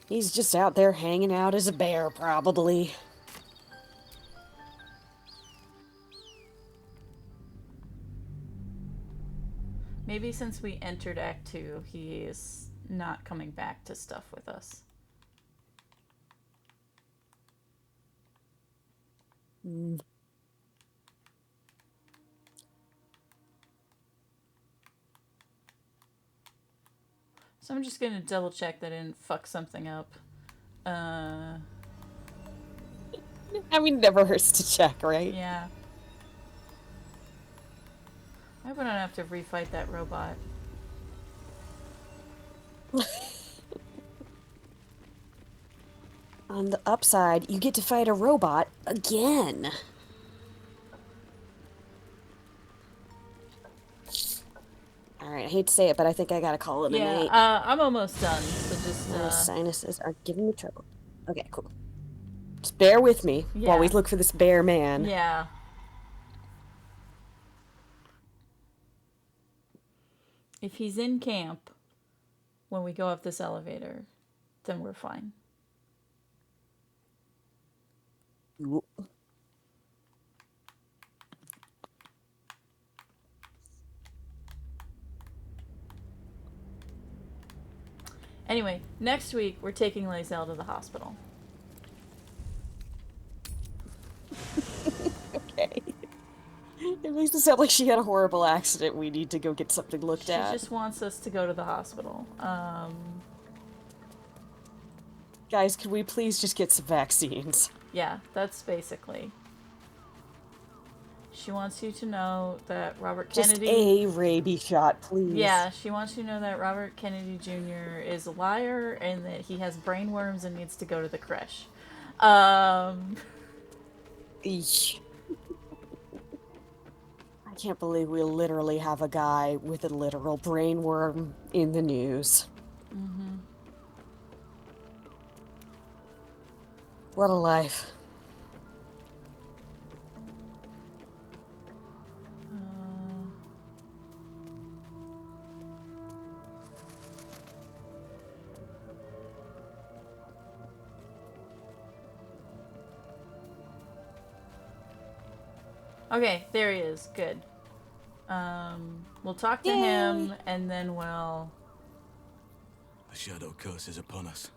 He's just out there hanging out as a bear, probably. Maybe since we entered Act 2, he is not coming back to stuff with us. Mm. So I'm just gonna double check that I didn't fuck something up. I mean, never hurts to check, right? Yeah. I hope I don't have to refight that robot. On the upside, you get to fight a robot again. Alright, I hate to say it, but I think I gotta call it a night. I'm almost done, so just, My sinuses are giving me trouble. Okay, cool. Just bear with me while we look for this bear man. Yeah. If he's in camp when we go up this elevator, then we're fine. Anyway, next week we're taking Lae'zel to the hospital. Okay. It makes it sound like she had a horrible accident. We need to go get something looked at. She just wants us to go to the hospital. Guys, could we please just get some vaccines? Yeah, that's basically. She wants you to know that Robert Kennedy... Just a rabies shot, please. Yeah, she wants you to know that Robert Kennedy Jr. is a liar and that he has brain worms and needs to go to the creche. Eesh. I can't believe we literally have a guy with a literal brain worm in the news. Mm-hmm. What a life. Okay, there he is. Good. We'll talk to him, and then we'll... The shadow curse is upon us.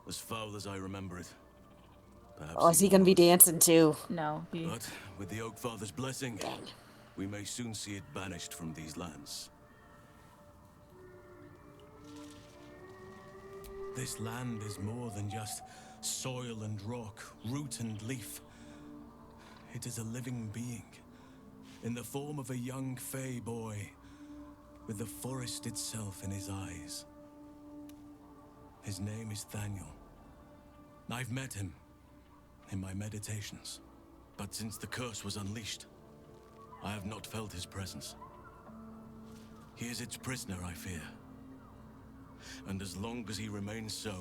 As foul as I remember it. Perhaps Oh, is he gonna be dancing too? No, he... But with the Oak Father's blessing, we may soon see it banished from these lands. This land is more than just soil and rock, root and leaf. It is a living being, in the form of a young fey boy, with the forest itself in his eyes. His name is Thaniel. I've met him in my meditations, but since the curse was unleashed, I have not felt his presence. He is its prisoner, I fear. And as long as he remains so,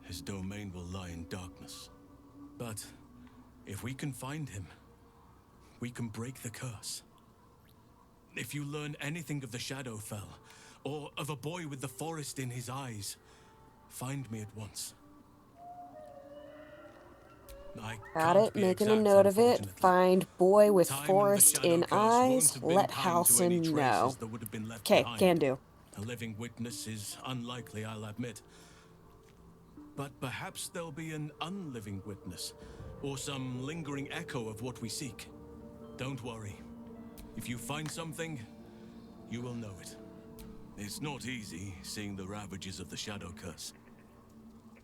his domain will lie in darkness. But if we can find him, we can break the curse. If you learn anything of the Shadowfell, or of a boy with the forest in his eyes, find me at once. Got it, making a note of it. Find boy with forest in eyes, let Halson know. Okay, can do. A living witness is unlikely, I'll admit. But perhaps there'll be an unliving witness, or some lingering echo of what we seek. Don't worry. If you find something, you will know it. It's not easy seeing the ravages of the Shadow Curse.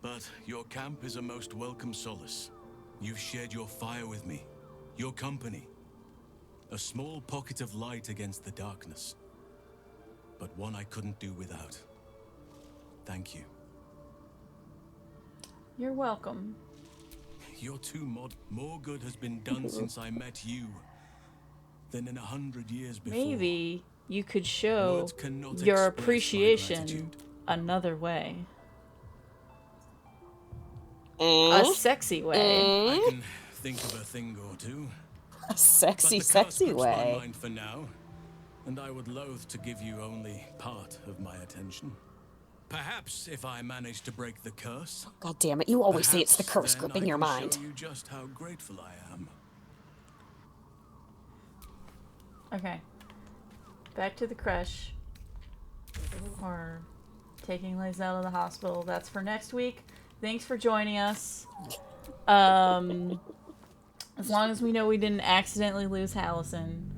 But your camp is a most welcome solace. You've shared your fire with me, your company. A small pocket of light against the darkness. But one I couldn't do without. Thank you. You're welcome. You're too more good has been done since I met you than in 100 years before. Maybe you could show Words cannot your express my appreciation gratitude. another way. A sexy way. I can think of a thing or two. A sexy, but the sexy curse grips my way. mind for now, and I would loathe to give you only part of my attention. Perhaps if I manage to break the curse. God damn it, you always say it's the curse then gripping I your can mind. show you just how grateful I am. Okay. Back to the creche. Or taking Liz out of the hospital. That's for next week. Thanks for joining us. As long as we know we didn't accidentally lose Hallison.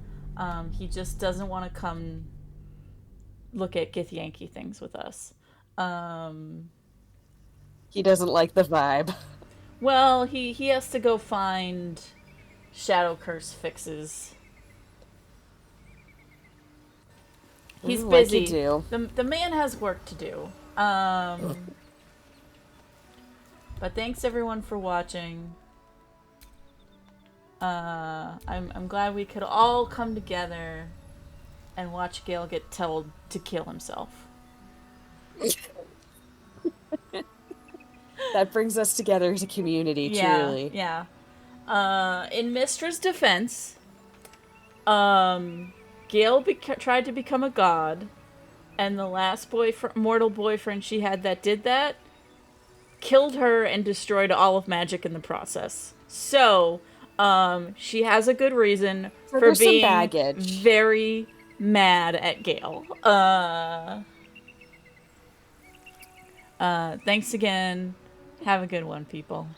He just doesn't want to come look at Githyanki things with us. He doesn't like the vibe. Well, he has to go find Shadow Curse fixes. He's busy. Like you do. The man has work to do. But thanks everyone for watching. I'm glad we could all come together and watch Gale get told to kill himself. That brings us together as a community, truly. Yeah. In Mistra's defense, Gale tried to become a god, and the last mortal boyfriend she had that did that killed her and destroyed all of magic in the process. So, she has a good reason for being very mad at Gale. Thanks again. Have a good one, people.